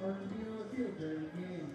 are to be on the field during the game.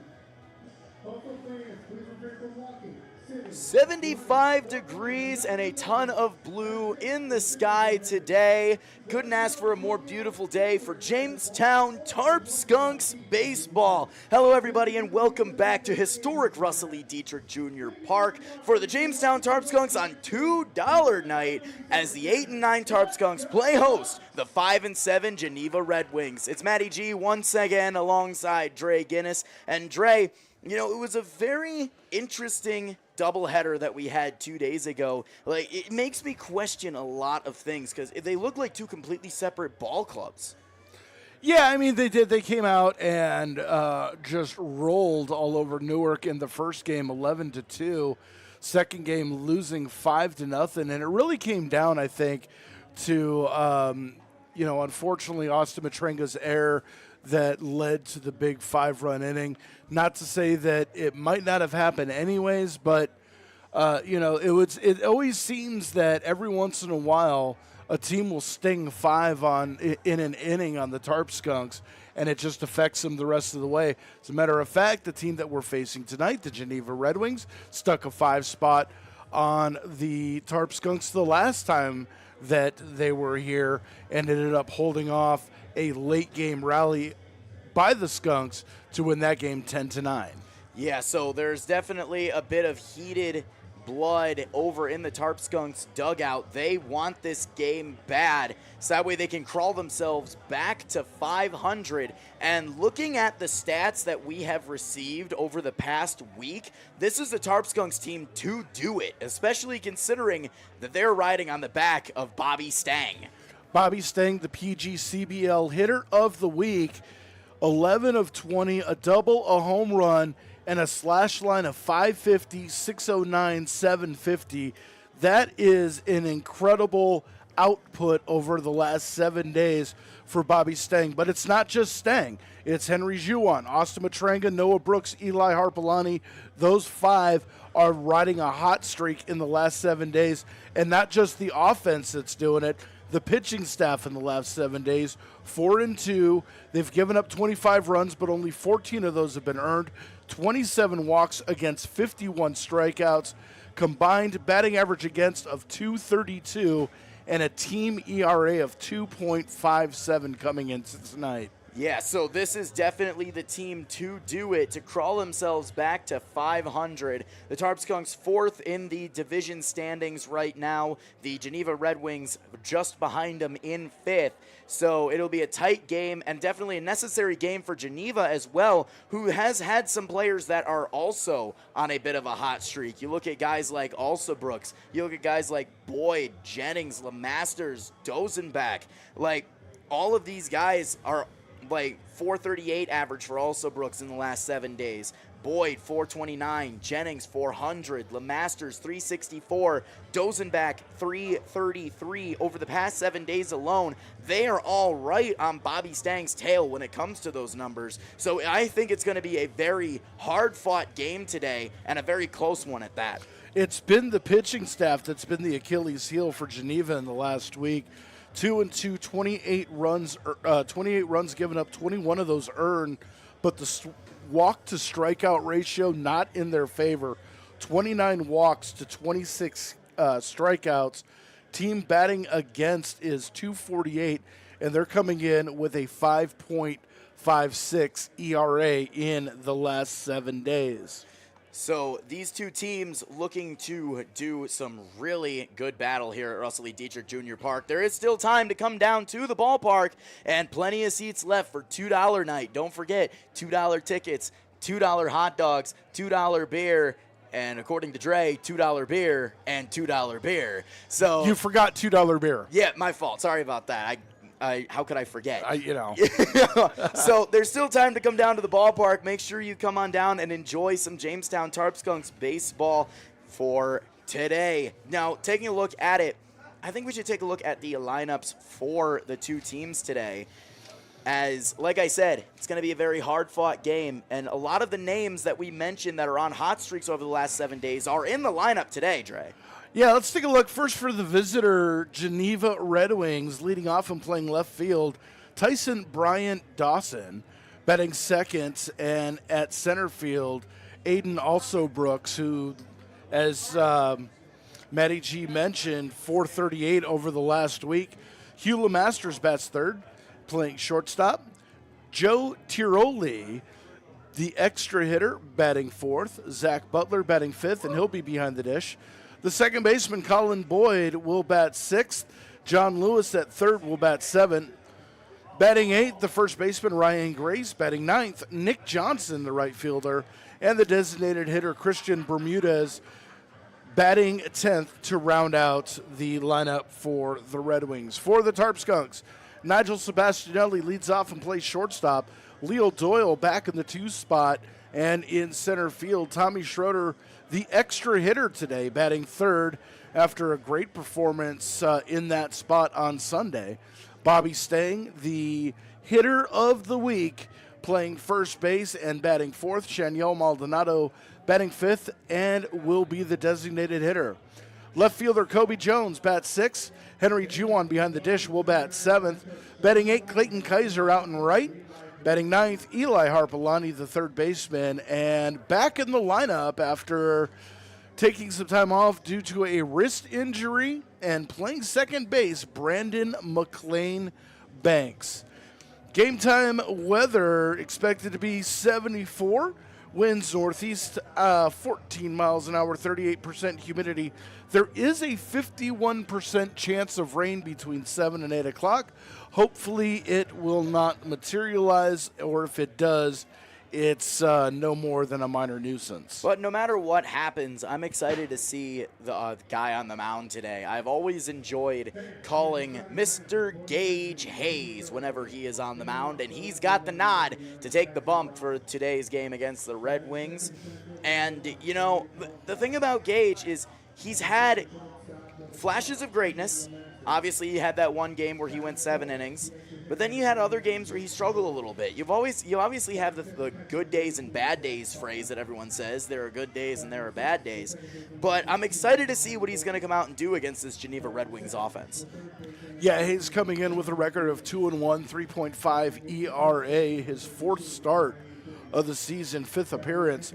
Also, fans, please refrain from walking, sitting, 75 degrees and a ton of blue in the sky today. Couldn't ask for a more beautiful day for Jamestown Tarp Skunks baseball. Hello, everybody, and welcome back to historic Russell E. Diethrick Jr. Park for the Jamestown Tarp Skunks on $2 night as the 8-9 Tarp Skunks play host the 5-7 Geneva Redwings. It's Matty G once again alongside Dre Guinness. And Dre, you know, it was a very interesting doubleheader that we had 2 days ago. Like, it makes me question a lot of things because they look like two completely separate ball clubs. Yeah, I mean, they did. They came out and just rolled all over Newark in the first game, 11-2. Second game, losing 5-0, and it really came down, I think, to unfortunately, Austin Matrenga's error that led to the big 5-run inning. Not to say that it might not have happened anyways, but it always seems that every once in a while a team will sting 5 in an inning on the Tarp Skunks, and it just affects them the rest of the way. As a matter of fact, the team that we're facing tonight, the Geneva Redwings, stuck a 5 spot on the Tarp Skunks the last time that they were here and ended up holding off a late game rally by the Skunks to win that game 10-9. Yeah, so there's definitely a bit of heated blood over in the Tarp Skunks dugout. They want this game bad, so that way they can crawl themselves back to 500. And looking at the stats that we have received over the past week, this is the Tarp Skunks team to do it, especially considering that they're riding on the back of Bobby Stang. Bobby Stang, the PGCBL hitter of the week, 11 of 20, a double, a home run, and a slash line of 550, 609, 750. That is an incredible output over the last 7 days for Bobby Stang. But it's not just Stang. It's Henry Juwan, Austin Matrenga, Noah Brooks, Eli Harpolani. Those 5 are riding a hot streak in the last 7 days. And not just the offense that's doing it. The pitching staff in the last 7 days, 4-2. They've given up 25 runs, but only 14 of those have been earned. 27 walks against 51 strikeouts. Combined batting average against of 232 and a team ERA of 2.57 coming into tonight. Yeah, so this is definitely the team to do it, to crawl themselves back to 500. The Tarp Skunks 4th in the division standings right now. The Geneva Redwings just behind them in 5th. So it'll be a tight game and definitely a necessary game for Geneva as well, who has had some players that are also on a bit of a hot streak. You look at guys like Brooks. You look at guys like Boyd, Jennings, LeMasters, Dozenbach. Like, all of these guys are like 438 average for Brooks in the last 7 days. Boyd 429, Jennings 400, LeMasters 364, Dozenbach 333 over the past 7 days alone. They are all right on Bobby Stang's tail when it comes to those numbers. So I think it's going to be a very hard-fought game today and a very close one at that. It's been the pitching staff that's been the Achilles heel for Geneva in the last week. 2-2, 28 runs given up, 21 of those earned, but the walk to strikeout ratio not in their favor. 29 walks to 26 strikeouts. Team batting against is 248, and they're coming in with a 5.56 ERA in the last 7 days. So these two teams looking to do some really good battle here at Russell E. Diethrick Jr. Park. There is still time to come down to the ballpark and plenty of seats left for $2 night. Don't forget, $2 tickets, $2 hot dogs, $2 beer, and according to Dre, $2 beer and $2 beer. So you forgot $2 beer. Yeah, my fault. Sorry about that. How could I forget? So there's still time to come down to the ballpark. Make sure you come on down and enjoy some Jamestown Tarp Skunks baseball for today. Now, taking a look at it, I think we should take a look at the lineups for the two teams today. As, like I said, it's going to be a very hard-fought game, and a lot of the names that we mentioned that are on hot streaks over the last 7 days are in the lineup today, Dre. Yeah, let's take a look first for the visitor, Geneva Redwings, leading off and playing left field. Tyson Bryant Dawson, Batting second, and at center field, Aiden also Brooks, who, as Matty G mentioned, 438 over the last week. Hugh Masters bats third, playing shortstop. Joe Tiroli, the extra hitter, batting fourth. Zach Butler batting fifth, and he'll be behind the dish. The second baseman, Colin Boyd, will bat sixth. John Lewis at third will bat seventh. Batting eighth, the first baseman, Ryan Grace. Batting ninth, Nick Johnson, the right fielder. And the designated hitter, Christian Bermudez, batting 10th to round out the lineup for the Red Wings. For the Tarp Skunks, Nigel Sebastianelli leads off and plays shortstop. Leo Doyle back in the 2 spot, and in center field, Tommy Schroeder, the extra hitter today, batting third after a great performance in that spot on Sunday. Bobby Stang, the hitter of the week, playing first base and batting fourth. Shaniel Maldonado batting fifth and will be the designated hitter. Left fielder Kobe Jones bats sixth. Henry Juwan behind the dish will bat seventh. Batting eighth, Clayton Kaiser out and right. Batting ninth, Eli Harpelani, the third baseman, and back in the lineup after taking some time off due to a wrist injury and playing second base, Brandon McLean Banks. Game time weather expected to be 74. Winds northeast, 14 miles an hour, 38% humidity. There is a 51% chance of rain between 7 and 8 o'clock. Hopefully it will not materialize, or if it does, it's no more than a minor nuisance. But no matter what happens, I'm excited to see the guy on the mound today. I've always enjoyed calling Mr. Gage Hayes whenever he is on the mound, and he's got the nod to take the bump for today's game against the Red Wings. And, you know, the thing about Gage is he's had flashes of greatness. Obviously, he had that one game where he went 7 innings. But then you had other games where he struggled a little bit. You obviously have the good days and bad days phrase that everyone says. There are good days and there are bad days. But I'm excited to see what he's going to come out and do against this Geneva Red Wings offense. Yeah, he's coming in with a record of 2-1, 3.5 ERA, his 4th start of the season, 5th appearance.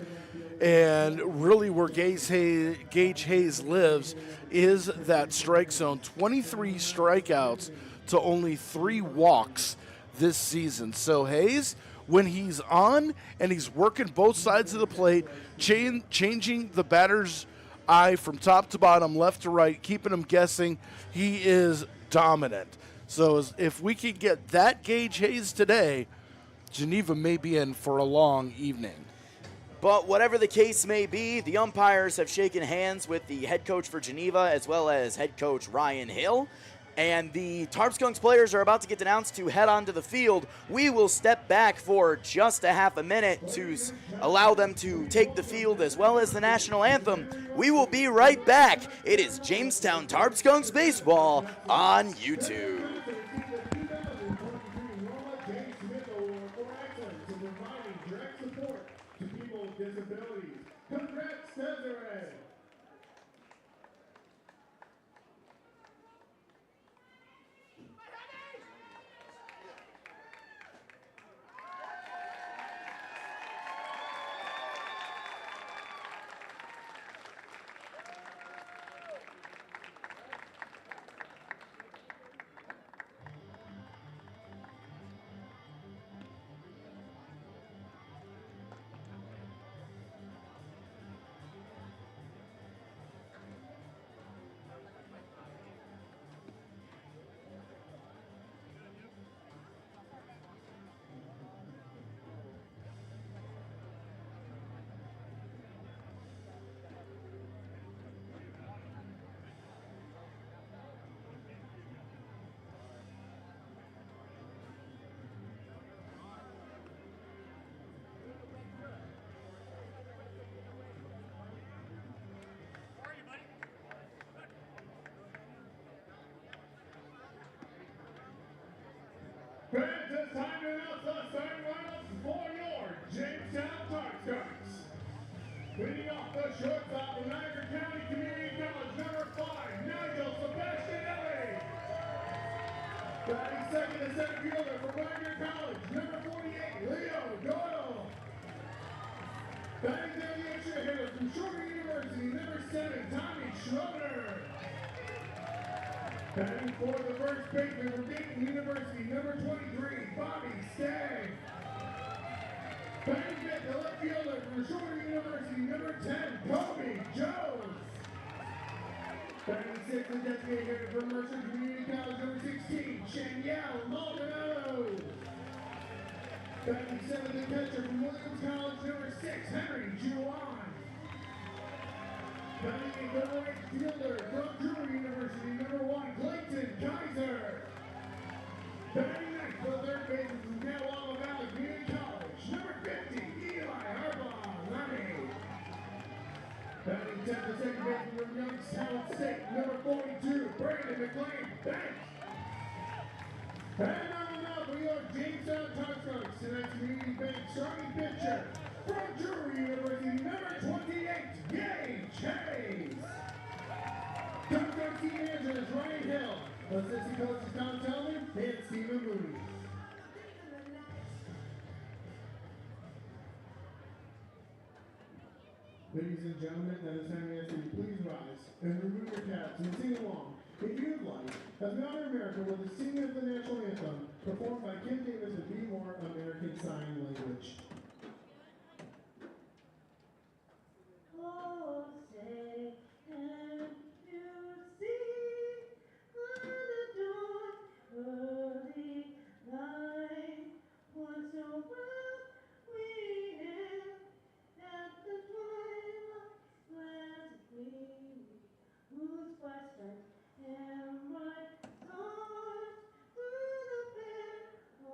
And really where Gage Hayes lives is that strike zone. 23 strikeouts to only 3 walks this season. So Hayes, when he's on and he's working both sides of the plate, changing the batter's eye from top to bottom, left to right, keeping him guessing, he is dominant. So if we can get that Gage Hayes today, Geneva may be in for a long evening. But whatever the case may be, the umpires have shaken hands with the head coach for Geneva as well as head coach Ryan Hill. And the Tarp Skunks players are about to get announced to head onto the field. We will step back for just a half a minute to allow them to take the field as well as the national anthem. We will be right back. It is Jamestown Tarp Skunks baseball on YouTube. Congrats, Desiree! Fans, it's time to announce the starting lineups for your Jamestown Tarp Skunks. Leading off the shortstop from Niagara County Community College, number 5, Nigel Sebastianelli. Batting second and center fielder from Niagara College, number 48, Leo Batting for the first baseman for Dayton University, number 23, Bobby Stagg. Batting fifth, the left fielder from Shorter University, number 10, Kobe Jones. Batting sixth, the designated hitter from Mercer Community College, number 16, Shanielle Maldonado. Batting seventh, the catcher from Williams College, number 6, Henry Juwan. Batting eighth, the right fielder from Drury University, number 1, Clayton Kaiser. Batting ninth, the third baseman from Catawba Valley Community College, number 50, Eli Harbaugh Lenny. Batting 10th, the second baseman from Youngstown State, number 42, Brandon McLean Banks. And on the mound for your Jamestown Tarp Skunks, tonight's Community Bank starting pitcher from Drury University, number 28, Gage Hayes. Tarp Skunks team managers Ryan Hill, assistant coaches Tom Tellman and Stephen Mooney. Ladies and gentlemen, at this time we ask you to please rise and remove your caps and sing along, if you would like, as we honor America with the singing of the national anthem, performed by Kim Davis and Be More American Sign Language. Oh, say, can you see the dawn early light was so well we had at the twilight's last gleam, whose western and bright stars through the fair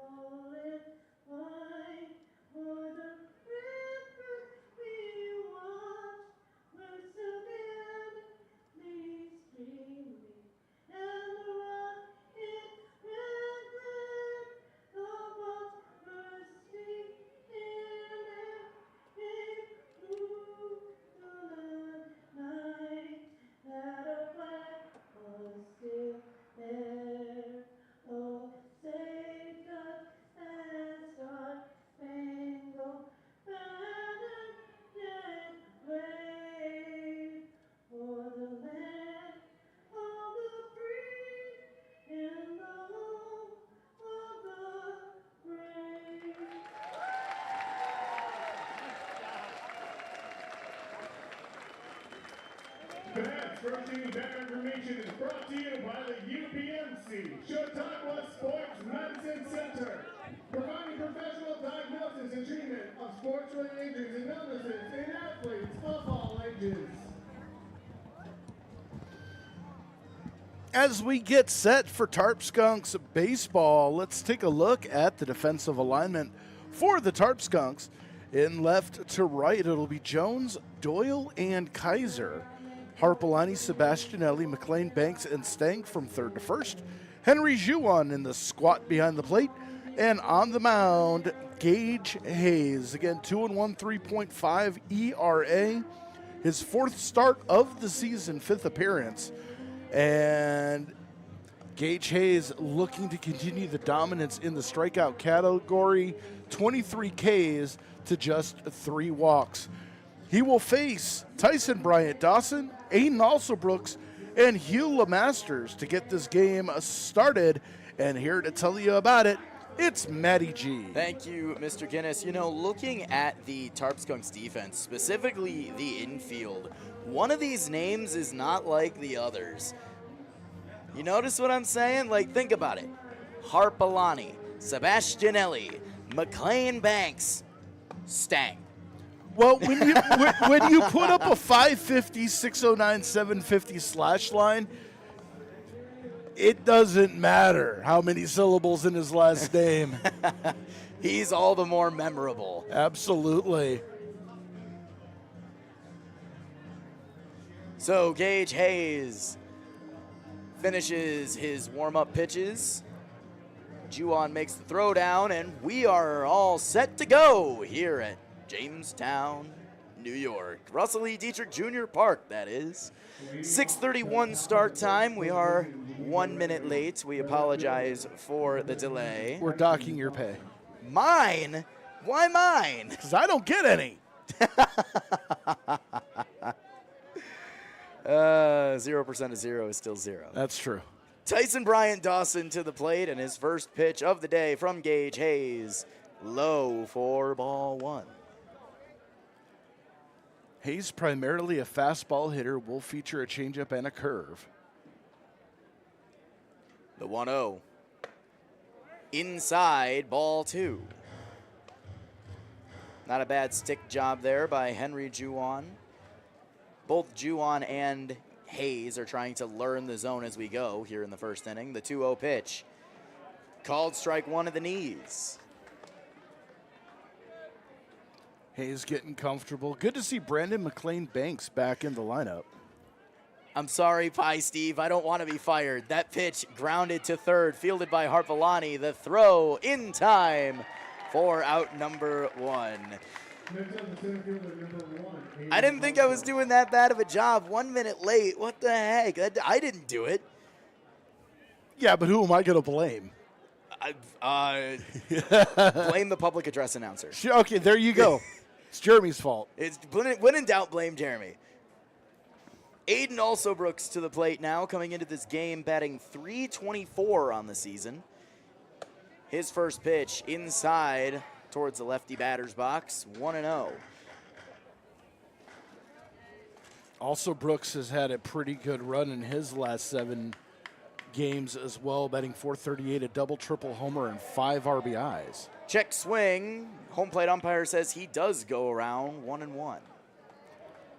olive light o'er the river we watched were so gallantly streaming, and the rocket red glare of boats bursting in air came through the night that our flag was still there. Oh, say does that star-spangled banner yet wave o'er the land of the free and the home of the brave? Tonight's first inning batter information is brought to you by the UPMC Chautauqua Sports Medicine Center, providing professional diagnosis and treatment of sports-related injuries and illnesses in athletes of all ages. As we get set for Tarp Skunks baseball, let's take a look at the defensive alignment for the Tarp Skunks. In left to right, it'll be Jones, Doyle, and Kaiser. Harpelani, Sebastianelli, McLean, Banks, and Stank from third to first. Henry Juwan in the squat behind the plate. And on the mound, Gage Hayes. Again, 2-1, 3.5 ERA. His fourth start of the season, fifth appearance. And Gage Hayes looking to continue the dominance in the strikeout category. 23 Ks to just 3 walks. He will face Tyson Bryant Dawson, Aiden Alsobrooks, and Hugh LeMasters to get this game started. And here to tell you about it, it's Matty G. Thank you, Mr. Guinness. You know, looking at the Tarp Skunks defense, specifically the infield, one of these names is not like the others. You notice what I'm saying? Like, think about it. Harpelani, Sebastianelli, McLean Banks, Stang. Well, when you put up a 550, 609, 750 slash line, it doesn't matter how many syllables in his last name. He's all the more memorable. Absolutely. So Gage Hayes finishes his warm-up pitches. Juwan makes the throw down, and we are all set to go here at Jamestown, New York. Russell E. Diethrick Jr. Park, that is. 6:31 start time. We are 1 minute late. We apologize for the delay. We're docking your pay. Mine? Why mine? Because I don't get any. 0% of 0 is still 0. That's true. Tyson Bryant Dawson to the plate, and his first pitch of the day from Gage Hayes. Low for ball one. Hayes, primarily a fastball hitter, will feature a changeup and a curve. The 1-0. Inside, ball two. Not a bad stick job there by Henry Juwan. Both Juwan and Hayes are trying to learn the zone as we go here in the first inning. The 2-0 pitch. Called strike one at the knees. Hayes getting comfortable. Good to see Brandon McLean Banks back in the lineup. I'm sorry, Pie Steve. I don't want to be fired. That pitch grounded to third, fielded by Harpalani. The throw in time for out number one. I didn't think I was doing that bad of a job. 1 minute late. What the heck? I didn't do it. Yeah, but who am I going to blame? Blame the public address announcer. Okay, there you go. It's Jeremy's fault. It's when in doubt, blame Jeremy. Aiden also Brooks to the plate now, coming into this game batting .324 on the season. His first pitch inside towards the lefty batter's box, 1-0. Also, Brooks has had a pretty good run in his last 7 games as well, batting .438, a double, triple homer, and 5 RBIs. Check swing. Home plate umpire says he does go around 1-1.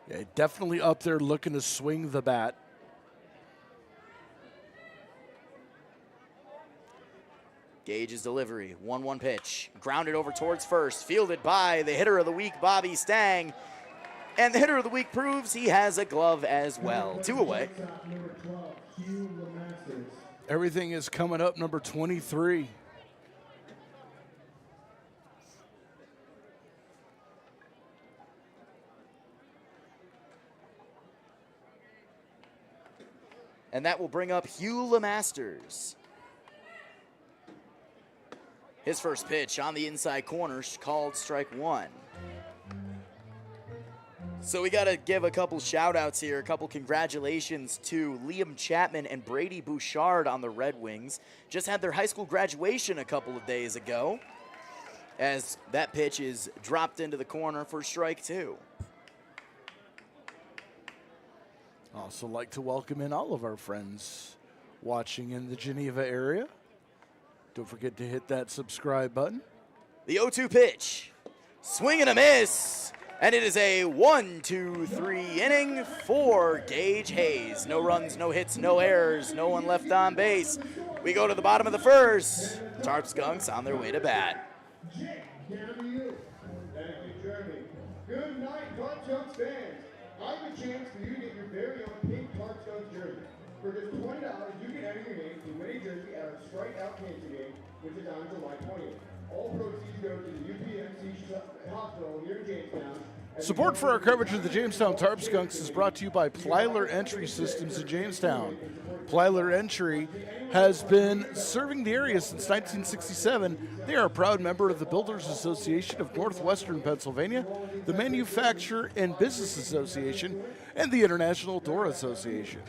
Yeah, definitely up there looking to swing the bat. Gage's delivery, 1-1 pitch. Grounded over towards first, fielded by the hitter of the week, Bobby Stang. And the hitter of the week proves he has a glove as well. 2 away. Everything is coming up, number 23. And that will bring up Hugh LeMasters. His first pitch on the inside corner, called strike one. So we got to give a couple shout-outs here, a couple congratulations to Liam Chapman and Brady Bouchard on the Red Wings. Just had their high school graduation a couple of days ago, as that pitch is dropped into the corner for strike two. Also like to welcome in all of our friends watching in the Geneva area. Don't forget to hit that subscribe button. The 0-2 pitch, swing and a miss, and it is a 1-2-3 inning for Gage Hayes. No runs, no hits, no errors, no one left on base. We go to the bottom of the first. Tarp Skunks on their way to bat. Jake, down to you. Thank you, Jeremy. Good night, Tarp Skunks fans. I have a chance for you to get your very own pink Tarp Skunks jersey. For just $20, you can enter your name to win a jersey at our Strike Out Cancer Game, which is on July 20th. All proceeds go to the UPMC Hospital here in Jamestown. Support for our coverage of the Jamestown Tarp Skunks is brought to you by Plyler Entry Systems in Jamestown. Plyler Entry has been serving the area since 1967. They are a proud member of the Builders Association of Northwestern Pennsylvania, the Manufacturer and Business Association, and the International Door Association.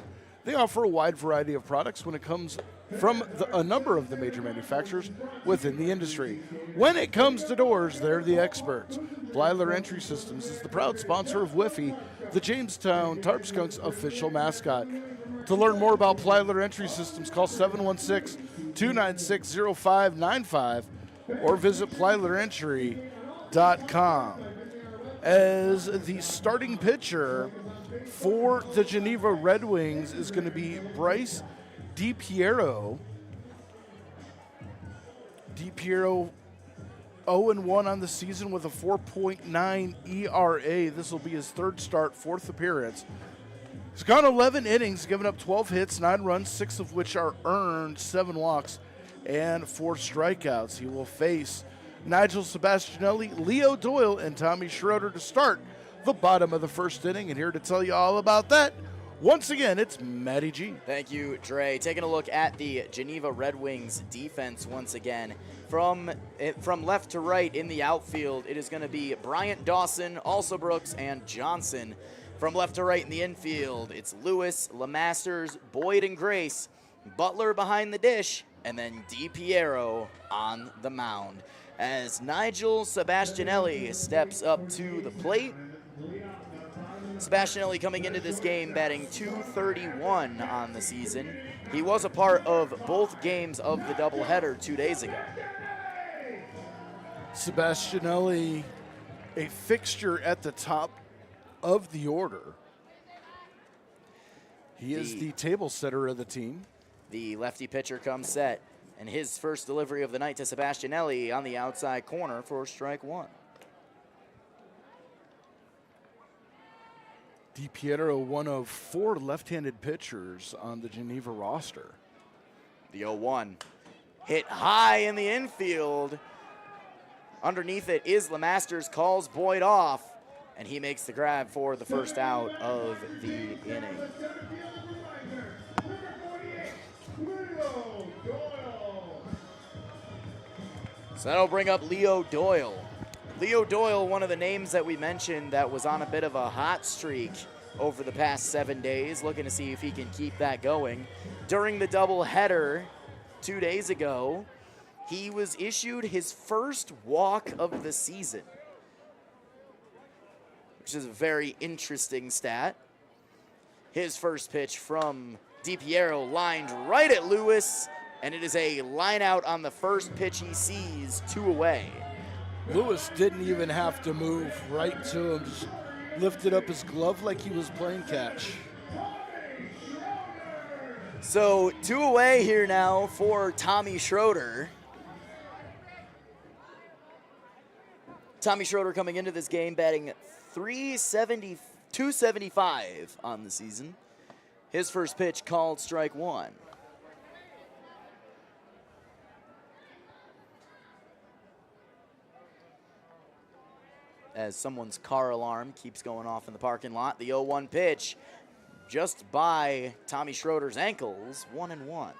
They offer a wide variety of products when it comes from a number of the major manufacturers within the industry. When it comes to doors, they're the experts. Plyler Entry Systems is the proud sponsor of Whiffy, the Jamestown Tarp Skunks official mascot. To learn more about Plyler Entry Systems, call 716-296-0595 or visit plylerentry.com. As the starting pitcher for the Geneva Red Wings is going to be Bryce DiPiero. DiPiero 0-1 on the season with a 4.9 ERA. This will be his third start, fourth appearance. He's gone 11 innings, given up 12 hits, 9 runs, 6 of which are earned, 7 walks, and 4 strikeouts. He will face Nigel Sebastianelli, Leo Doyle, and Tommy Schroeder to start the bottom of the first inning. And here to tell you all about that, once again, it's Matty G. Thank you, Dre. Taking a look at the Geneva Red Wings defense once again. From left to right in the outfield, it is going to be Bryant Dawson, also Brooks, and Johnson. From left to right in the infield, it's Lewis, LeMasters, Boyd, and Grace. Butler behind the dish, and then DiPiero on the mound. As Nigel Sebastianelli steps up to the plate. Sebastianelli coming into this game batting .231 on the season. He was a part of both games of the doubleheader 2 days ago. Sebastianelli, a fixture at the top of the order. He is the table setter of the team. The lefty pitcher comes set, and his first delivery of the night to Sebastianelli on the outside corner for strike one. DiPiero, one of 4 left-handed pitchers on the Geneva roster. The 0-1 hit high in the infield. Underneath it is LeMasters, calls Boyd off, and he makes the grab for the first out of the inning. So that'll bring up Leo Doyle. Leo Doyle, one of the names that we mentioned that was on a bit of a hot streak over the past 7 days, looking to see if he can keep that going. During the doubleheader 2 days ago, he was issued his first walk of the season, which is a very interesting stat. His first pitch from DiPiero lined right at Lewis, and it is a line out on the first pitch he sees, 2 away. Lewis didn't even have to move right to him, just lifted up his glove like he was playing catch. So 2 away here now for Tommy Schroeder. Tommy Schroeder coming into this game batting .275 on the season. His first pitch called strike one. As someone's car alarm keeps going off in the parking lot. The 0-1 pitch just by Tommy Schroeder's ankles, 1-1.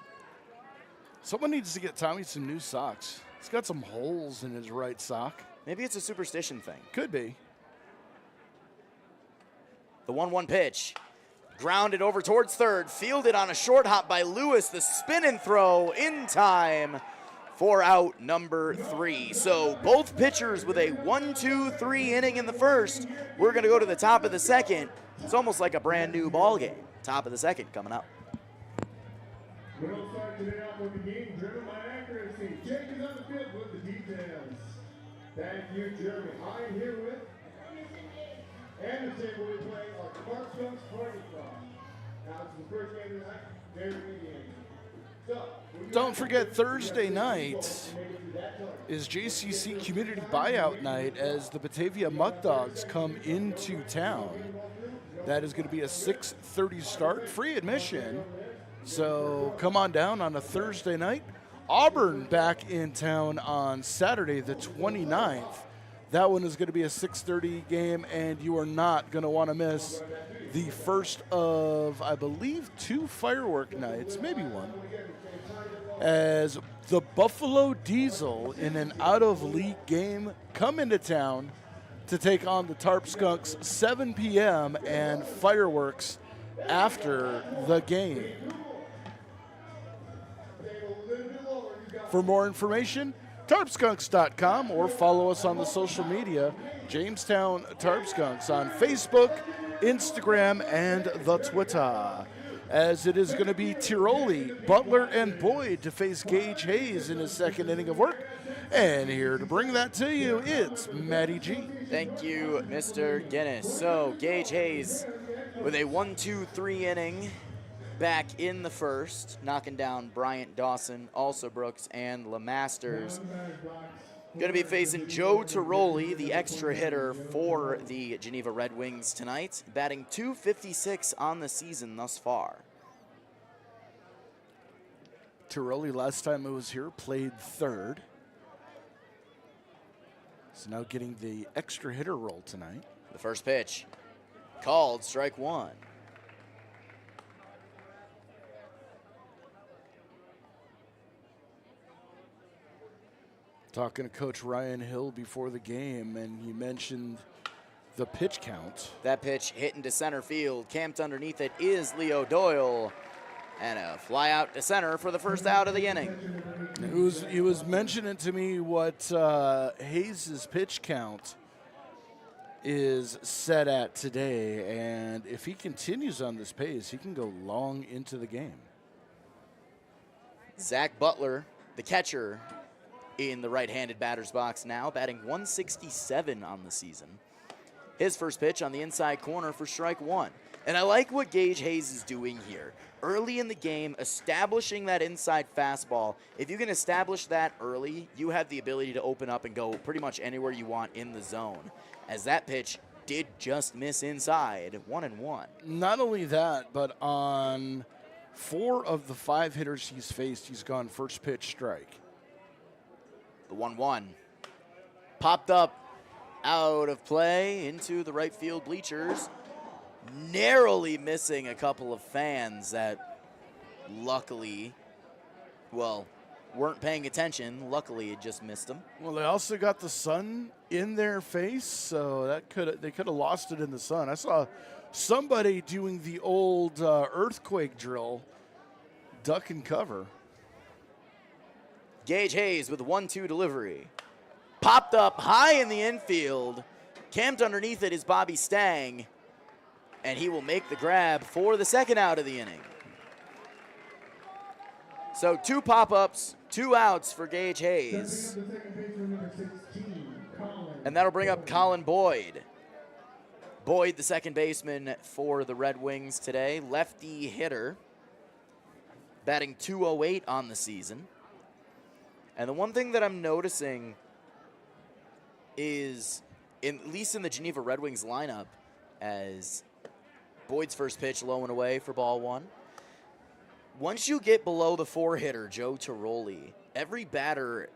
Someone needs to get Tommy some new socks. He's got some holes in his right sock. Maybe it's a superstition thing. Could be. The 1-1 pitch. Grounded over towards third. Fielded on a short hop by Lewis. The spin and throw in time for out number 3. So both pitchers with a 1-2-3 inning in the first. We're going to go to the top of the second. It's almost like a brand new ball game. Top of the second coming up. We don't start today off with the game driven by accuracy. Jake is on the field with the details. Thank you, Jeremy. I'm here with Anderson. We'll be playing our Tarp Skunks party club. Now it's the first game of the night. Very good game. Don't forget, Thursday night is JCC Community Buyout Night as the Batavia Muck Dogs come into town. That is going to be a 6:30 start, free admission. So come on down on a Thursday night. Auburn back in town on Saturday the 29th. That one is going to be a 6:30 game, and you are not going to want to miss the first of, I believe, 2 firework nights, maybe 1, as the Buffalo Diesel in an out-of-league game come into town to take on the Tarp Skunks, 7 p.m., and fireworks after the game. For more information, tarpskunks.com, or follow us on the social media, Jamestown Tarp Skunks on Facebook, Instagram, and the Twitter. As it is going to be Tiroli, Butler, and Boyd to face Gage Hayes in his second inning of work. And here to bring that to you, it's Matty G. Thank you, Mr. Guinness. So Gage Hayes with a 1-2-3 inning back in the first, knocking down Bryant Dawson, also Brooks, and LeMasters. Going to be facing Joe Tiroli, the extra hitter for the Geneva Redwings tonight, batting .256 on the season thus far. Tiroli, last time it was here, played third. So now getting the extra hitter role tonight. The first pitch, called strike one. Talking to Coach Ryan Hill before the game, and you mentioned the pitch count. That pitch hit into center field. Camped underneath it is Leo Doyle. And a fly out to center for the first out of the inning. He was mentioning to me what Hayes' pitch count is set at today, and if he continues on this pace, he can go long into the game. Zach Butler, the catcher, in the right-handed batter's box now, batting 167 on the season. His first pitch on the inside corner for strike one. And I like what Gage Hayes is doing here. Early in the game, establishing that inside fastball. If you can establish that early, you have the ability to open up and go pretty much anywhere you want in the zone. As that pitch did just miss inside, 1-1. Not only that, but on 4 of the 5 hitters he's faced, he's gone first pitch strike. The 1-1 popped up out of play into the right field bleachers, narrowly missing a couple of fans that luckily, well, weren't paying attention. Luckily, it just missed them. Well, they also got the sun in their face, so they could have lost it in the sun. I saw somebody doing the old earthquake drill, duck and cover. Gage Hayes with a 1-2 delivery. Popped up high in the infield. Camped underneath it is Bobby Stang, and he will make the grab for the second out of the inning. So 2 pop-ups, 2 outs for Gage Hayes. And that'll bring up Colin Boyd. Boyd, the second baseman for the Red Wings today, lefty hitter, batting .208 on the season. And the one thing that I'm noticing is, at least in the Geneva Red Wings lineup, as Boyd's first pitch low and away for ball 1. Once you get below the 4-hitter, Joe Tiroli, every batter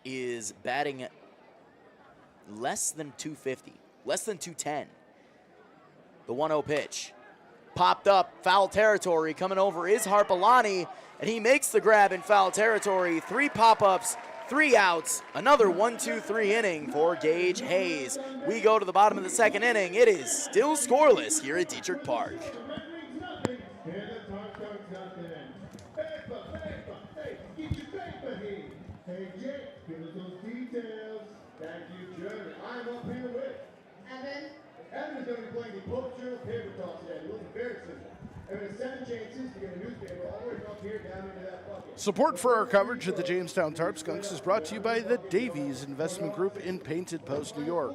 is batting less than 250, less than 210. The 1-0 pitch. Popped up, foul territory, coming over is Harpalani, and he makes the grab in foul territory. 3 pop-ups, 3 outs, another 1-2-3 inning for Gage Hayes. We go to the bottom of the second inning. It is still scoreless here at Diethrick Park. Hey, Jake, give us those details. Thank you, Jeremy. I'm up here with Evan. Evan is going to be playing the Pope Journal paper toss today. It looks very simple. And with 7 chances to get a newspaper all the way from up here down into that bucket. Support for our coverage of the Jamestown Tarp Skunks is brought to you by the Davies Investment Group in Painted Post, New York.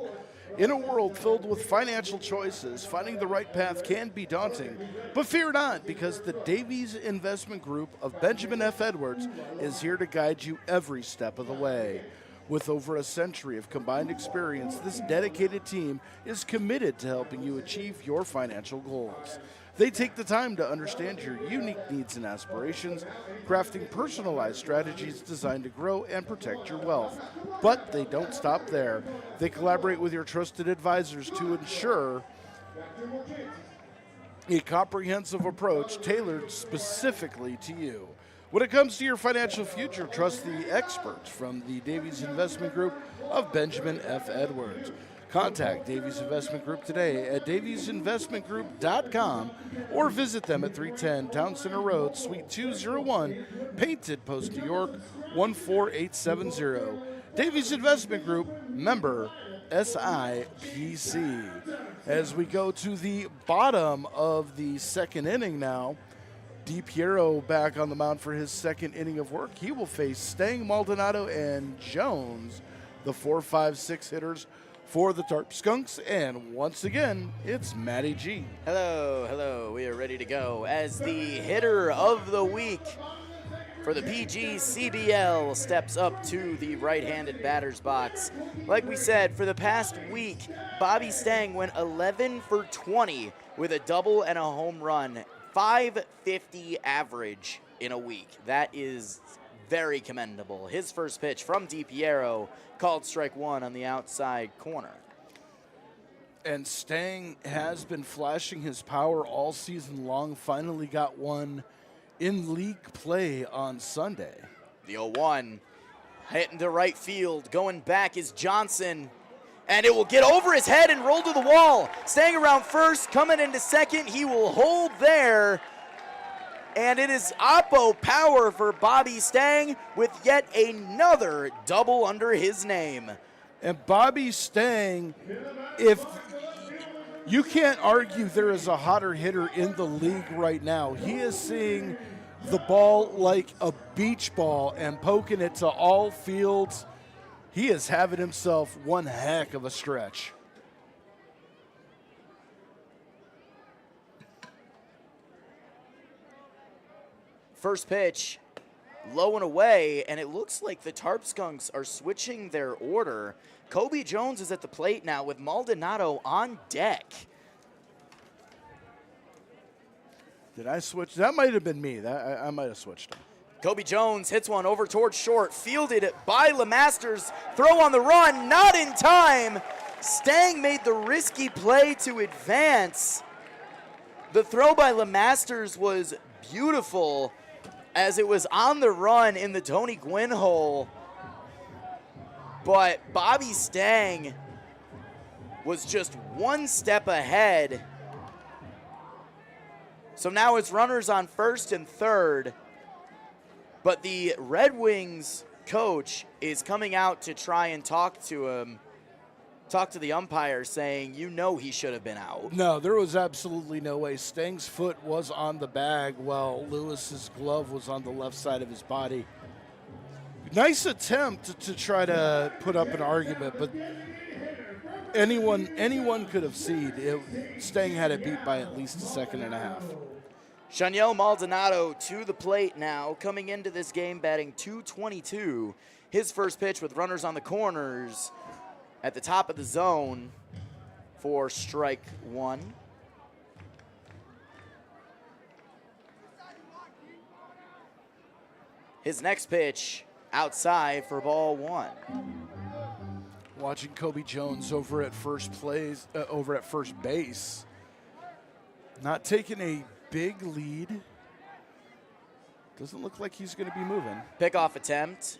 In a world filled with financial choices, finding the right path can be daunting. But fear not, because the Davies Investment Group of Benjamin F. Edwards is here to guide you every step of the way. With over a century of combined experience, this dedicated team is committed to helping you achieve your financial goals. They take the time to understand your unique needs and aspirations, crafting personalized strategies designed to grow and protect your wealth. But they don't stop there. They collaborate with your trusted advisors to ensure a comprehensive approach tailored specifically to you. When it comes to your financial future, trust the experts from the Davies Investment Group of Benjamin F. Edwards. Contact Davies Investment Group today at daviesinvestmentgroup.com or visit them at 310 Town Center Road, Suite 201, Painted Post, New York, 14870. Davies Investment Group, member SIPC. As we go to the bottom of the second inning now, DiPiero back on the mound for his second inning of work. He will face Stang, Maldonado, and Jones, the 4, 5, 6 hitters for the Tarp Skunks. And once again, it's Matty G. Hello. We are ready to go as the hitter of the week for the PGCBL steps up to the right-handed batter's box. Like we said, for the past week, Bobby Stang went 11 for 20 with a double and a home run. 550 average in a week. That is very commendable. His first pitch from DiPiero called strike 1 on the outside corner. And Stang has been flashing his power all season long. Finally got one in league play on Sunday. The 0-1 hitting to right field. Going back is Johnson. And it will get over his head and roll to the wall. Staying around first, coming into second. He will hold there. And it is Oppo power for Bobby Stang with yet another double under his name. And Bobby Stang, if you can't argue there is a hotter hitter in the league right now, he is seeing the ball like a beach ball and poking it to all fields. He is having himself one heck of a stretch. First pitch, low and away, and it looks like the Tarp Skunks are switching their order. Kobe Jones is at the plate now with Maldonado on deck. Did I switch? That might have been me. I might have switched him. Kobe Jones hits one over towards short, fielded by LeMasters. Throw on the run, not in time. Stang made the risky play to advance. The throw by LeMasters was beautiful as it was on the run in the Tony Gwynn hole. But Bobby Stang was just one step ahead. So now it's runners on first and third. But the Red Wings coach is coming out to try and talk to him, talk to the umpire, saying, you know he should have been out. No, there was absolutely no way. Stang's foot was on the bag while Lewis's glove was on the left side of his body. Nice attempt to try to put up an argument, but anyone could have seen it. Stang had it beat by at least a second and a half. Shaniel Maldonado to the plate now, coming into this game batting .222. His first pitch with runners on the corners at the top of the zone for strike one. His next pitch outside for ball one. Watching Kobe Jones over at first base, not taking a big lead. Doesn't look like he's going to be moving. Pickoff attempt,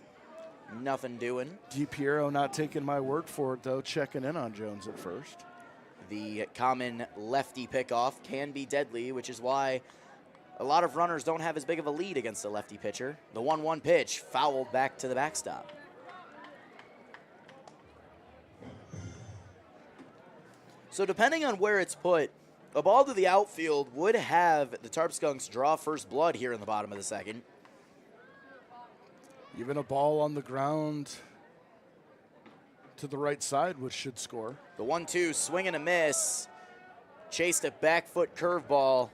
nothing doing. DiPiero not taking my word for it, though, checking in on Jones at first. The common lefty pickoff can be deadly, which is why a lot of runners don't have as big of a lead against a lefty pitcher. The 1-1 pitch fouled back to the backstop. So depending on where it's put, a ball to the outfield would have the Tarp Skunks draw first blood here in the bottom of the second. Even a ball on the ground to the right side, which should score. The 1-2 swing and a miss. Chased a back foot curveball.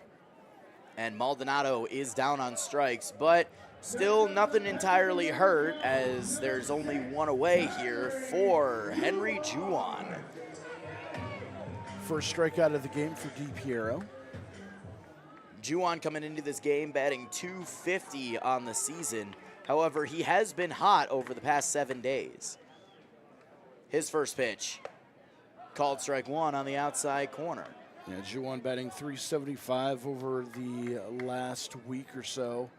And Maldonado is down on strikes, but still nothing entirely hurt as there's only one away here for Henry Juwan. First strikeout of the game for DiPiero. Juwan coming into this game batting .250 on the season. However, he has been hot over the past 7 days. His first pitch, called strike one on the outside corner. Yeah, Juwan batting .375 over the last week or so.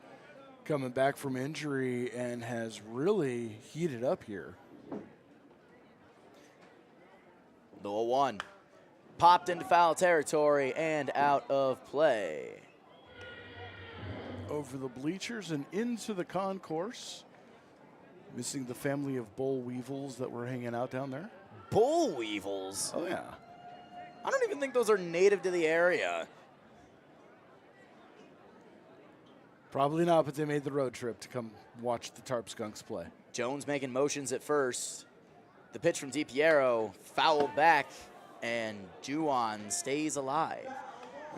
Coming back from injury and has really heated up here. The 0-1. Popped into foul territory and out of play. Over the bleachers and into the concourse. Missing the family of bull weevils that were hanging out down there. Bull weevils? Oh, yeah. I don't even think those are native to the area. Probably not, but they made the road trip to come watch the Tarp Skunks play. Jones making motions at first. The pitch from DiPiero fouled back, and Juwan stays alive.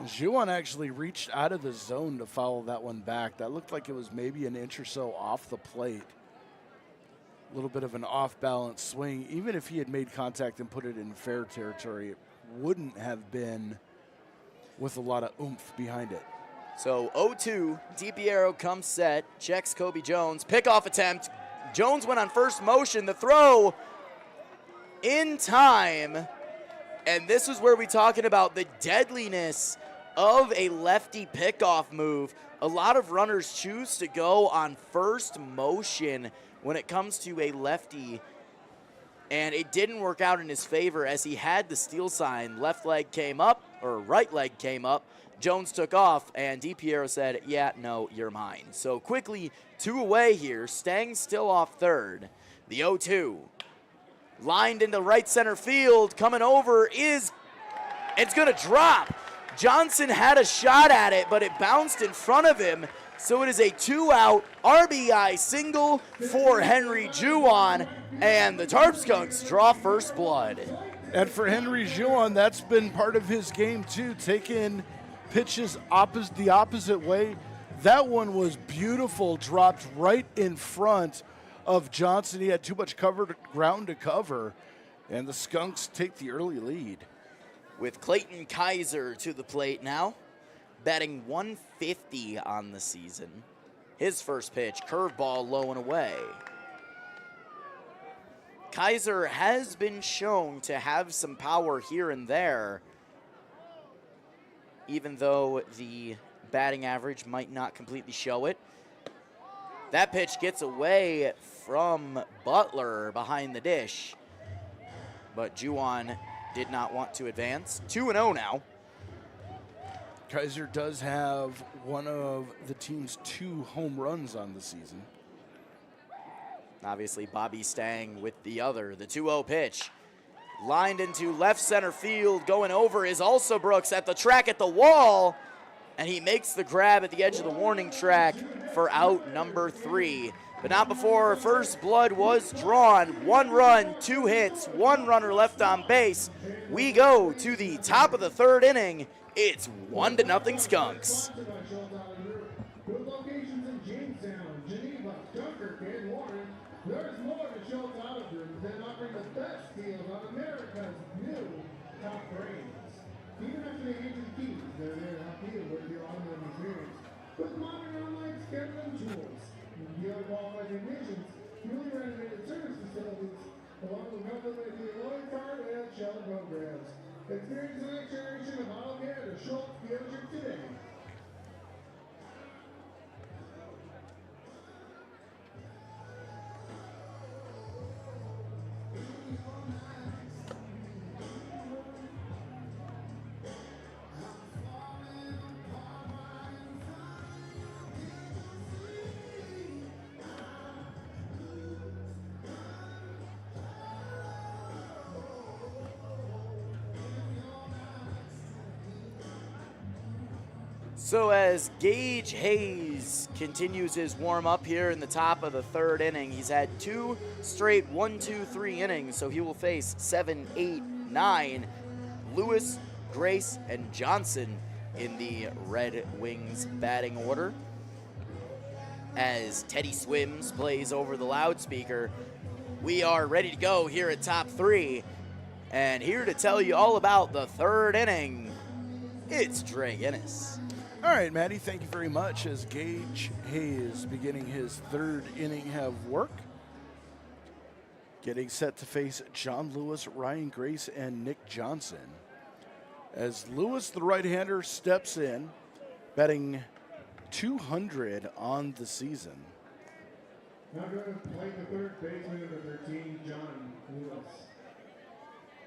Juwan actually reached out of the zone to foul that one back. That looked like it was maybe an inch or so off the plate. A little bit of an off-balance swing. Even if he had made contact and put it in fair territory, it wouldn't have been with a lot of oomph behind it. So 0-2, DiPiero comes set, checks Kobe Jones, pickoff attempt. Jones went on first motion, the throw in time. And this is where we're talking about the deadliness of a lefty pickoff move. A lot of runners choose to go on first motion when it comes to a lefty and it didn't work out in his favor as he had the steal sign. Left leg came up, or right leg came up. Jones took off, and DiPiero said, yeah, no, you're mine. So quickly, 2 away here. Stang still off third. The 0-2. Lined into right center field. Coming over is, it's going to drop. Johnson had a shot at it, but it bounced in front of him. So it is a 2-out RBI single for Henry Juwan, and the Tarp Skunks draw first blood. And for Henry Juan, that's been part of his game too, taking pitches the opposite way. That one was beautiful, dropped right in front of Johnson. He had too much ground to cover, and the Skunks take the early lead. With Clayton Kaiser to the plate now, batting 150 on the season. His first pitch, curveball low and away. Kaiser has been shown to have some power here and there, even though the batting average might not completely show it. That pitch gets away from Butler behind the dish, but Juwan did not want to advance. 2-0 now. Kaiser does have one of the team's 2 home runs on the season. Obviously, Bobby Stang with the other. The 2-0 pitch. Lined into left center field. Going over is also Brooks at the track at the wall. And he makes the grab at the edge of the warning track for out number 3. But not before first blood was drawn. 1 run, 2 hits, 1 runner left on base. We go to the top of the 3rd inning. It's 1-0 Skunks. With locations in Jamestown, Geneva, Dunkirk, and Warren, there's more to Schultz Auto Group than offering the best deals on America's new top brands. Even after they age the keys, they're there to help you with your automotive experience. With modern online scheduling tools, dealer qualified technicians, newly renovated service facilities, along with complimentary loan card and shell programs. Experience the next generation of auto care at a Schultz dealership today. So as Gage Hayes continues his warm-up here in the top of the 3rd inning, he's had 2 straight 1-2-3 innings, so he will face 7, 8, 9, Lewis, Grace, and Johnson in the Red Wings batting order. As Teddy Swims plays over the loudspeaker, we are ready to go here at top 3, and here to tell you all about the 3rd inning, it's Dre Guinness. All right, Maddie, thank you very much. As Gage Hayes beginning his 3rd inning have work. Getting set to face John Lewis, Ryan Grace, and Nick Johnson. As Lewis, the right-hander, steps in, batting 200 on the season. Now going to play the 3rd baseman, number 13, John Lewis.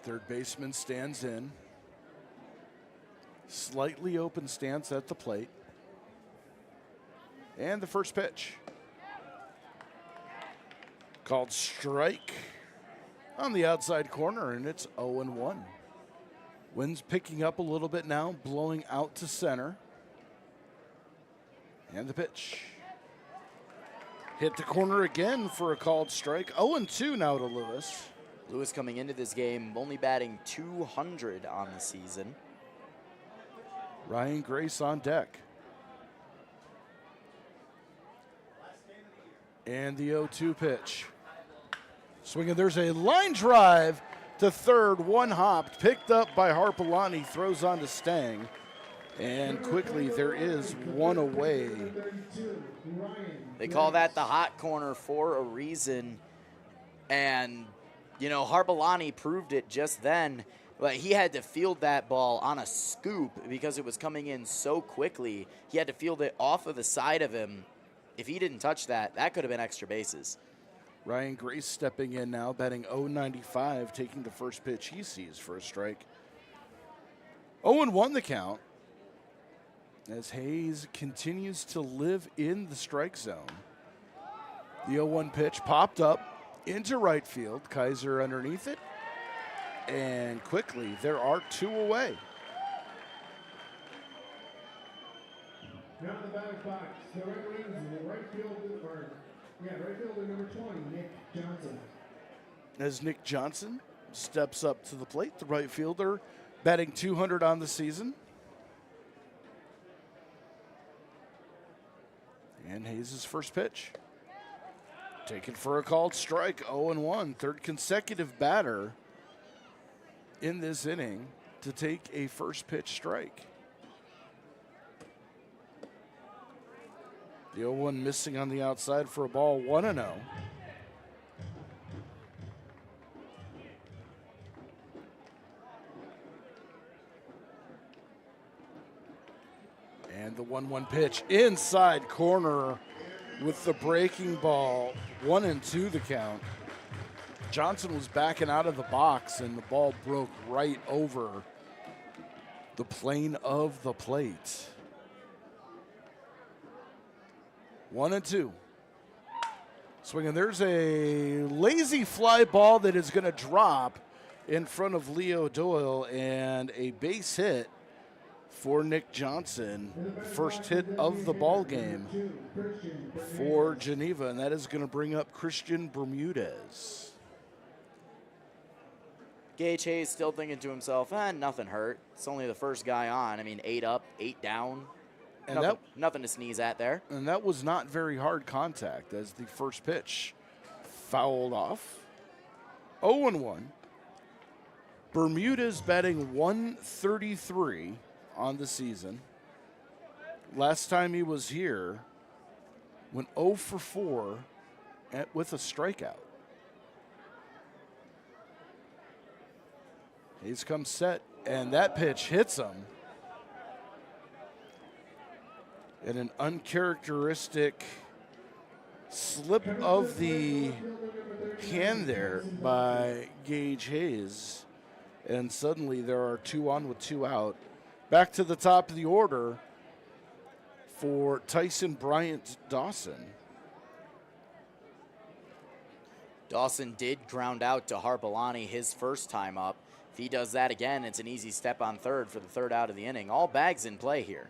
3rd baseman stands in. Slightly open stance at the plate. And the first pitch. Called strike on the outside corner, and it's 0-1. Wind's picking up a little bit now, blowing out to center. And the pitch. Hit the corner again for a called strike. 0-2 now to Lewis. Lewis coming into this game only batting 200 on the season. Ryan Grace on deck. And the 0-2 pitch. Swinging, there's a line drive to 3rd, 1 hopped, picked up by Harpelani, throws on to Stang. And quickly, there is 1 away. They call that the hot corner for a reason. And, you know, Harpelani proved it just then. But he had to field that ball on a scoop because it was coming in so quickly. He had to field it off of the side of him. If he didn't touch that, that could have been extra bases. Ryan Grace stepping in now, batting 0.95, taking the first pitch he sees for a strike. 0-1 the count as Hayes continues to live in the strike zone. The 0-1 pitch popped up into right field. Kaiser underneath it. And quickly, there are 2 away. Now in the batter's box, the Redwings, right fielder number 20, Nick Johnson. As Nick Johnson steps up to the plate, the right fielder, batting 200 on the season. And Hayes' first pitch. Taken for a called strike, 0-1. Third consecutive batter in this inning to take a first pitch strike. The 0-1 missing on the outside for a ball, 1-0. And the 1-1 pitch inside corner with the breaking ball, 1-2 the count. Johnson was backing out of the box and the ball broke right over the plane of the plate. 1-2. Swinging, there's a lazy fly ball that is going to drop in front of Leo Doyle, and a base hit for Nick Johnson. First hit of the ball game for Geneva, and that is going to bring up Christian Bermudez. Gage Hayes still thinking to himself, nothing hurt. It's only the first guy on. I mean, 8 up, 8 down. And nothing to sneeze at there. And that was not very hard contact as the first pitch fouled off. 0-1. Bermudez batting 133 on the season. Last time he was here, went 0 for 4 with a strikeout. Hayes comes set, and that pitch hits him. And an uncharacteristic slip of the hand there by Gage Hayes. And suddenly there are 2 on with 2 out. Back to the top of the order for Tyson Bryant Dawson. Dawson did ground out to Harpalani his first time up. If he does that again, it's an easy step on third for the third out of the inning. All bags in play here.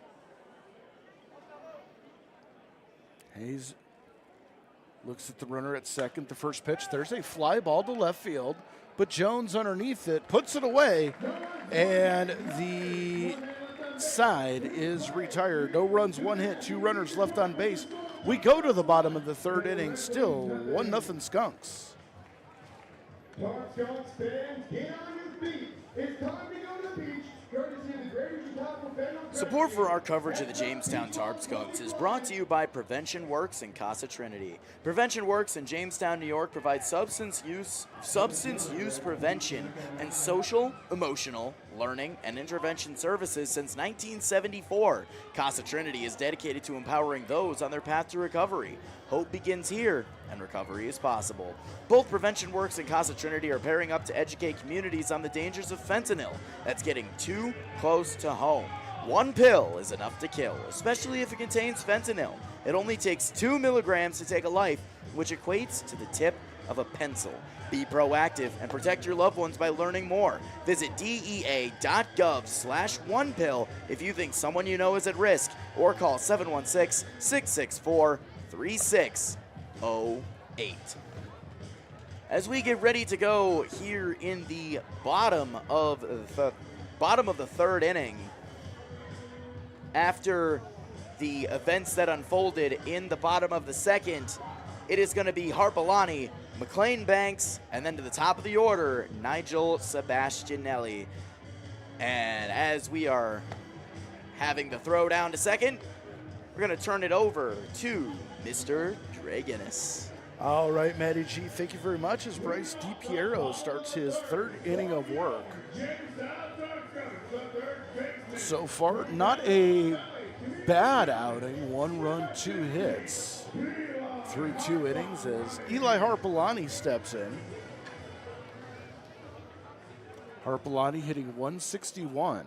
Hayes looks at the runner at second. The first pitch, there's a fly ball to left field, but Jones underneath it puts it away, and the side is retired. No runs, 1 hit, 2 runners left on base. We go to the bottom of the third inning, still 1-0 Skunks. Tarp Skunks fans, get on your feet. It's time to go to the beach. Courtesy of the Greater Chicago Federal. Support for our coverage of the Jamestown Tarp Skunks is brought to you by Prevention Works and Casa Trinity. Prevention Works in Jamestown, New York provides substance use prevention and social, emotional, learning, and intervention services since 1974. Casa Trinity is dedicated to empowering those on their path to recovery. Hope begins here, and recovery is possible. Both Prevention Works and Casa Trinity are pairing up to educate communities on the dangers of fentanyl that's getting too close to home. 1 pill is enough to kill, especially if it contains fentanyl. It only takes 2 milligrams to take a life, which equates to the tip of a pencil. Be proactive and protect your loved ones by learning more. Visit DEA.gov/1pill if you think someone you know is at risk, or call 716-664-3608. As we get ready to go here in the bottom of the third inning, after the events that unfolded in the bottom of the second, it is going to be Harpalani, McLean Banks, and then to the top of the order, Nigel Sebastianelli. And as we are having the throw down to second, we're going to turn it over to Mr. Dragonis. All right, Matty G, thank you very much as Bryce DiPiero starts his third inning of work. So far, not a bad outing. 1 run, 2 hits. through 2 innings as Eli Harpelani steps in. Harpelani hitting 161.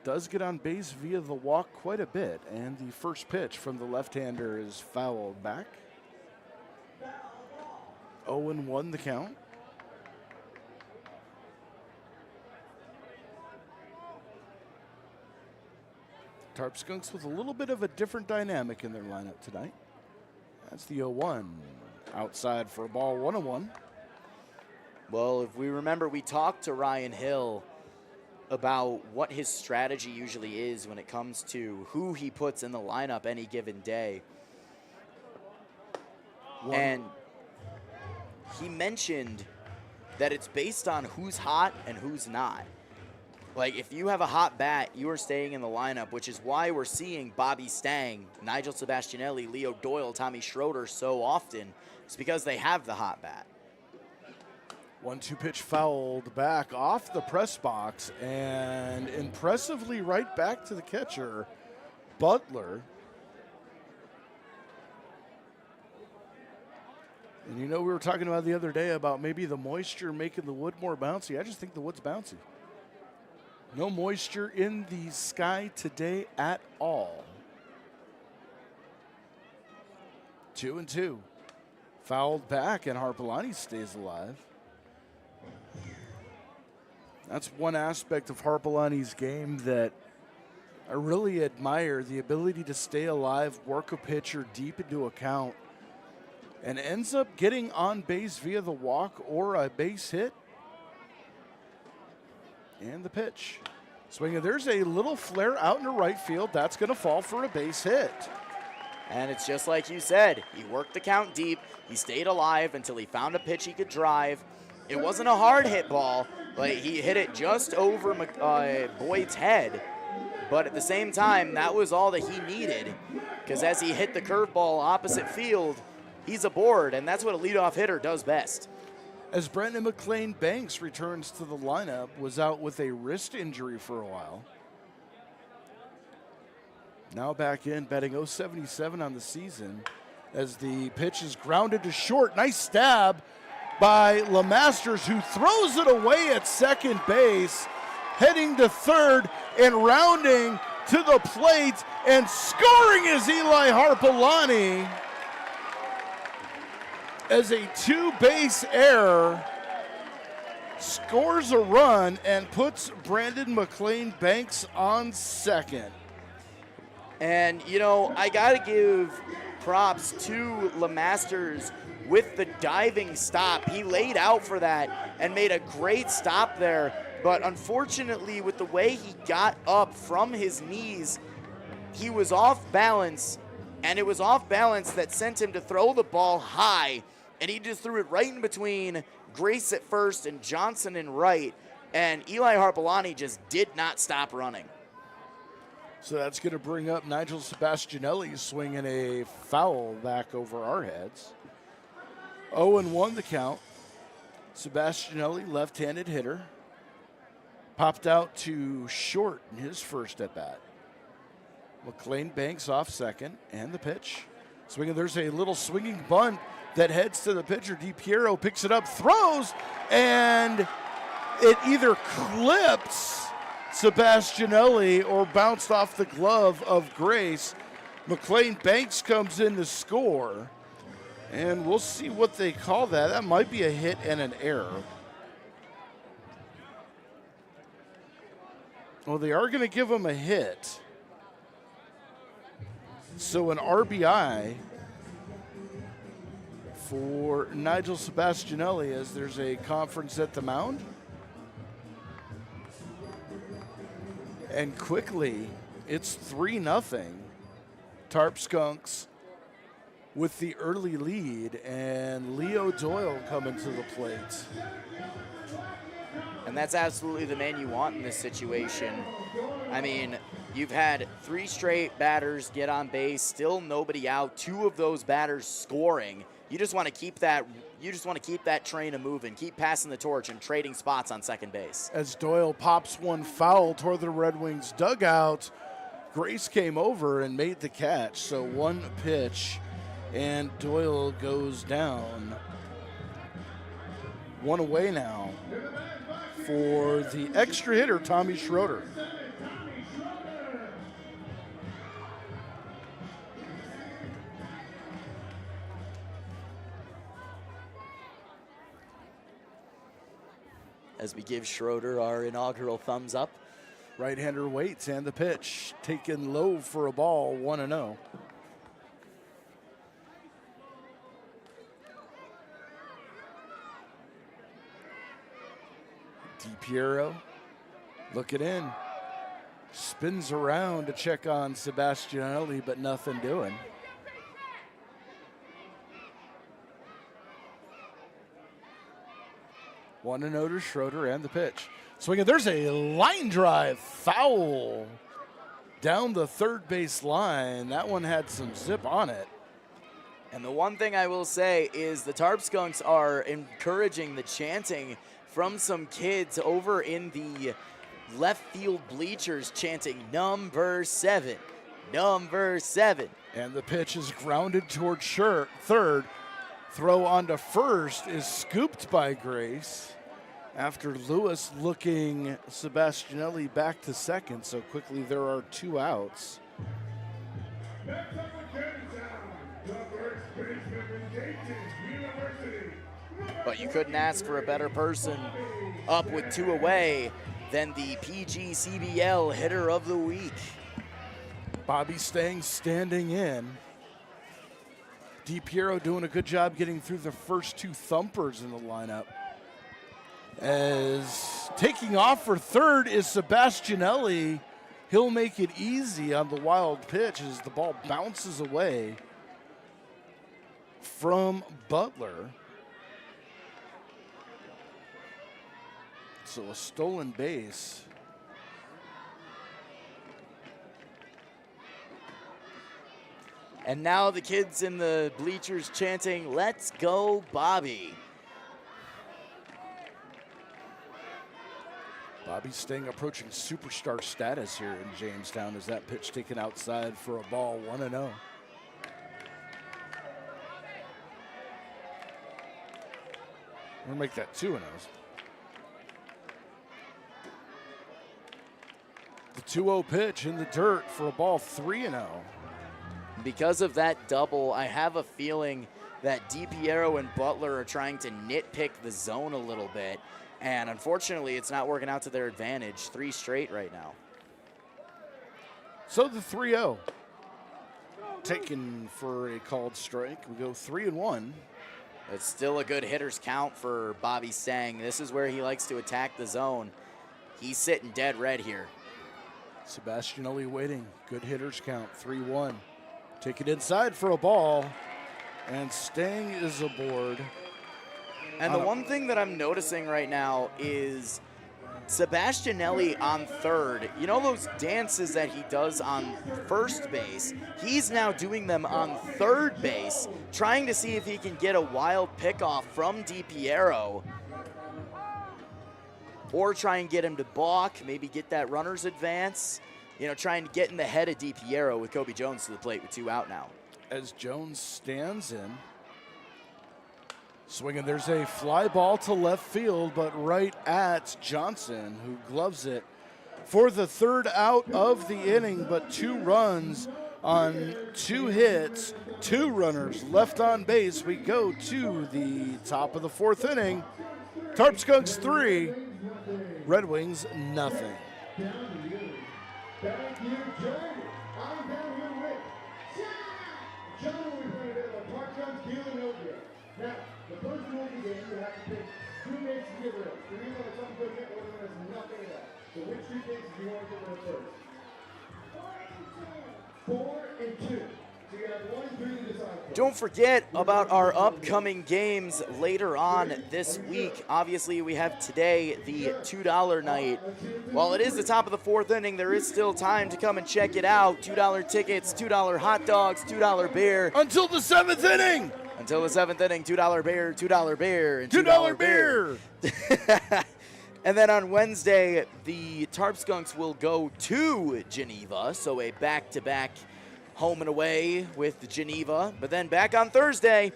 Does get on base via the walk quite a bit, and the first pitch from the left-hander is fouled back. 0-1 the count. Tarp Skunks with a little bit of a different dynamic in their lineup tonight. That's the 0-1. Outside for a ball, 1-1. Well, if we remember, we talked to Ryan Hill about what his strategy usually is when it comes to who he puts in the lineup any given day. And he mentioned that it's based on who's hot and who's not. Like, if you have a hot bat, you are staying in the lineup, which is why we're seeing Bobby Stang, Nigel Sebastianelli, Leo Doyle, Tommy Schroeder so often. It's because they have the hot bat. 1-2 pitch fouled back off the press box, and impressively right back to the catcher, Butler. And you know, we were talking about the other day about maybe the moisture making the wood more bouncy. I just think the wood's bouncy. No moisture in the sky today at all. 2-2. Fouled back, and Harpelani stays alive. That's one aspect of Harpelani's game that I really admire, the ability to stay alive, work a pitcher deep into a count, and ends up getting on base via the walk or a base hit. And the pitch. Swinging, there's a little flare out into right field. That's going to fall for a base hit. And it's just like you said. He worked the count deep. He stayed alive until he found a pitch he could drive. It wasn't a hard hit ball. Like, he hit it just over Boyd's head. But at the same time, that was all that he needed. Because as he hit the curveball opposite field, he's aboard. And that's what a leadoff hitter does best. As Brandon McLean Banks returns to the lineup, was out with a wrist injury for a while. Now back in, batting .077 on the season as the pitch is grounded to short. Nice stab by LeMasters, who throws it away at second base, heading to third and rounding to the plate, and scoring is Eli Harpelani as a 2-base error scores a run and puts Brandon McLean Banks on second. And, you know, I got to give props to LeMasters with the diving stop. He laid out for that and made a great stop there. But unfortunately, with the way he got up from his knees, he was off balance. And it was off balance that sent him to throw the ball high. And he just threw it right in between Grace at first and Johnson in right. And Eli Harpelani just did not stop running. So that's going to bring up Nigel Sebastianelli swinging a foul back over our heads. 0-1 the count. Sebastianelli, left-handed hitter. Popped out to short in his first at-bat. McLean Banks off second, and the pitch. Swinging, there's a little swinging bunt that heads to the pitcher. DiPiero picks it up, throws, and it either clips Sebastianelli or bounced off the glove of Grace. McLean Banks comes in to score, and we'll see what they call that. That might be a hit and an error. Well, they are going to give him a hit. So an RBI for Nigel Sebastianelli as there's a conference at the mound. And quickly, it's 3-0. Tarp Skunks with the early lead, and Leo Doyle coming to the plate. And that's absolutely the man you want in this situation. I mean, you've had 3 straight batters get on base, still nobody out, 2 of those batters scoring. You just want to keep that train a moving, keep passing the torch and trading spots on second base. As Doyle pops one foul toward the Red Wings dugout, Grace came over and made the catch. So one pitch, and Doyle goes down. One away now for the extra hitter, Tommy Schroeder. As we give Schroeder our inaugural thumbs up. Right-hander waits, and the pitch taken low for a ball, 1-0. DiPiero looking in. Spins around to check on Sebastianelli, but nothing doing. 1-0 to Schroeder, and the pitch. Swinging, there's a line drive foul down the third base line. That one had some zip on it. And the one thing I will say is the Tarp Skunks are encouraging the chanting from some kids over in the left field bleachers, chanting number 7, number 7. And the pitch is grounded toward third. Throw onto first is scooped by Grace after Lewis looking Sebastianelli back to second. So quickly there are 2 outs. Next up with Jamestown, the first baseman from Dayton University. But you couldn't ask for a better person up with 2 away than the PGCBL hitter of the week. Bobby Stang standing in. DiPiero doing a good job getting through the first 2 thumpers in the lineup. As taking off for third is Sebastianelli. He'll make it easy on the wild pitch as the ball bounces away from Butler. So a stolen base. And now the kids in the bleachers chanting, "Let's go, Bobby." Bobby Stang approaching superstar status here in Jamestown as that pitch taken outside for a ball, 1-0. We'll make that 2-0. The 2-0 pitch in the dirt for a ball, 3-0. Because of that double, I have a feeling that DiPiero and Butler are trying to nitpick the zone a little bit. And unfortunately, it's not working out to their advantage. 3 straight right now. So the 3-0 taken for a called strike. We go 3-1. It's still a good hitter's count for Bobby Stang. This is where he likes to attack the zone. He's sitting dead red here. Sebastianelli waiting. Good hitter's count, 3-1. Take it inside for a ball, and Stang is aboard. And the one thing that I'm noticing right now is Sebastianelli on third. You know those dances that he does on first base? He's now doing them on third base, trying to see if he can get a wild pickoff from DiPiero. Or try and get him to balk, maybe get that runner's advance. You know, trying to get in the head of DiPiero with Kobe Jones to the plate with 2 out now. As Jones stands in. Swinging, there's a fly ball to left field, but right at Johnson, who gloves it for the 3rd out of the inning, but 2 runs on 2 hits, 2 runners left on base. We go to the top of the 4th inning. Tarp Skunks 3, Redwings nothing. Thank you, John. I'm down here with John. We played at the Park Guns Philadelphia. Now, the first rule of the game, you have to pick 2 names to get rid of. 3 of them are something good, and 1 of them is nothing at all. So which 2 things do you want to get rid of first? 4 and 2. So you have 1 and 3 to decide. Don't forget about our upcoming games later on this week. Obviously, we have today the $2 night. While it is the top of the 4th inning, there is still time to come and check it out. $2 tickets, $2 hot dogs, $2 beer. Until the 7th inning. Until the 7th inning, $2 beer, $2 beer, and $2 beer. And then on Wednesday, the Tarp Skunks will go to Geneva, so a back-to-back home and away with Geneva. But then back on Thursday,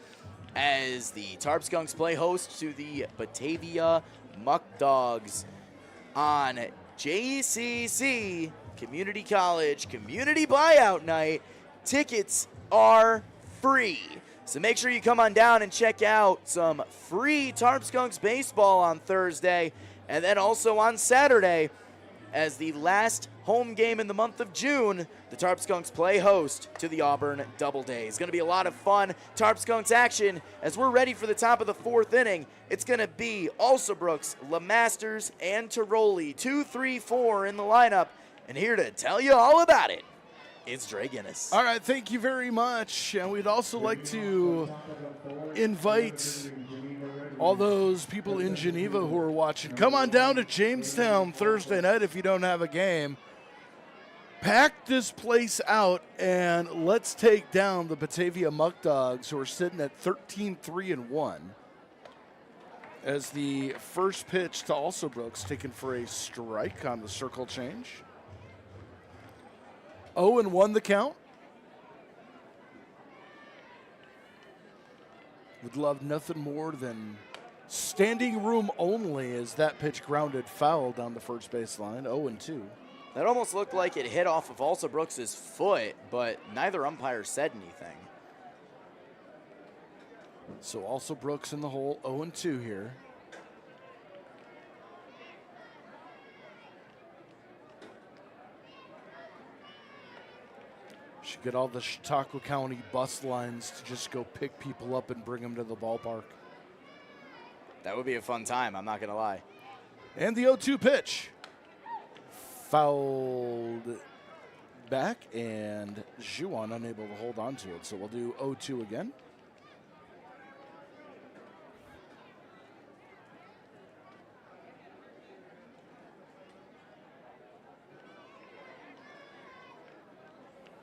as the Tarp Skunks play host to the Batavia Muck Dogs on JCC Community College Community Buyout Night. Tickets are free. So make sure you come on down and check out some free Tarp Skunks baseball on Thursday. And then also on Saturday, as the last home game in the month of June, the Tarp Skunks play host to the Auburn Doubleday. It's going to be a lot of fun Tarp Skunks action as we're ready for the top of the fourth inning. It's going to be Alsobrooks, LeMasters, and Tiroli, 2, 3, 4 in the lineup. And here to tell you all about it, it's Dre Guinness. All right, thank you very much. And we'd also like to invite all those people in Geneva who are watching. Come on down to Jamestown Thursday night if you don't have a game. Pack this place out and let's take down the Batavia Muck Dogs, who are sitting at 13-3-1. As the first pitch to Alsobrooks taken for a strike on the circle change. 0-1 the count. Would love nothing more than standing room only as that pitch grounded foul down the first baseline. 0-2. That almost looked like it hit off of Alsobrooks' foot, but neither umpire said anything. So Alsobrooks in the hole, 0-2 here. Should get all the Chautauqua County bus lines to just go pick people up and bring them to the ballpark. That would be a fun time, I'm not going to lie. And the 0-2 pitch. Fouled back, and Juan unable to hold on to it. So we'll do 0-2 again.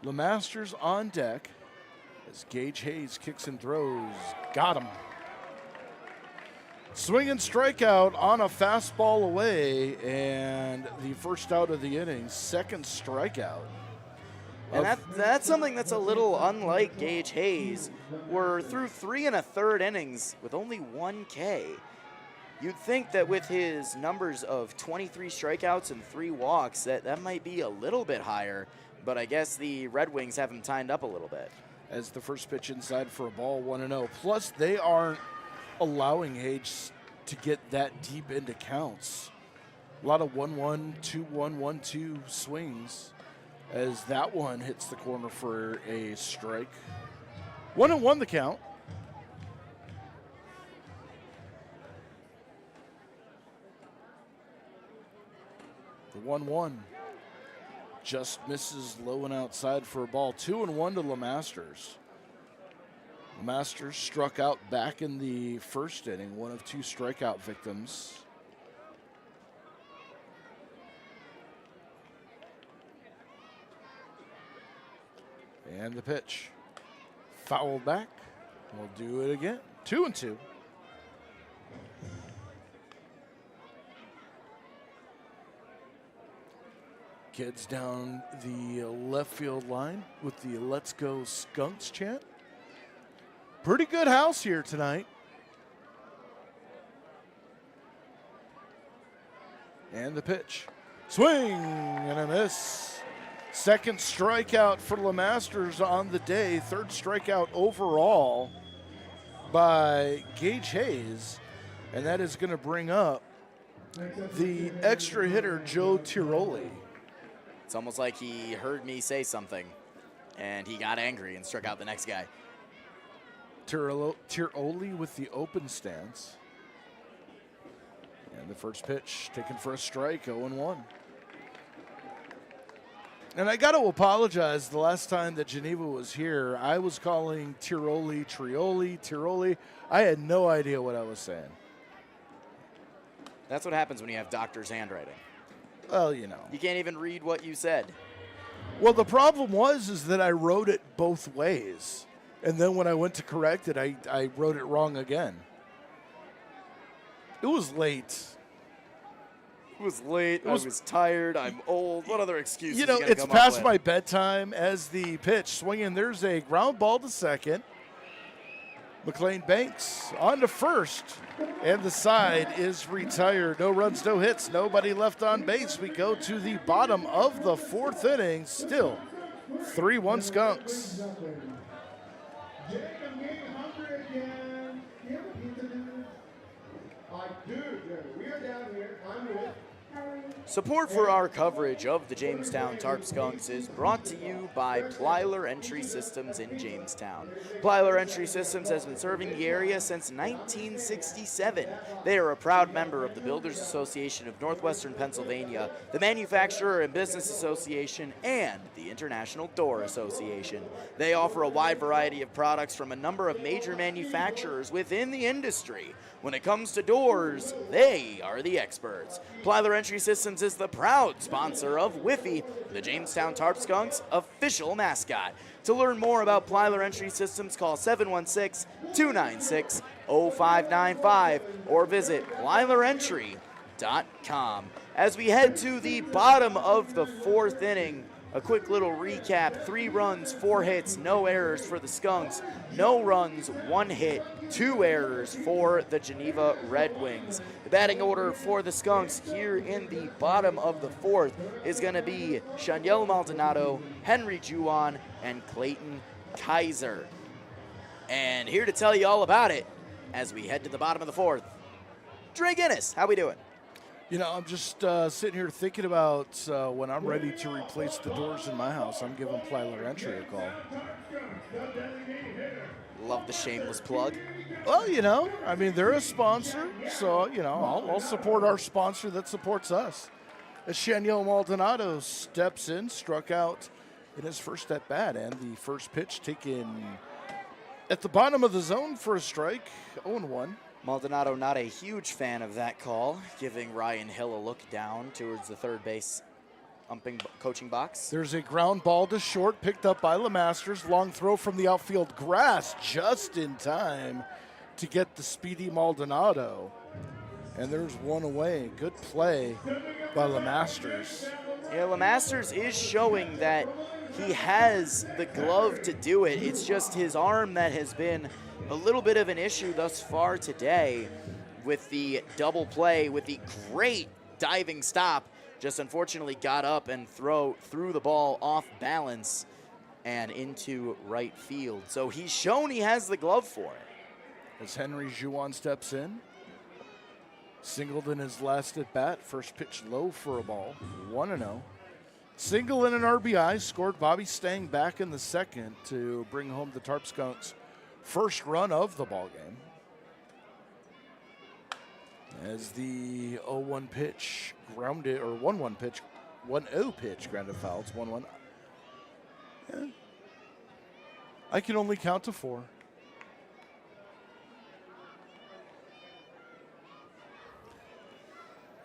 LeMasters on deck as Gage Hayes kicks and throws. Got him. Swing and strikeout on a fastball away, and the first out of the inning, second strikeout. And that's something that's a little unlike Gage Hayes. We're through 3 1/3 innings with only 1 K. You'd think that with his numbers of 23 strikeouts and 3 walks, that might be a little bit higher, but I guess the Red Wings have him timed up a little bit. As the first pitch inside for a ball, 1-0. Plus, they aren't allowing Hayes to get that deep into counts. A lot of 1-1, 2-1, 1-2 swings as that one hits the corner for a strike. 1-1 the count. The 1-1 just misses low and outside for a ball. 2-1 to LeMasters. LeMasters struck out back in the first inning, one of 2 strikeout victims. And the pitch. Fouled back. We'll do it again. 2-2. Kids down the left field line with the Let's Go Skunks chant. Pretty good house here tonight. And the pitch. Swing and a miss. Second strikeout for LeMasters on the day. Third strikeout overall by Gage Hayes. And that is going to bring up the extra hitter, Joe Tiroli. It's almost like he heard me say something, and he got angry and struck out the next guy. Tiroli with the open stance. And the first pitch taken for a strike, 0-1. And I got to apologize. The last time that Geneva was here, I was calling Tiroli, Tiroli. I had no idea what I was saying. That's what happens when you have doctor's handwriting. Well, you know. You can't even read what you said. Well, the problem is that I wrote it both ways. And then when I went to correct it, I wrote it wrong again. It was late. It was late. I was tired. I'm old. What other excuses? You know, you gonna it's come up past with? my bedtime as the pitch swinging. There's a ground ball to second. McLean Banks on to first, and the side is retired. No runs, no hits, nobody left on base. We go to the bottom of the fourth inning. Still 3-1 Skunks. Jake, I'm getting hungry again. Do you have a pizza, dude? I do. We are down here. I'm with. Support for our coverage of the Jamestown Tarp Skunks is brought to you by Plyler Entry Systems in Jamestown. Plyler Entry Systems has been serving the area since 1967. They are a proud member of the Builders Association of Northwestern Pennsylvania, the Manufacturer and Business Association, and the International Door Association. They offer a wide variety of products from a number of major manufacturers within the industry. When it comes to doors, they are the experts. Plyler Entry Systems is the proud sponsor of Whiffy, the Jamestown Tarp Skunks' official mascot. To learn more about Plyler Entry Systems, call 716-296-0595 or visit plylerentry.com. As we head to the bottom of the fourth inning, a quick little recap: 3 runs, 4 hits, no errors for the Skunks. No runs, 1 hit, 2 errors for the Geneva Redwings. The batting order for the Skunks here in the bottom of the fourth is going to be Shaniel Maldonado, Henry Juwan, and Clayton Kaiser. And here to tell you all about it as we head to the bottom of the fourth, Dre Guinness. How we doing? You know, I'm just sitting here thinking about when I'm ready to replace the doors in my house, I'm giving Plyler Entry a call. Love the shameless plug. Well, you know, I mean, they're a sponsor, so, you know, I'll support our sponsor that supports us. As Shaniel Maldonado steps in, struck out in his first at bat, and the first pitch taken at the bottom of the zone for a strike, 0-1. Maldonado not a huge fan of that call, giving Ryan Hill a look down towards the third base coaching box. There's a ground ball to short, picked up by LeMasters. Long throw from the outfield grass just in time to get the speedy Maldonado. And there's one away. Good play by LeMasters. Yeah, LeMasters is showing that he has the glove to do it. It's just his arm that has been a little bit of an issue thus far today with the double play, with the great diving stop. Just unfortunately got up and threw the ball off balance and into right field. So he's shown he has the glove for it. As Henry Juwan steps in, singled in his last at bat, first pitch low for a ball, 1-0. Single and an RBI, scored Bobby Stang back in the second to bring home the Tarp Skunks' first run of the ball game. As the 0-1 pitch grounded, or 1-1 pitch, 1-0 pitch grounded foul. It's 1-1. Yeah. I can only count to 4.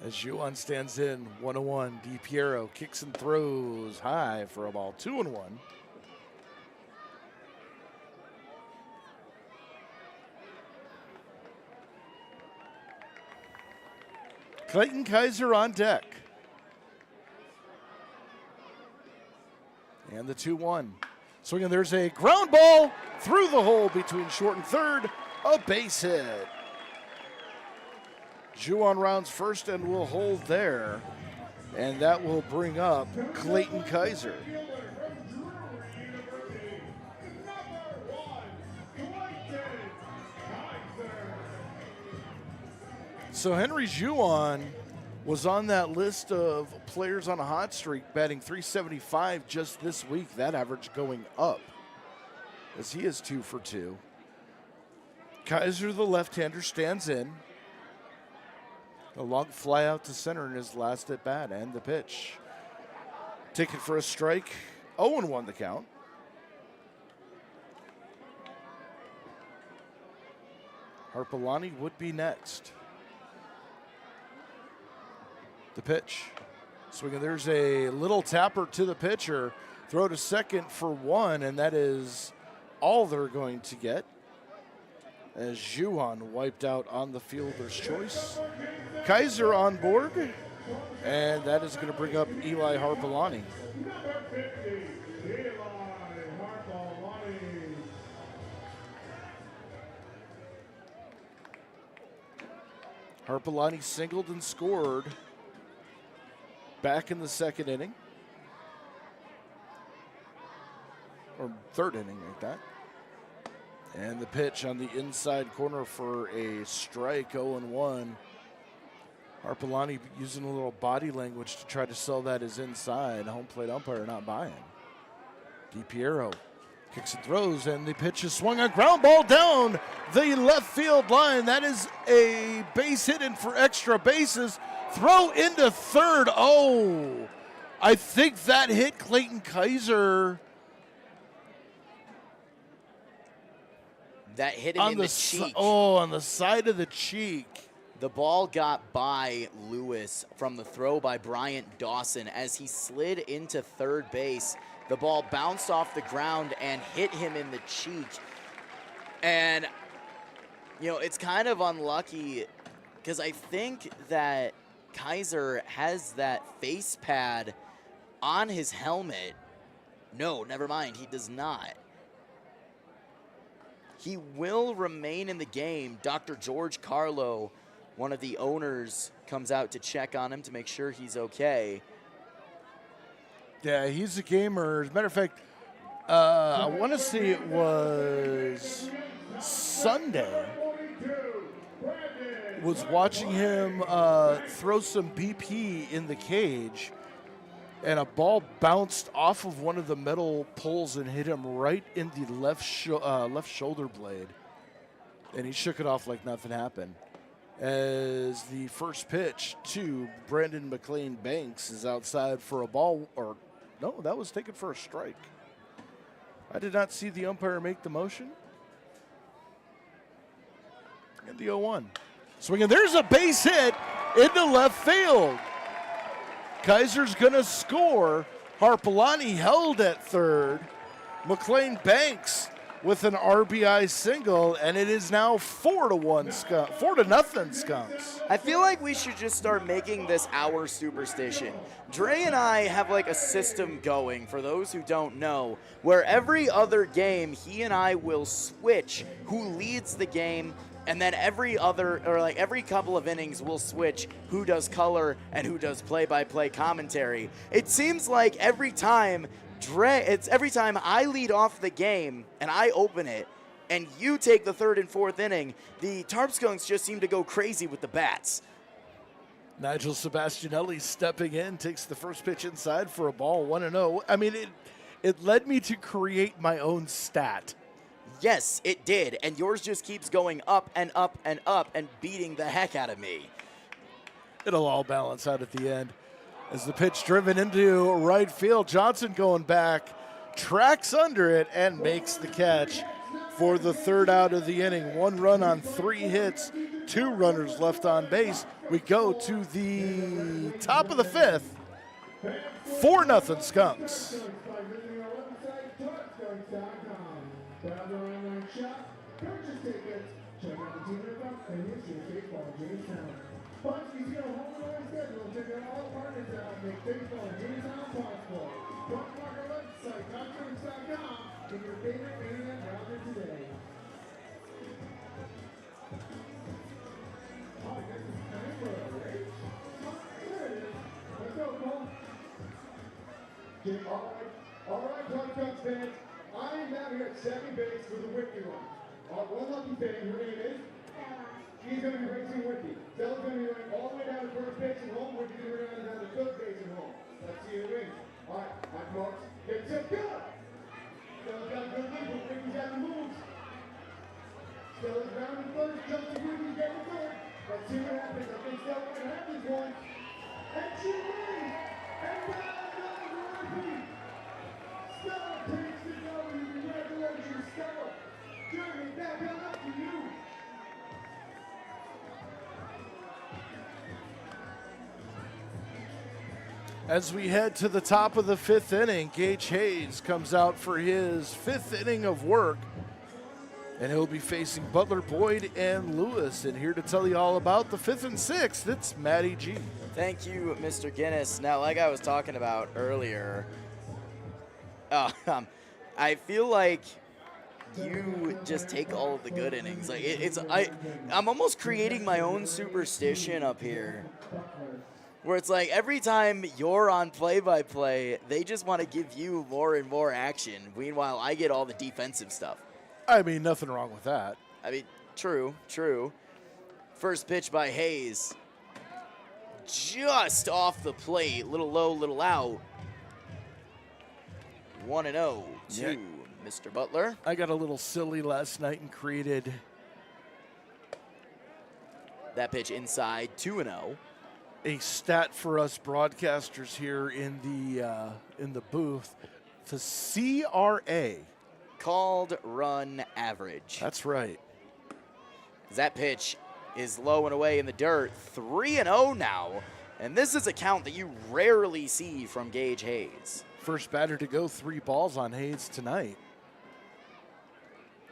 As Juwan stands in, 1-1. DiPiero kicks and throws high for a ball, 2-1. Clayton Kaiser on deck. And the 2-1. Swinging, there's a ground ball through the hole between short and third, a base hit. Juwan rounds first and will hold there. And that will bring up Clayton Kaiser. So Henry Juwan was on that list of players on a hot streak, batting .375 just this week. That average going up as he is 2 for 2. Kaiser, the left-hander, stands in. A long fly out to center in his last at bat, and the pitch. Taken for a strike, 0-1 the count. Harpalani would be next. The pitch. Swinging, there's a little tapper to the pitcher. Throw to second for 1, and that is all they're going to get. as Juan wiped out on the fielder's choice. Kaiser on board, and that is going to bring up Eli Harpalani. Number 50, Eli Harpalani. Harpalani singled and scored back in the second inning. Or third inning, like that. And the pitch on the inside corner for a strike, 0-1. Harpalani using a little body language to try to sell that as inside. Home plate umpire not buying. DiPiero kicks and throws, and the pitch is swung on, ground ball down the left field line. That is a base hit in for extra bases. Throw into third. Oh, I think that hit Clayton Kaiser. That hit him in the cheek. On the side of the cheek. The ball got by Lewis from the throw by Bryant Dawson as he slid into third base. The ball bounced off the ground and hit him in the cheek. And, you know, it's kind of unlucky because I think that Kaiser has that face pad on his helmet. No, never mind, he does not. He will remain in the game. Dr. George Carlo, one of the owners, comes out to check on him to make sure he's okay. Yeah, he's a gamer. As a matter of fact, I want to say it was Sunday. Was watching him throw some BP in the cage, and a ball bounced off of one of the metal poles and hit him right in the left shoulder blade. And he shook it off like nothing happened. As the first pitch to Brandon McLean Banks is outside for a ball, or no, that was taken for a strike. I did not see the umpire make the motion. And the 0-1. Swinging, there's a base hit into left field. Kaiser's gonna score. Harpalani held at third. McLean Banks with an RBI single, and it is now 4-1 Skunk, 4-0 Skunks. I feel like we should just start making this our superstition. Dre and I have like a system going, for those who don't know, where every other game he and I will switch who leads the game, and then every couple of innings we'll switch who does color and who does play-by-play commentary. It seems like every time I lead off the game and I open it and you take the third and fourth inning, the Tarp Skunks just seem to go crazy with the bats. Nigel Sebastianelli stepping in, takes the first pitch inside for a ball, 1-0. I mean, it led me to create my own stat. Yes, it did, and yours just keeps going up and up and up and beating the heck out of me. It'll all balance out at the end. As the pitch driven into right field, Johnson going back, tracks under it, and makes the catch for the third out of the inning. 1 run on 3 hits, 2 runners left on base. We go to the top of the 5th, 4-0 Skunks. Purchase tickets. Check out the team and history of baseball in Jamestown. Bucky's got a home and away schedule. Check out all partners out. Make baseball in Jamestown possible. Bookmark our website, TarpSkunks.com. Get your favorite internet browser today. Oh, I guess it's time for a race. There it is. Let's go, Cole. All right, Tarp fans. I am down here at second base for the Whitney run. Our one lucky fan, her name is? Stella. She's going to be racing Whitney. Stella's going to be running all the way down to first base and home. Whitney's going to be running down to third base and home. Let's see the ring. All right, my folks. Get set, go! Stella's got a good move, but Whitney's got the moves. Stella's rounding first, jumps to Whitney's getting third. Let's see what happens. I think Stella's going to have this one. And she wins! And Stella's going to repeat. Stella takes the W. Congratulations, Stella. Jeremy, back up to you. As we head to the top of the 5th inning, Gage Hayes comes out for his 5th inning of work. And he'll be facing Butler, Boyd, and Lewis. And here to tell you all about the 5th and 6th, it's Matty G. Thank you, Mr. Guinness. Now, like I was talking about earlier, I feel like you just take all of the good innings. Like I'm almost creating my own superstition up here, where it's like every time you're on play-by-play, they just want to give you more and more action. Meanwhile, I get all the defensive stuff. I mean, nothing wrong with that. I mean, true. First pitch by Hayes. Just off the plate. Little low, little out. 1-0 to Mr. Butler. I got a little silly last night and created that pitch inside, 2-0. A stat for us broadcasters here in the booth. The CRA. Called run average. That's right. That pitch is low and away in the dirt. 3-0 now. And this is a count that you rarely see from Gage Hayes. First batter to go, 3 balls on Hayes tonight.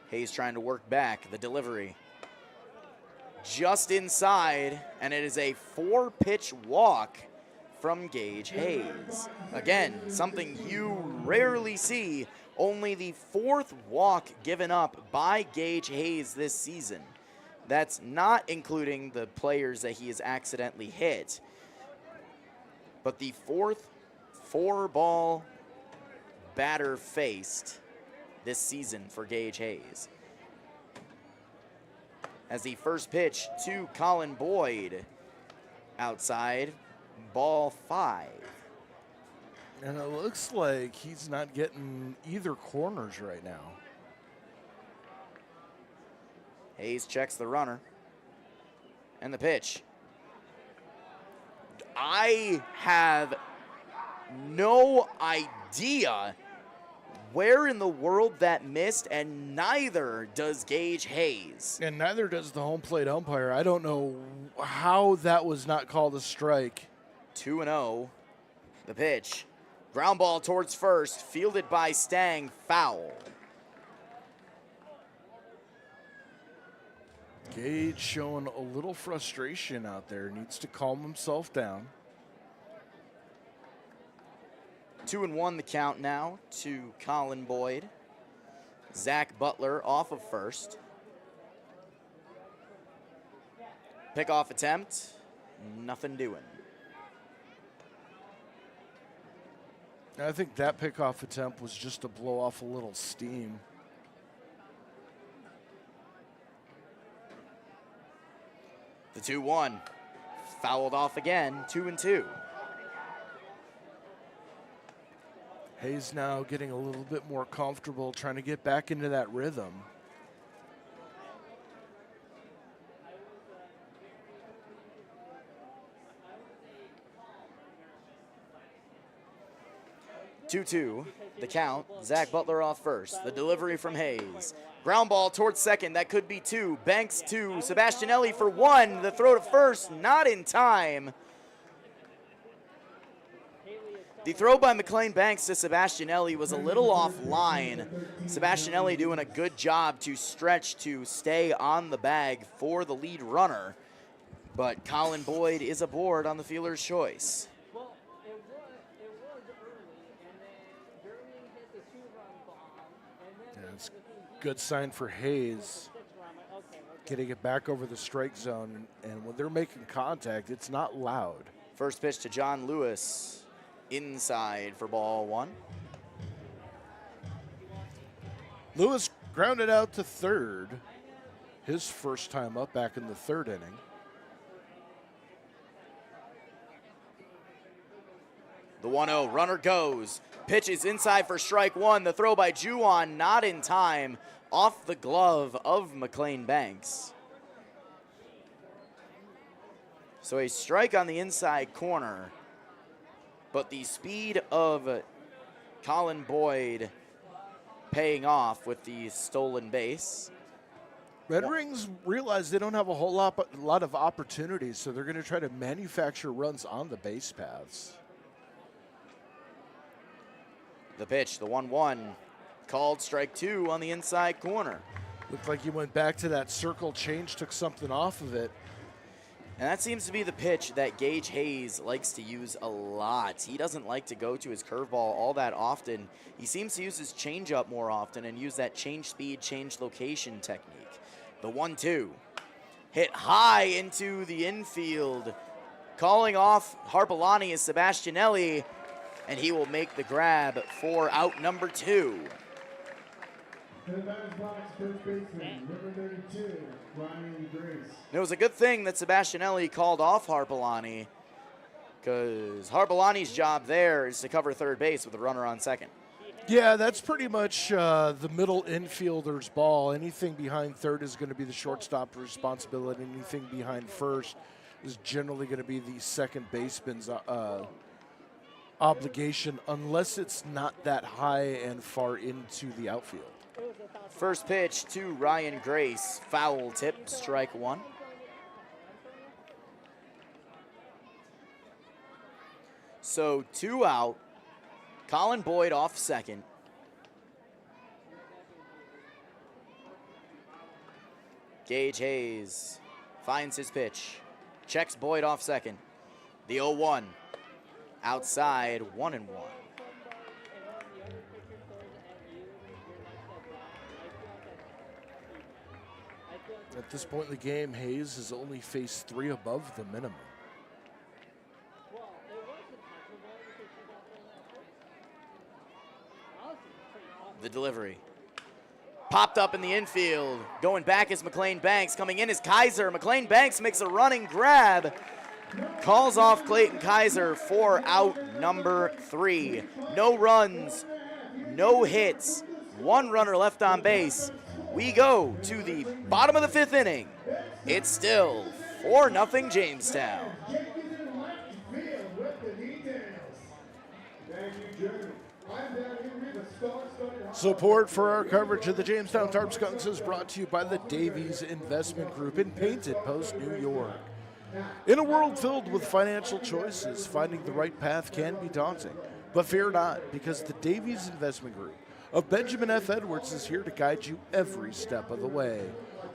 Hayes trying to work back. The delivery just inside, and it is a 4-pitch walk from Gage Hayes. Again, something you rarely see. Only the 4th walk given up by Gage Hayes this season. That's not including the players that he has accidentally hit. But the 4th 4-ball batter faced this season for Gage Hayes. As the first pitch to Colin Boyd, outside, ball 5. And it looks like he's not getting either corners right now. Hayes checks the runner. And the pitch. I have no idea where in the world that missed, and neither does Gage Hayes. And neither does the home plate umpire. I don't know how that was not called a strike. 2-0. The pitch. Ground ball towards first, fielded by Stang, foul. Gage showing a little frustration out there. Needs to calm himself down. 2-1 the count now to Colin Boyd. Zach Butler off of first. Pickoff attempt, nothing doing. I think that pickoff attempt was just to blow off a little steam. The 2-1, fouled off again, 2-2. Hayes now getting a little bit more comfortable, trying to get back into that rhythm. Two, the count. Zach Butler off first. The delivery from Hayes. Ground ball towards second. That could be 2. Banks to Sebastianelli for 1. The throw to first, not in time. The throw by McLean Banks to Sebastianelli was a little offline. Sebastianelli doing a good job to stretch to stay on the bag for the lead runner. But Colin Boyd is aboard on the fielder's choice. Well, it was early, and then Jeremy hit the 2-run bomb, and then It's a good sign for Hayes. Getting it back over the strike zone, and when they're making contact, it's not loud. First pitch to John Lewis. Inside for ball 1. Lewis grounded out to third. His first time up back in the 3rd inning. The 1-0, runner goes. Pitch is inside for strike 1. The throw by Juwan, not in time. Off the glove of McLean Banks. So a strike on the inside corner. But the speed of Colin Boyd paying off with the stolen base. Redwings realize they don't have a whole lot of opportunities, so they're going to try to manufacture runs on the base paths. The pitch, the 1-1, called strike 2 on the inside corner. Looked like he went back to that circle change, took something off of it. And that seems to be the pitch that Gage Hayes likes to use a lot. He doesn't like to go to his curveball all that often. He seems to use his changeup more often and use that change speed, change location technique. The 1-2. Hit high into the infield. Calling off Harpalani is Sebastianelli, and he will make the grab for out number 2. To the batter's box, first baseman, number 32, Ryan Grace. And it was a good thing that Sebastianelli called off Harpalani, because Harpalani's job there is to cover third base with a runner on second. Yeah, that's pretty much the middle infielder's ball. Anything behind third is going to be the shortstop's responsibility. Anything behind first is generally going to be the second baseman's obligation, unless it's not that high and far into the outfield. First pitch to Ryan Grace, foul tip, strike 1. So 2 out. Colin Boyd off second. Gage Hayes finds his pitch. Checks Boyd off second. The 0-1. Outside, 1-1. At this point in the game, Hayes has only faced 3 above the minimum. The delivery. Popped up in the infield. Going back is McLean Banks. Coming in is Kaiser. McLean Banks makes a running grab. Calls off Clayton Kaiser for out number 3. No runs, no hits, 1 runner left on base. We go to the bottom of the 5th inning. It's still 4-0 Jamestown. Support for our coverage of the Jamestown Tarp Skunks is brought to you by the Davies Investment Group in Painted Post, New York. In a world filled with financial choices, finding the right path can be daunting. But fear not, because the Davies Investment Group of Benjamin F. Edwards is here to guide you every step of the way.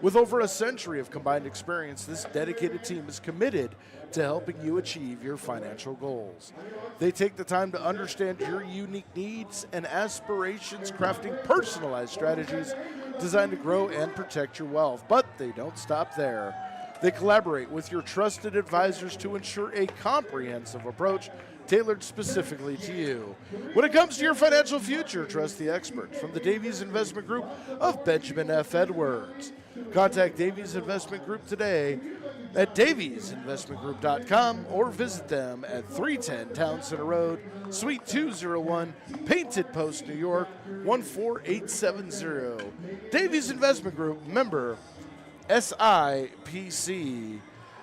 With over a century of combined experience, this dedicated team is committed to helping you achieve your financial goals. They take the time to understand your unique needs and aspirations, crafting personalized strategies designed to grow and protect your wealth. But they don't stop there. They collaborate with your trusted advisors to ensure a comprehensive approach tailored specifically to you. When it comes to your financial future, trust the experts from the Davies Investment Group of Benjamin F. Edwards. Contact Davies Investment Group today at daviesinvestmentgroup.com or visit them at 310 Town Center Road, Suite 201, Painted Post, New York, 14870. Davies Investment Group, member SIPC.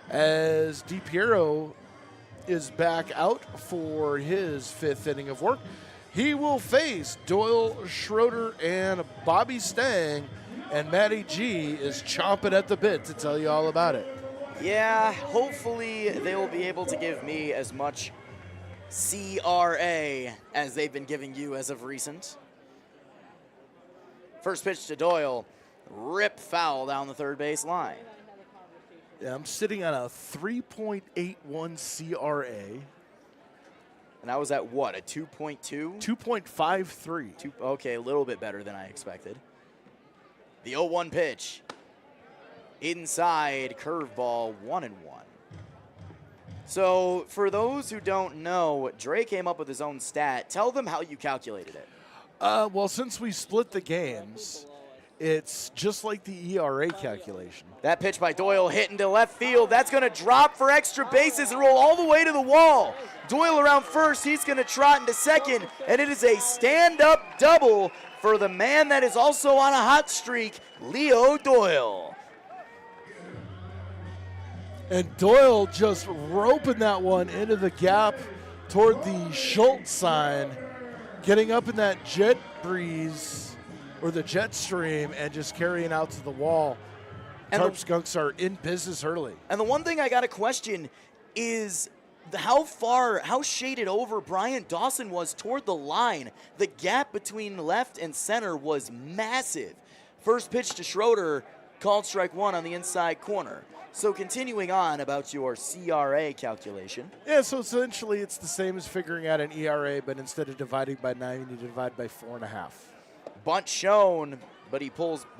As DiPiero is back out for his 5th inning of work, he will face Doyle Schroeder and Bobby Stang, and Matty G is chomping at the bit to tell you all about it. Yeah, hopefully they will be able to give me as much CRA as they've been giving you as of recent. First pitch to Doyle, rip foul down the third base line. Yeah, I'm sitting on a 3.81 CRA. And that was at what, a 2.2? 2.53. Okay, a little bit better than I expected. The 0-1 pitch. Inside, curveball, 1-1. So, for those who don't know, Dre came up with his own stat. Tell them how you calculated it. Well, since we split the games, it's just like the ERA calculation. That pitch by Doyle hit into left field. That's going to drop for extra bases and roll all the way to the wall. Doyle around first. He's going to trot into second, and it is a stand-up double for the man that is also on a hot streak, Leo Doyle. And Doyle just roping that one into the gap toward the Schultz sign, getting up in that jet breeze or the jet stream and just carrying out to the wall. And Tarp Skunks are in business early. And the one thing I got to question is how shaded over Brian Dawson was toward the line. The gap between left and center was massive First pitch to Schroeder, called strike one on the inside corner. So continuing on about your CRA calculation. Yeah, so essentially it's the same as figuring out an ERA, but instead of dividing by 9, you need to divide by 4.5. Bunt shown, but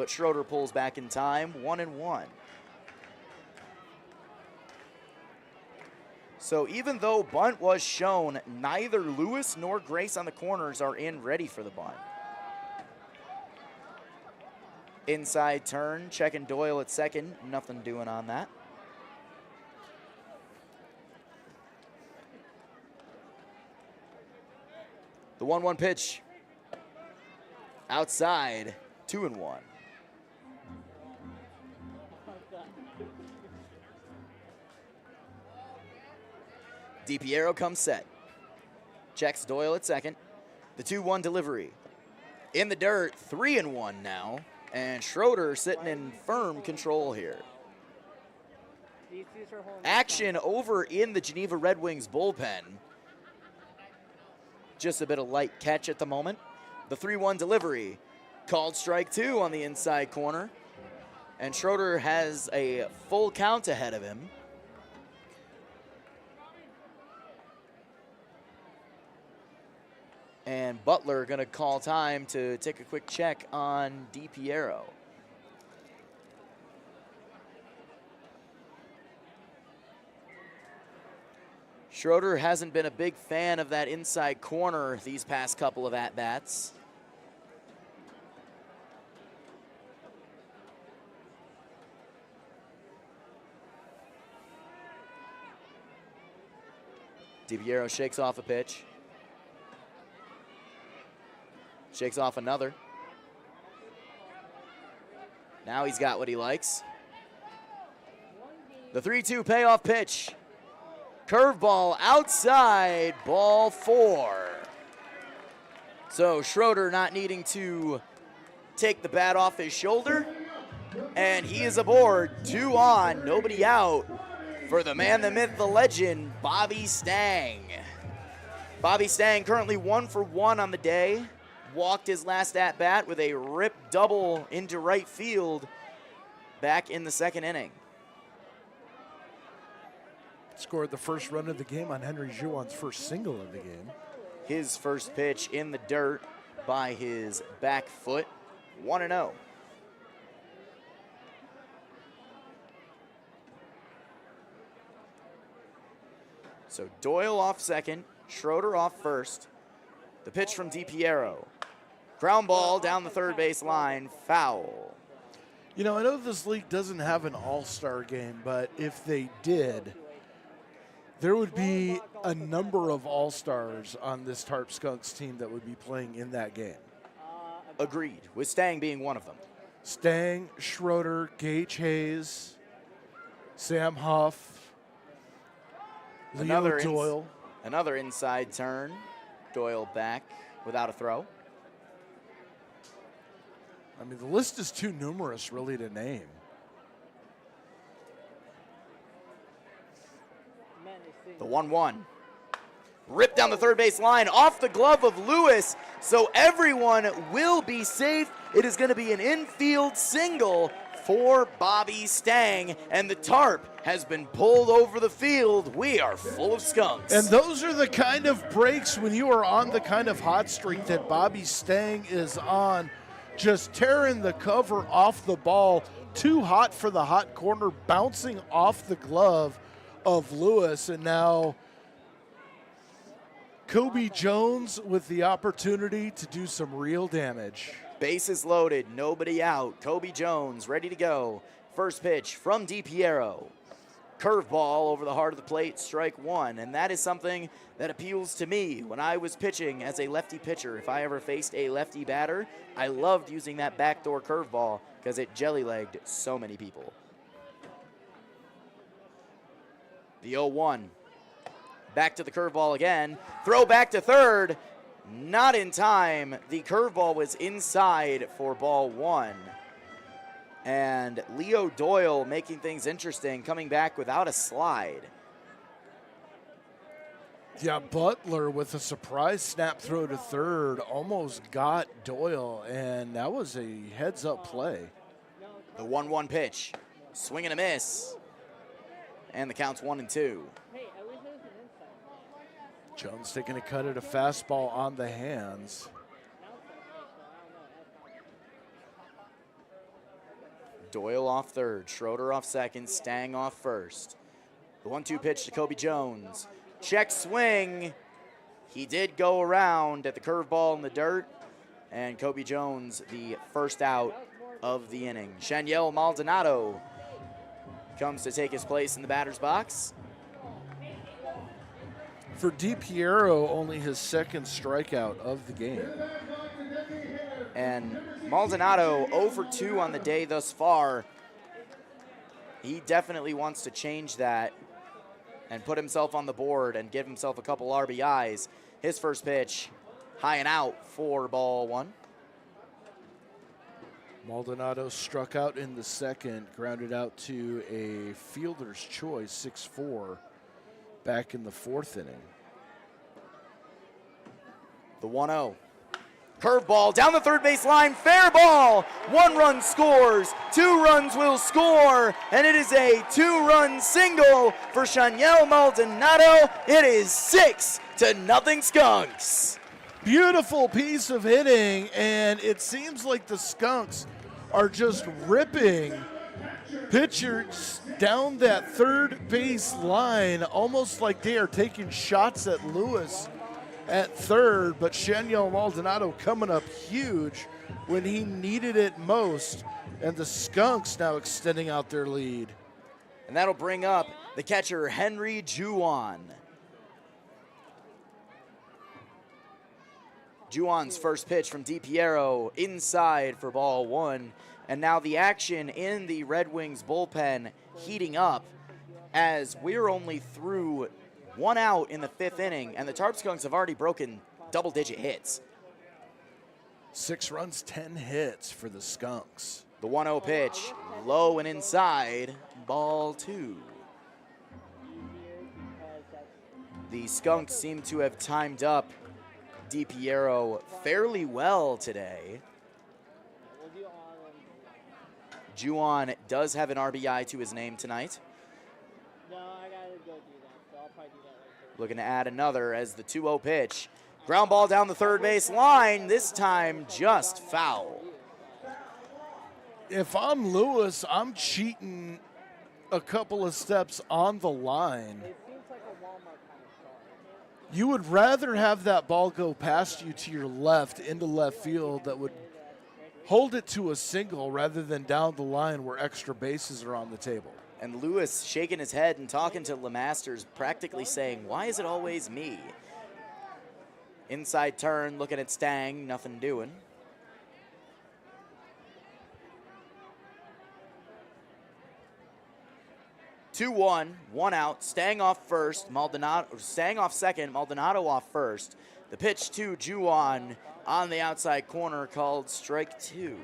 Schroeder pulls back in time, 1-1. So even though bunt was shown, neither Lewis nor Grace on the corners are in ready for the bunt. Inside turn, checking Doyle at second, nothing doing on that. The 1-1 pitch. Outside, 2-1. DiPiero comes set. Checks Doyle at second. The 2-1 delivery. In the dirt, 3-1 now. And Schroeder sitting in firm control here. Action over in the Geneva Redwings bullpen. Just a bit of light catch at the moment. The 3-1 delivery. Called strike two on the inside corner. And Schroeder has a full count ahead of him. And Butler going to call time to take a quick check on DiPiero. Schroeder hasn't been a big fan of that inside corner these past couple of at-bats. DiPiero shakes off a pitch. Shakes off another. Now he's got what he likes. The 3-2 payoff pitch. Curveball outside, ball 4. So Schroeder not needing to take the bat off his shoulder. And he is aboard, 2 on, nobody out for the man, the myth, the legend, Bobby Stang. Bobby Stang currently 1 for 1 on the day. Walked his last at-bat with a rip double into right field back in the second inning. Scored the first run of the game on Henry Jouan's first single of the game. His first pitch in the dirt by his back foot, 1-0. So Doyle off second, Schroeder off first. The pitch from DiPiero. Ground ball down the third base line, foul. You know, I know this league doesn't have an all-star game, but if they did, there would be a number of all-stars on this Tarp Skunks team that would be playing in that game. Agreed, with Stang being one of them. Stang, Schroeder, Gage Hayes, Sam Huff, Leo Doyle. Another inside turn. Doyle back without a throw. I mean, the list is too numerous, really, to name. The 1-1. Ripped down the third base line, off the glove of Lewis, so everyone will be safe. It is going to be an infield single for Bobby Stang, and the tarp has been pulled over the field. We are full of skunks. And those are the kind of breaks when you are on the kind of hot streak that Bobby Stang is on, just tearing the cover off the ball, too hot for the hot corner, bouncing off the glove of Lewis, and now Kobe Jones with the opportunity to do some real damage. Bases loaded, nobody out. Kobe Jones ready to go. First pitch from DiPiero. Curveball over the heart of the plate, strike one. And that is something that appeals to me when I was pitching as a lefty pitcher. If I ever faced a lefty batter, I loved using that backdoor curveball because it jelly-legged so many people. The 0-1. Back to the curveball again. Throw back to third. Not in time. The curveball was inside for ball 1. And Leo Doyle making things interesting, coming back without a slide. Yeah, Butler with a surprise snap throw to third almost got Doyle, and that was a heads-up play. The 1-1 pitch. Swing and a miss. And the count's 1-2. Hey, at least it was an inside. Jones taking a cut at a fastball on the hands. Doyle off third, Schroeder off second, Stang off first. The 1-2 pitch to Kobe Jones. Check swing. He did go around at the curveball in the dirt. And Kobe Jones, the first out of the inning. Shaniel Maldonado comes to take his place in the batter's box. For DiPiero, only his second strikeout of the game. And Maldonado 0 for 2 on the day thus far. He definitely wants to change that and put himself on the board and give himself a couple RBIs. His first pitch, high and out for ball 1. Maldonado struck out in the second, grounded out to a fielder's choice, 6-4, back in the 4th inning. The 1-0. Curveball down the third base line, fair ball. 1 run scores, 2 runs will score, and it is a 2-run single for Shaniel Maldonado. It is 6-0 Skunks. Beautiful piece of hitting, and it seems like the Skunks are just ripping pitchers down that third base line, almost like they are taking shots at Lewis at third, but Shaniel Maldonado coming up huge when he needed it most, and the Skunks now extending out their lead. And that'll bring up the catcher, Henry Juwan. Juwan's first pitch from DiPiero inside for ball 1. And now the action in the Red Wings bullpen heating up as we're only through 1 out in the 5th inning, and the Tarp Skunks have already broken double-digit hits. 6 runs, 10 hits for the Skunks. The 1-0 pitch, low and inside, ball 2. The Skunks seem to have timed up DiPiero fairly well today. Juwan does have an RBI to his name tonight. No, I gotta go do that, so I'll probably do that later. Looking to add another as the 2-0 pitch. Ground ball down the third base line, this time just foul. If I'm Lewis, I'm cheating a couple of steps on the line. It seems like a Walmart kind of car. You would rather have that ball go past you to your left into left field that would hold it to a single rather than down the line where extra bases are on the table. And Lewis shaking his head and talking to LeMasters, practically saying, why is it always me? Inside turn, looking at Stang, nothing doing. Two-one, 1 out. Stang off first, Stang off second, Maldonado off first. The pitch to Juwan on the outside corner, called strike 2.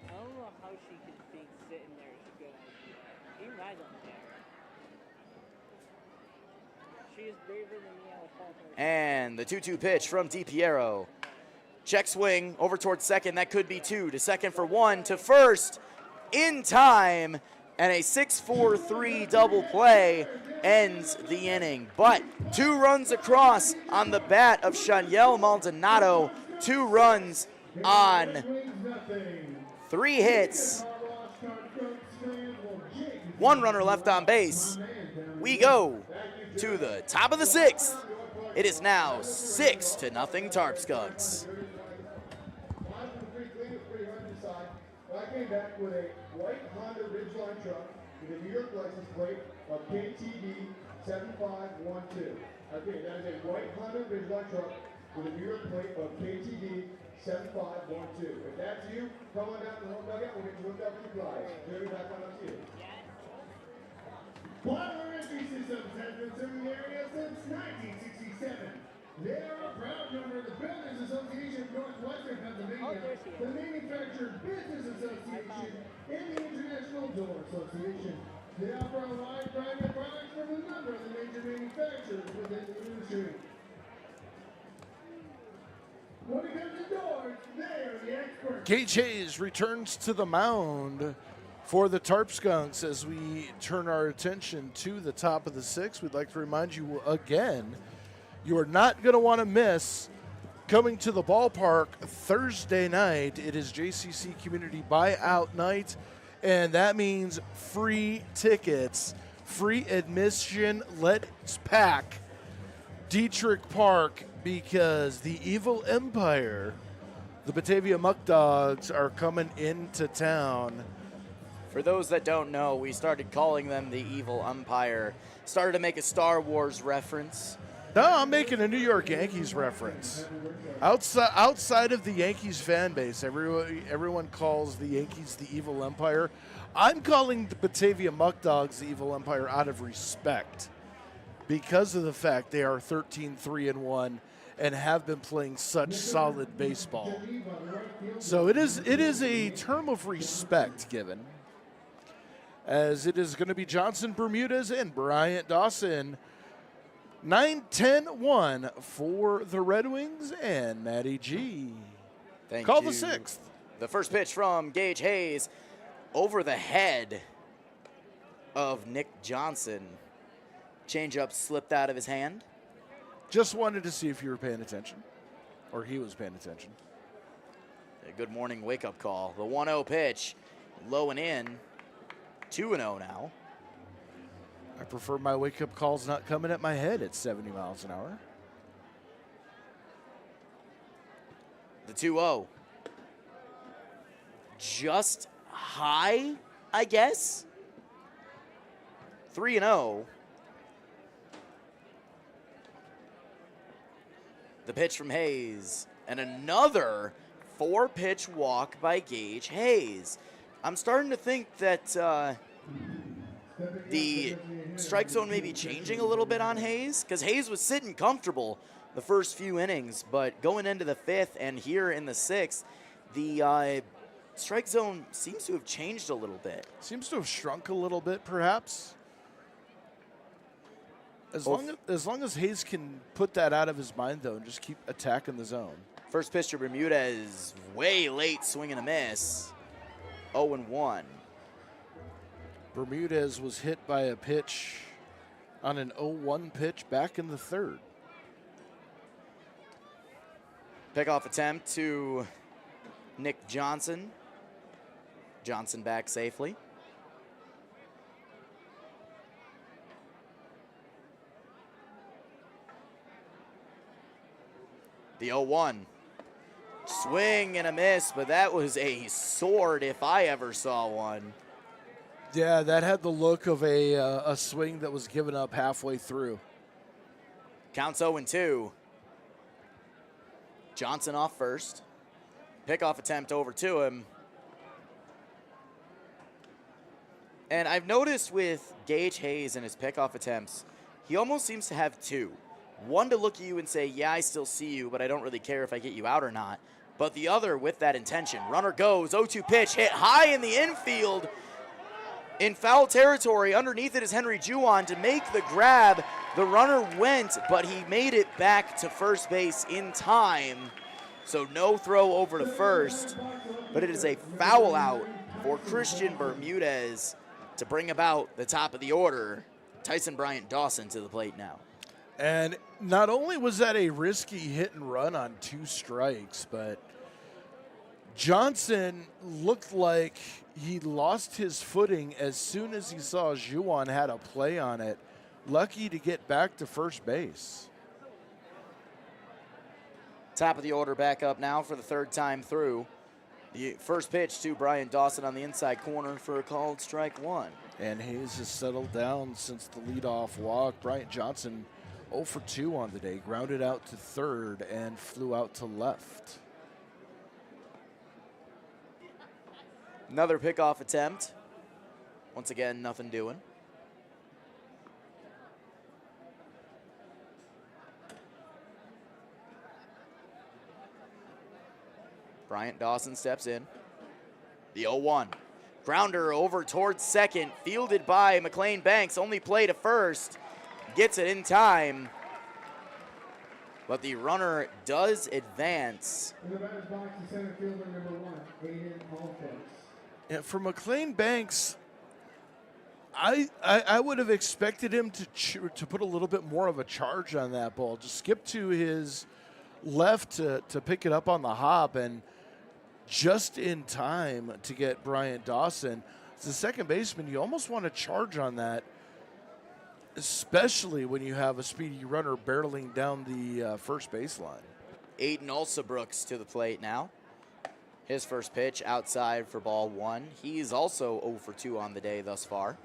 I don't know how she could think sitting there is a good idea. Even I don't care. She is braver than me. I would fall to her. And the 2-2 pitch from DiPiero. Check swing over towards second. That could be 2 to second for 1 to first in time. And a 6-4-3 double play ends the inning. But 2 runs across on the bat of Shaniel Maldonado. 2 runs on 3 hits. 1 runner left on base. We go to the top of the 6th. It is now 6-0 Tarp Skunks. I came back with a white Honda Ridgeline truck with a New York license plate of KTD 7512. Okay, that is a white Honda Ridgeline truck with a New York plate of KTD 7512. If that's you, come on down to the home dugout. We'll get you hooked up with your flies. Jerry, back on up to you. Water Entry Systems has been serving the area since 1967. They are a proud member of the Builders Association of Northwestern Pennsylvania, the Manufactured Business Association, and the International Door Association. They offer a wide variety of products from a number of the major manufacturers within the industry. When it comes to doors, they are the experts. Gage Hayes returns to the mound for the Tarp Skunks. As we turn our attention to the top of the sixth, we'd like to remind you again, you are not going to want to miss coming to the ballpark Thursday night. It is JCC Community Buyout Night, and that means free tickets, free admission. Let's pack Diethrick Park, because the Evil Empire, the Batavia Muck Dogs, are coming into town. For those that don't know, we started calling them the Evil Umpire. Started to make a Star Wars reference. No, I'm making a New York Yankees reference. Outside of the Yankees fan base, everyone calls the Yankees the Evil Empire. I'm calling the Batavia Muck Dogs the Evil Empire out of respect, because of the fact they are 13-3-1 and have been playing such solid baseball. So it is a term of respect given, as it is going to be Johnson Bermudez and Bryant Dawson. 9-10-1 for the Red Wings and Matty G. Call the sixth. The first pitch from Gage Hayes over the head of Nick Johnson. Changeup slipped out of his hand. Just wanted to see if you were paying attention, or he was paying attention. A good morning wake-up call. The 1-0 pitch, low and in. 2-0 now. I prefer my wake-up calls not coming at my head at 70 miles an hour. The 2-0. Just high, I guess. 3-0. The pitch from Hayes. And another 4-pitch walk by Gage Hayes. I'm starting to think that the strike zone may be changing a little bit on Hayes, because Hayes was sitting comfortable the first few innings, but going into the fifth and here in the sixth, the strike zone seems to have changed a little bit. Seems to have shrunk a little bit, perhaps. As long as Hayes can put that out of his mind, though, and just keep attacking the zone. First pitch to Bermudez, way late, swing and a miss. 0-1. Bermudez was hit by a pitch on an 0-1 pitch back in the third. Pickoff attempt to Nick Johnson. Johnson back safely. The 0-1. Swing and a miss, but that was a sword if I ever saw one. Yeah, that had the look of a swing that was given up halfway through. Counts 0-2. Johnson off first. Pickoff attempt over to him. And I've noticed with Gage Hayes and his pickoff attempts, he almost seems to have two. One to look at you and say, yeah, I still see you, but I don't really care if I get you out or not. But the other with that intention. Runner goes, 0-2 pitch, hit high in the infield. In foul territory, underneath it is Henry Juwan to make the grab. The runner went, but he made it back to first base in time. So no throw over to first, but it is a foul out for Christian Bermudez to bring about the top of the order. Tyson Bryant Dawson to the plate now. And not only was that a risky hit and run on 2 strikes, but Johnson looked like he lost his footing as soon as he saw Juwan had a play on it. Lucky to get back to first base. Top of the order back up now for the third time through. The first pitch to Brian Dawson on the inside corner for a called strike one. And Hayes has settled down since the leadoff walk. Bryant Johnson 0 for 2 on the day, grounded out to third and flew out to left. Another pickoff attempt. Once again, nothing doing. Bryant Dawson steps in. The 0-1. Grounder over towards second, fielded by McLean Banks, only play to first, gets it in time, but the runner does advance. In the batter's box, the center fielder number 1, Aiden Alphonse. And for McLean Banks, I would have expected him to put a little bit more of a charge on that ball. Just skip to his left to pick it up on the hop, and just in time to get Bryant Dawson. As a second baseman, you almost want to charge on that, especially when you have a speedy runner barreling down the first baseline. Aiden Alsabrooks to the plate now. His first pitch outside for ball 1. He's also 0 for 2 on the day thus far.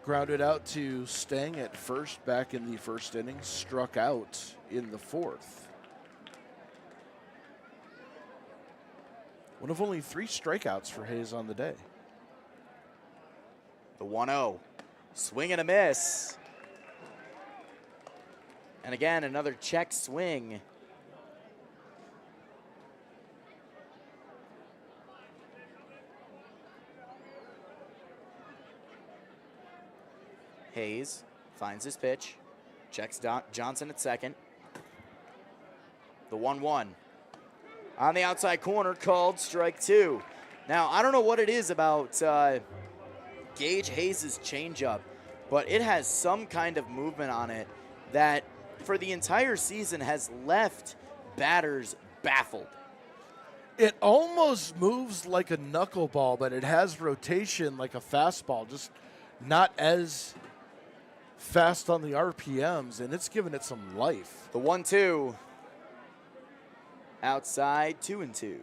Grounded out to Stang at first back in the first inning, struck out in the fourth. One of only 3 strikeouts for Hayes on the day. The 1-0. Swing and a miss. And again, another check swing. Hayes finds his pitch, checks Johnson at second. The 1-1. On the outside corner, called strike 2. Now, I don't know what it is about Gage Hayes' changeup, but it has some kind of movement on it that for the entire season has left batters baffled. It almost moves like a knuckleball, but it has rotation like a fastball, just not as fast on the RPMs, and it's given it some life. The 1-2. Outside, 2-2.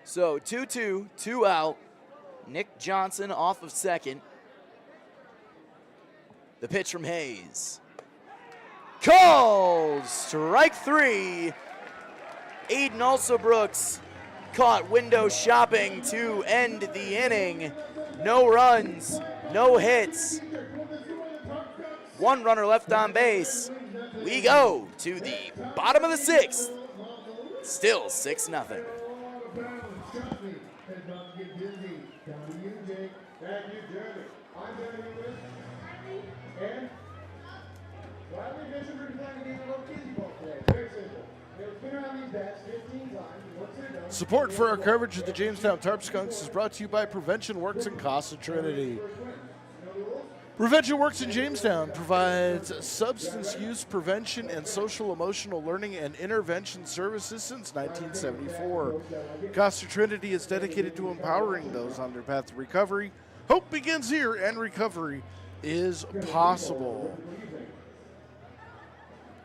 So 2-2, 2 out. Nick Johnson off of second. The pitch from Hayes. Called strike 3. Aiden Alsabrooks caught window shopping to end the inning. No runs, no hits. 1 runner left on base. We go to the bottom of the 6th. Still 6-0. Support for our coverage of the Jamestown Tarp Skunks is brought to you by Prevention Works in Casa Trinity. Prevention Works in Jamestown provides substance use prevention and social emotional learning and intervention services since 1974. Casa Trinity is dedicated to empowering those on their path to recovery. Hope begins here, and recovery is possible.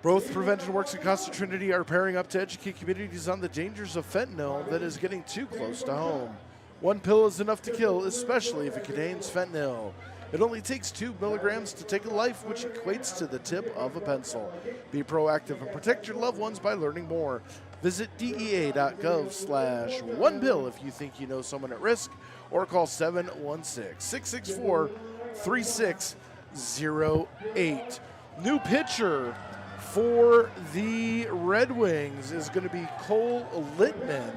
Both Prevention Works and Casa Trinity are pairing up to educate communities on the dangers of fentanyl that is getting too close to home. 1 pill is enough to kill, especially if it contains fentanyl. It only takes 2 milligrams to take a life, which equates to the tip of a pencil. Be proactive and protect your loved ones by learning more. Visit DEA.gov/1pill if you think you know someone at risk, or call 716-664-3608. New pitcher for the Red Wings is going to be Cole Littman,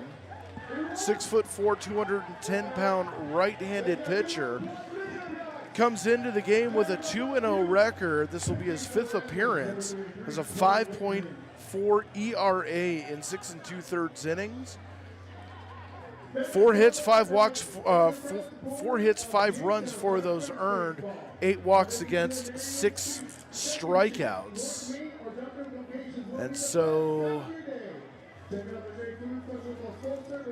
6'4", 210-pound right-handed pitcher. Comes into the game with a 2-0 record. This will be his 5th appearance. Has a 5.4 ERA in 6 2/3 innings. 4 hits, 5 walks, 4 hits, 5 runs for those earned. 8 walks against 6 strikeouts. And so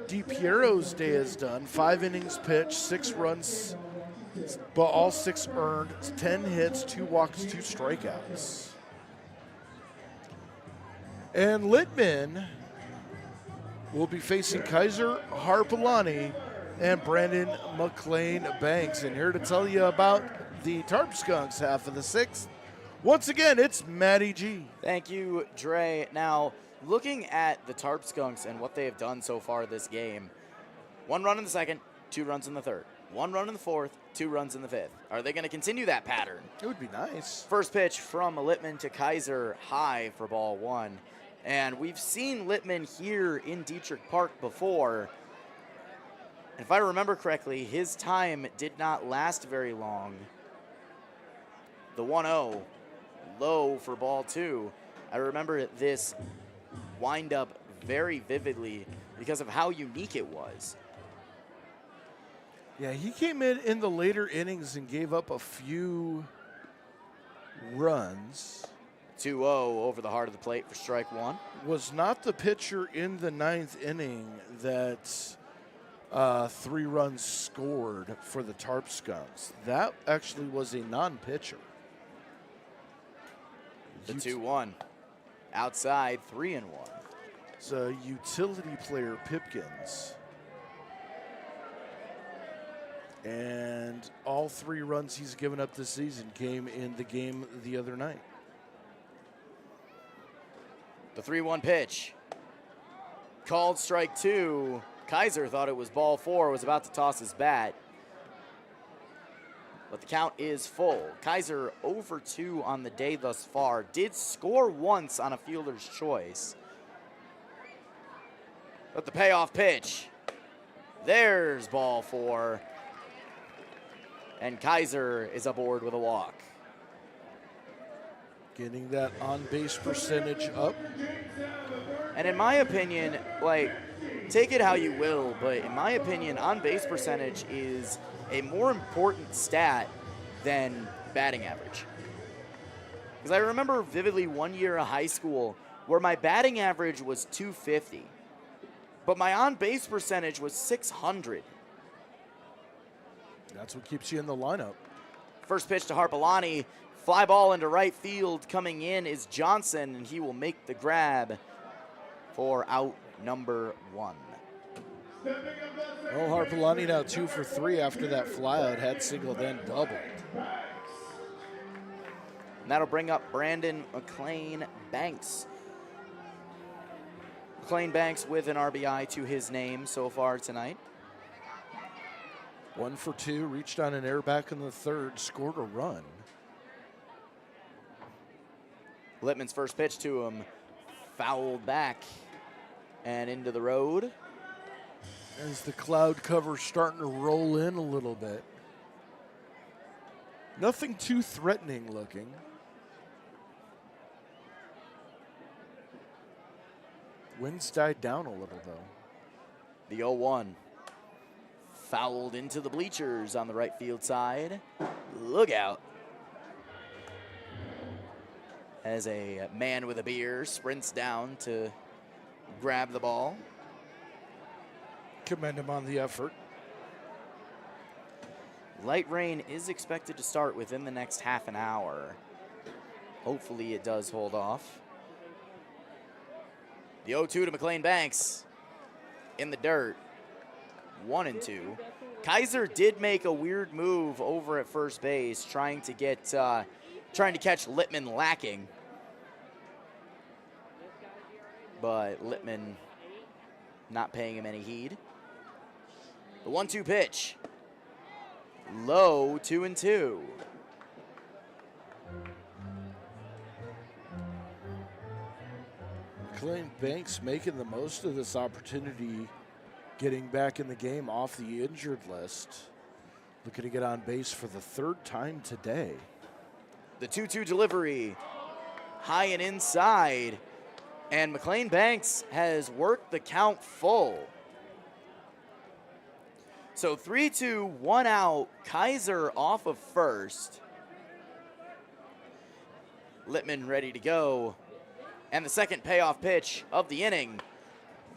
DiPiero's day is done. 5 innings pitched, 6 runs, but all 6 earned, 10 hits, 2 walks, 2 strikeouts. And Littman will be facing Kaiser Harpalani and Brandon McLean Banks. And here to tell you about the Tarp Skunks half of the 6th, once again, it's Matty G. Thank you, Dre. Now, looking at the Tarp Skunks and what they have done so far this game, 1 run in the second, 2 runs in the third. 1 run in the 4th, 2 runs in the 5th. Are they going to continue that pattern? It would be nice. First pitch from Littman to Kaiser, high for ball 1. And we've seen Littman here in Diethrick Park before. If I remember correctly, his time did not last very long. The 1-0, low for ball 2. I remember this windup very vividly because of how unique it was. Yeah, he came in the later innings and gave up a few runs. 2-0 over the heart of the plate for strike 1. Was not the pitcher in the 9th inning that 3 runs scored for the Tarp Skunks. That actually was a non-pitcher. The 2-1. Outside, 3-1. It's a utility player, Pipkins. And all 3 runs he's given up this season came in the game the other night. The 3-1 pitch. Called strike 2. Kaiser thought it was ball 4, was about to toss his bat. But the count is full. Kaiser over 2 on the day thus far. Did score once on a fielder's choice. But the payoff pitch. There's ball 4. And Kaiser is aboard with a walk. Getting that on-base percentage up. And in my opinion, like, take it how you will, but in my opinion, on-base percentage is a more important stat than batting average. Because I remember vividly one year of high school where my batting average was 250, but my on-base percentage was 600. That's what keeps you in the lineup. First pitch to Harpalani. Fly ball into right field. Coming in is Johnson, and he will make the grab for out number 1. Well, Harpalani now 2 for 3 after that flyout. Had single, then doubled. And that'll bring up Brandon McLean Banks. McLean Banks with an RBI to his name so far tonight. 1 for 2, reached on an error back in the 3rd, scored a run. Littman's first pitch to him, fouled back and into the road. As the cloud cover's starting to roll in a little bit. Nothing too threatening looking. Winds died down a little though. The 0-1. Fouled into the bleachers on the right field side. Look out. As a man with a beer sprints down to grab the ball. Commend him on the effort. Light rain is expected to start within the next half an hour. Hopefully it does hold off. The 0-2 to McLean Banks in the dirt. 1-2. Kaiser did make a weird move over at first base, trying to catch Littman lacking. But Littman not paying him any heed. The 1-2 pitch. Low, 2-2. McLean Banks making the most of this opportunity, getting back in the game off the injured list. Looking to get on base for the 3rd time today. The 2-2 delivery, high and inside. And McLean Banks has worked the count full. So 3-2, 1 out. Kaiser off of first. Littman ready to go. And the second payoff pitch of the inning.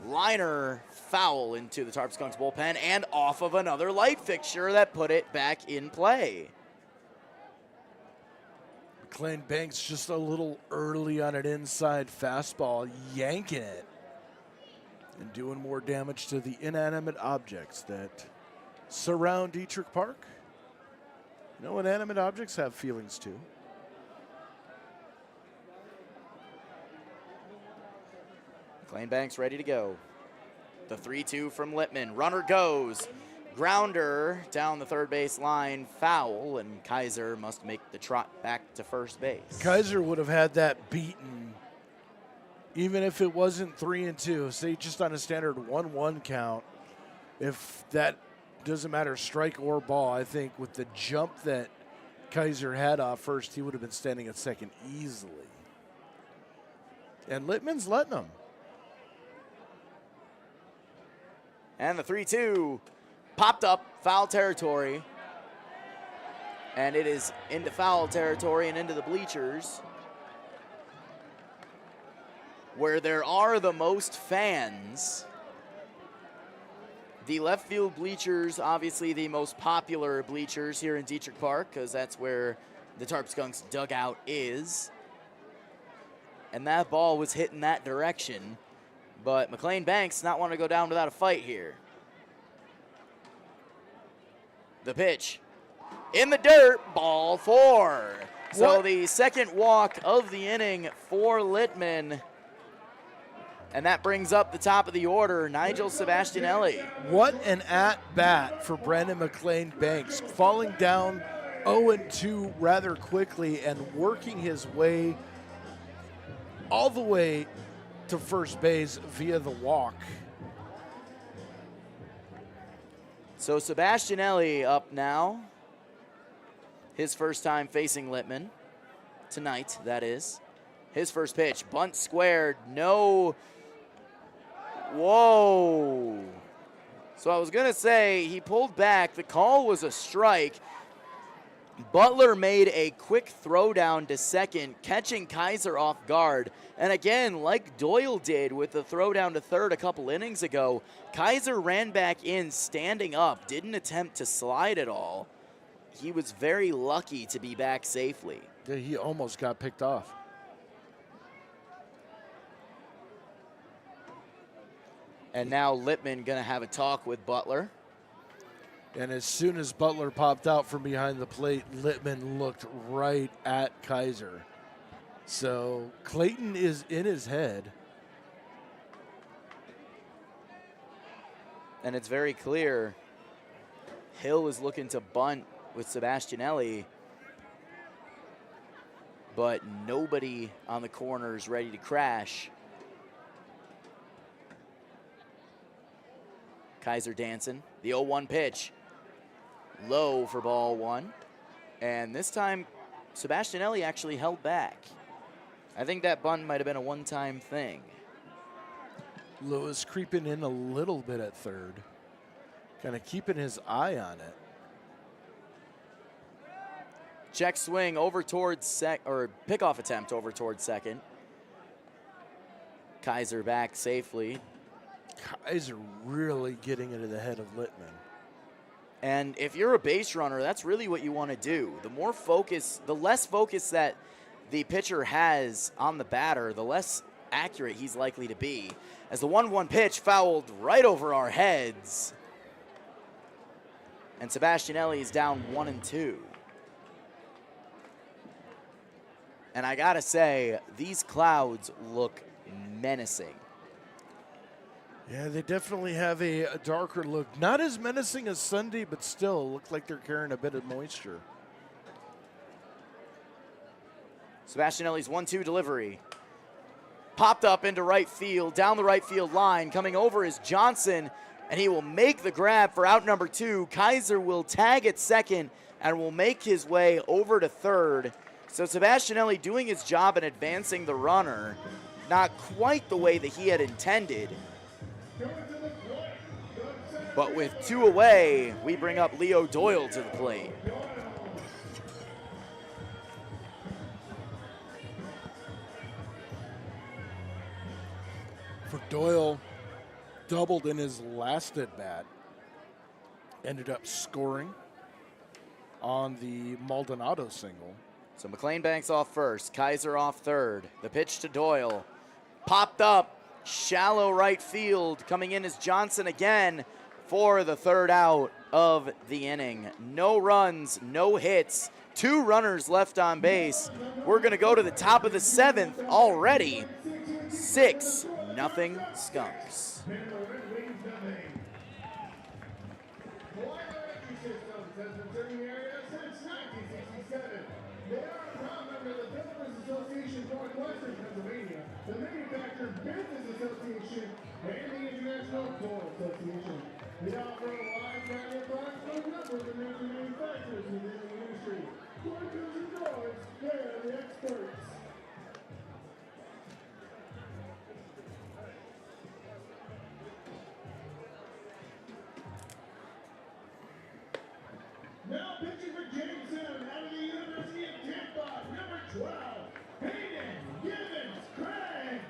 Liner foul into the Tarp Skunks bullpen and off of another light fixture that put it back in play. McLean Banks just a little early on an inside fastball, yanking it and doing more damage to the inanimate objects that surround Diethrick Park. You know, inanimate objects have feelings too. McLean Banks ready to go. The 3-2 from Littman. Runner goes. Grounder down the third base line, foul, and Kaiser must make the trot back to first base. Kaiser would have had that beaten even if it wasn't 3-2. Say just on a standard 1-1 count. If that doesn't matter, strike or ball, I think with the jump that Kaiser had off first, he would have been standing at second easily. And Littman's letting him. And the 3-2 popped up, foul territory. And it is into foul territory and into the bleachers, where there are the most fans. The left field bleachers, obviously the most popular bleachers here in Diethrick Park, because that's where the Tarp Skunks dugout is. And that ball was hitting that direction. But McLean Banks not want to go down without a fight here. The pitch in the dirt, ball 4. So the second walk of the inning for Littman. And that brings up the top of the order, Nigel Sebastianelli. What an at-bat for Brandon McLean Banks, falling down 0-2 rather quickly and working his way all the way to first base via the walk. So Sebastianelli up now. His first time facing Littman. Tonight, that is. His first pitch, bunt squared, no. Whoa. So I was going to say he pulled back. The call was a strike. Butler made a quick throw down to second, catching Kaiser off guard. And again, like Doyle did with the throw down to third a couple innings ago, Kaiser ran back in standing up, didn't attempt to slide at all. He was very lucky to be back safely. Yeah, he almost got picked off. And now Littman going to have a talk with Butler. And as soon as Butler popped out from behind the plate, Littman looked right at Kaiser. So Clayton is in his head. And it's very clear Hill is looking to bunt with Sebastianelli, but nobody on the corner is ready to crash. Kaiser dancing. The 0-1 pitch. Low for ball 1. And this time, Sebastianelli actually held back. I think that bunt might have been a one-time thing. Lewis creeping in a little bit at third. Kind of keeping his eye on it. Check swing over towards pickoff attempt over towards second. Kaiser back safely. Kaiser really getting into the head of Littman. And if you're a base runner, that's really what you want to do. The more focus, the less focus that the pitcher has on the batter, the less accurate he's likely to be. As the 1-1 pitch fouled right over our heads. And Sebastianelli is down 1-2. And I gotta say, these clouds look menacing. Yeah, they definitely have a darker look. Not as menacing as Sunday, but still look like they're carrying a bit of moisture. Sebastianelli's 1-2 delivery. Popped up into right field, down the right field line. Coming over is Johnson, and he will make the grab for out number 2. Kaiser will tag at second and will make his way over to third. So Sebastianelli doing his job and advancing the runner. Not quite the way that he had intended. But with 2 away, we bring up Leo Doyle to the plate. For Doyle, doubled in his last at bat. Ended up scoring on the Maldonado single. So McLean Banks off first, Kaiser off third. The pitch to Doyle. Popped up, shallow right field. Coming in is Johnson again for the third out of the inning. No runs, no hits, 2 runners left on base. We're gonna go to the top of the 7th already. 6-0 Skunks. Hawaii Energy Systems has been serving the area since 1967. They are a proud member of the Builders Association of Northwestern Pennsylvania, the Manufacturers Business Association, and the International Coal Association. They offer a wide variety of products from a number of the major manufacturers within the industry. Windows and doors, they are the experts. Now pitching for Jamestown out of the University of Tampa, number 12, Hayden Givens Craig.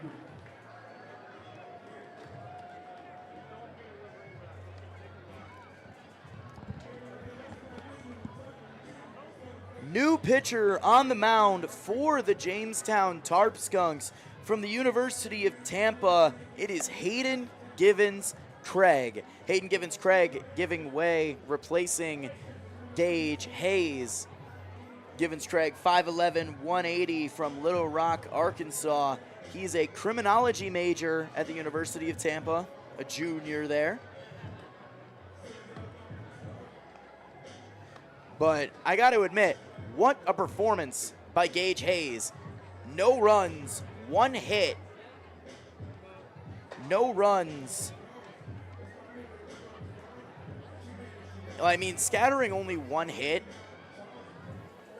New pitcher on the mound for the Jamestown Tarp Skunks from the University of Tampa. It is Hayden Givens Craig. Hayden Givens Craig giving way, replacing Gage Hayes. Givens Craig, 5'11", 180 from Little Rock, Arkansas. He's a criminology major at the University of Tampa, a junior there. But I got to admit, what a performance by Gage Hayes. No runs, 1 hit. No runs. I mean, scattering only 1 hit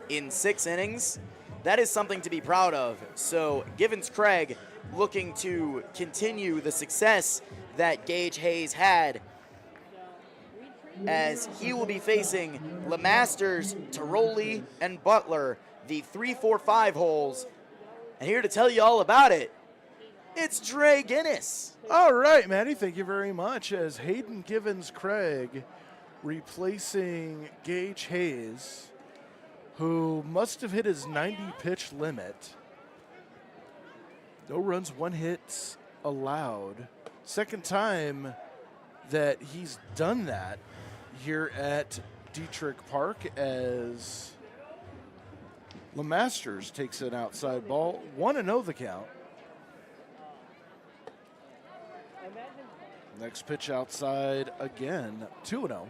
in 6 innings, that is something to be proud of. So Givens Craig looking to continue the success that Gage Hayes had, as he will be facing LeMasters, Tiroli, and Butler, the 3-4-5 holes. And here to tell you all about it, it's Dre Guinness. All right, Maddie, thank you very much. As Hayden Givens Craig replacing Gage Hayes, who must have hit his 90-pitch limit. No runs, 1 hit allowed. Second time that he's done that here at Diethrick Park, as LeMasters takes an outside ball. 1-0 the count. Next pitch outside again, 2-0.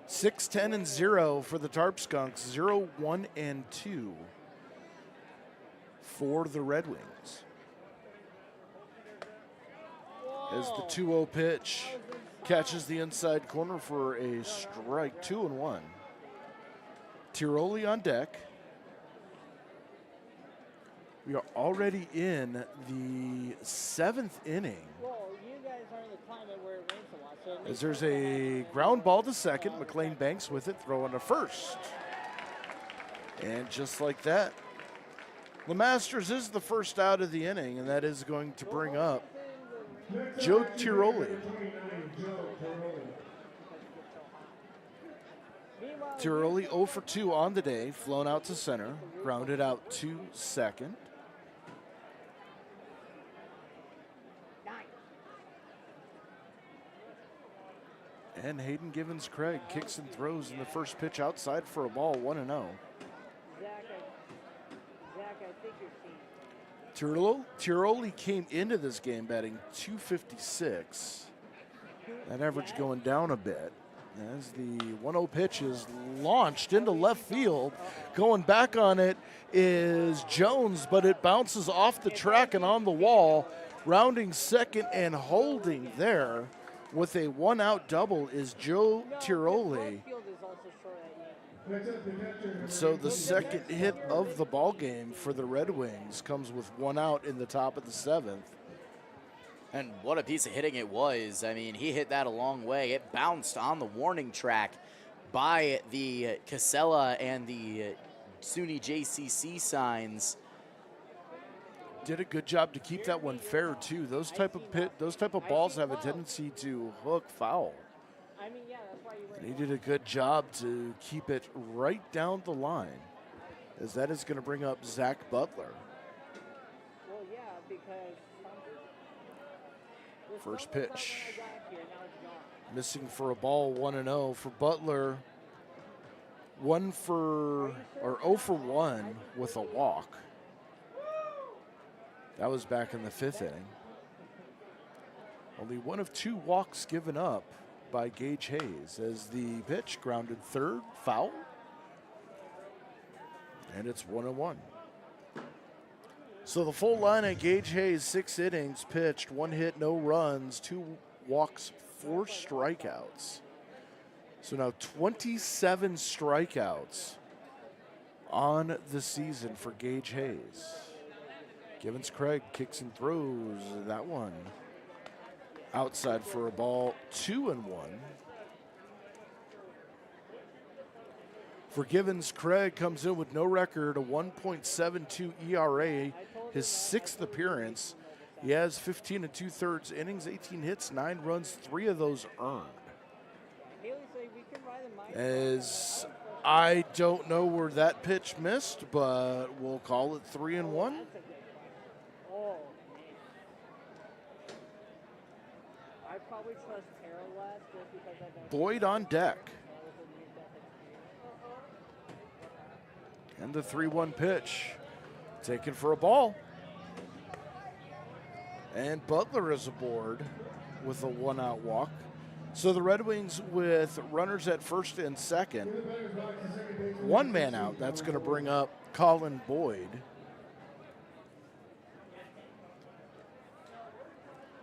6-10-0 for the Tarp Skunks, 0-1-2 for the Redwings. As the 2-0 pitch catches the inside corner for a strike, 2-1. Tiroli on deck. We are already in the 7th inning. Well, you guys are in the climate where it rains a lot, so it As makes there's sense. a ground ball to second, McLean Banks with it, throwing to first. And just like that, LeMasters is the first out of the inning, and that is going to bring up Joe Tiroli. Tiroli 0 for 2 on the day, flown out to center, grounded out to second. And Hayden Givens Craig kicks and throws in the first pitch outside for a ball, 1-0. Zach, I think you're seeing. Tiroli came into this game batting .256. That average going down a bit as the 1-0 pitch is launched into left field. Going back on it is Jones, but it bounces off the track and on the wall. Rounding second and holding there with a 1-out double is Joe Tiroli. So the second hit of the ball game for the Red Wings comes with 1 out in the top of the 7th. And what a piece of hitting it was. I mean, he hit that a long way. It bounced on the warning track by the Casella and the SUNY JCC signs. Did a good job to keep that one fair too. Those type of balls have a tendency to hook foul. I mean, yeah, that's why you And he did a good job to keep it right down the line, as that is going to bring up Zach Butler. Well, yeah, because First pitch. Missing for a ball, 1-0 for Butler. 0 for 1 with a walk. That was back in the 5th inning. Only 1 of 2 walks given up by Gage Hayes as the pitch grounded third, foul. And it's 1-1. So the full line at Gage Hayes, 6 innings pitched, 1 hit, no runs, 2 walks, 4 strikeouts. So now 27 strikeouts on the season for Gage Hayes. Givens Craig kicks and throws that one outside for a ball, 2-1. For Givens, Craig comes in with no record, a 1.72 ERA, his 6th appearance. He has 15 2/3 innings, 18 hits, 9 runs, 3 of those earned. As I don't know where that pitch missed, but we'll call it 3-1. Boyd on deck. And the 3-1 pitch, taken for a ball. And Butler is aboard with a 1-out walk. So the Red Wings with runners at first and second. 1 man out. That's going to bring up Colin Boyd.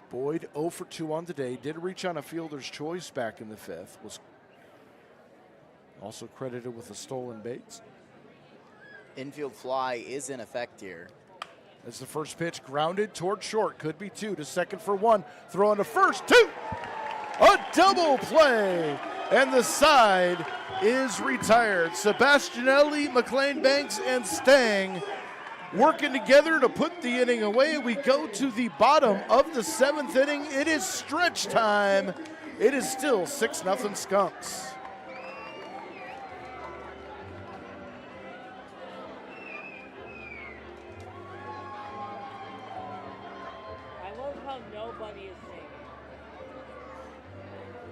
Boyd 0 for 2 on the day. Did reach on a fielder's choice back in the 5th. Was also credited with a stolen base. Infield fly is in effect here. As the first pitch grounded toward short. Could be 2 to second for 1. Throw on to first. 2. A double play. And the side is retired. Sebastianelli, McLean Banks, and Stang working together to put the inning away. We go to the bottom of the 7th inning. It is stretch time. It is still 6-0 Skunks.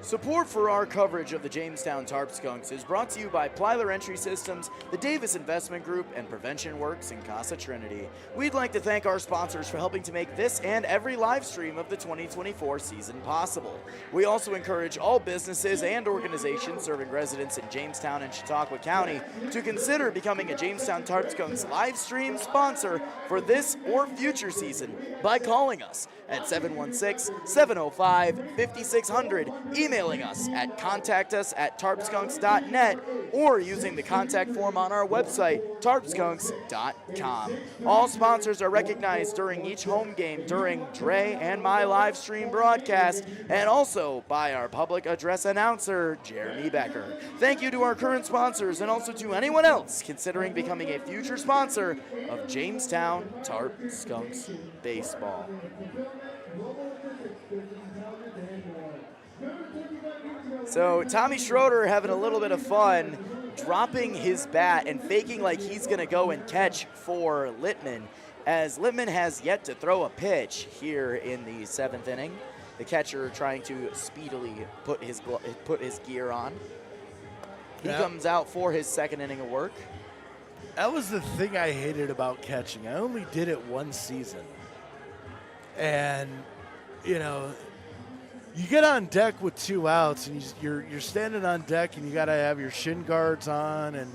Support for our coverage of the Jamestown Tarp Skunks is brought to you by Plyler Entry Systems, the Davis Investment Group, and Prevention Works in Casa Trinity. We'd like to thank our sponsors for helping to make this and every live stream of the 2024 season possible. We also encourage all businesses and organizations serving residents in Jamestown and Chautauqua County to consider becoming a Jamestown Tarp Skunks live stream sponsor for this or future season by calling us at 716-705-5600, emailing us at contactus@tarpskunks.net, or using the contact form on our website, tarpskunks.com. All sponsors are recognized during each home game during Dre and my live stream broadcast, and also by our public address announcer, Jeremy Becker. Thank you to our current sponsors, and also to anyone else considering becoming a future sponsor of Jamestown Tarp Skunks Baseball. So Tommy Schroeder having a little bit of fun, dropping his bat and faking like he's going to go and catch for Littman, as Littman has yet to throw a pitch here in the 7th inning. The catcher trying to speedily put his gear on. He comes out for his 2nd inning of work. That was the thing I hated about catching. I only did it 1 season. And, you know, you get on deck with 2 outs, and you're standing on deck, and you got to have your shin guards on, and,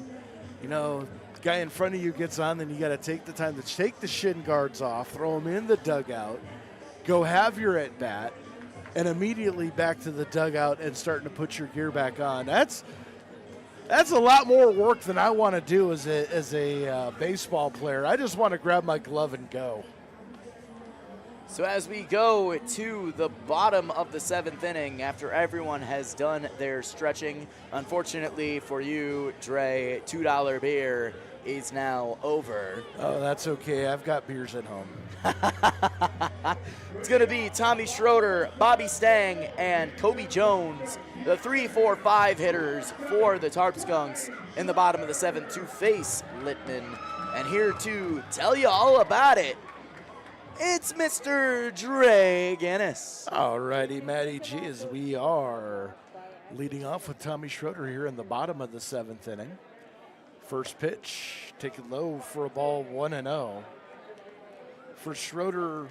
you know, the guy in front of you gets on, then you got to take the time to take the shin guards off, throw them in the dugout, go have your at-bat, and immediately back to the dugout and starting to put your gear back on. That's a lot more work than I want to do as a baseball player. I just want to grab my glove and go. So as we go to the bottom of the 7th inning, after everyone has done their stretching, unfortunately for you, Dre, $2 beer is now over. Oh, that's okay. I've got beers at home. It's going to be Tommy Schroeder, Bobby Stang, and Kobe Jones, the 3, 4, 5 hitters for the Tarp Skunks in the bottom of the 7th to face Littman. And here to tell you all about it, it's Mr. Dre Guinness. All righty, Matty G, as we are leading off with Tommy Schroeder here in the bottom of the 7th inning. First pitch, taken low for a ball, 1-0. For Schroeder,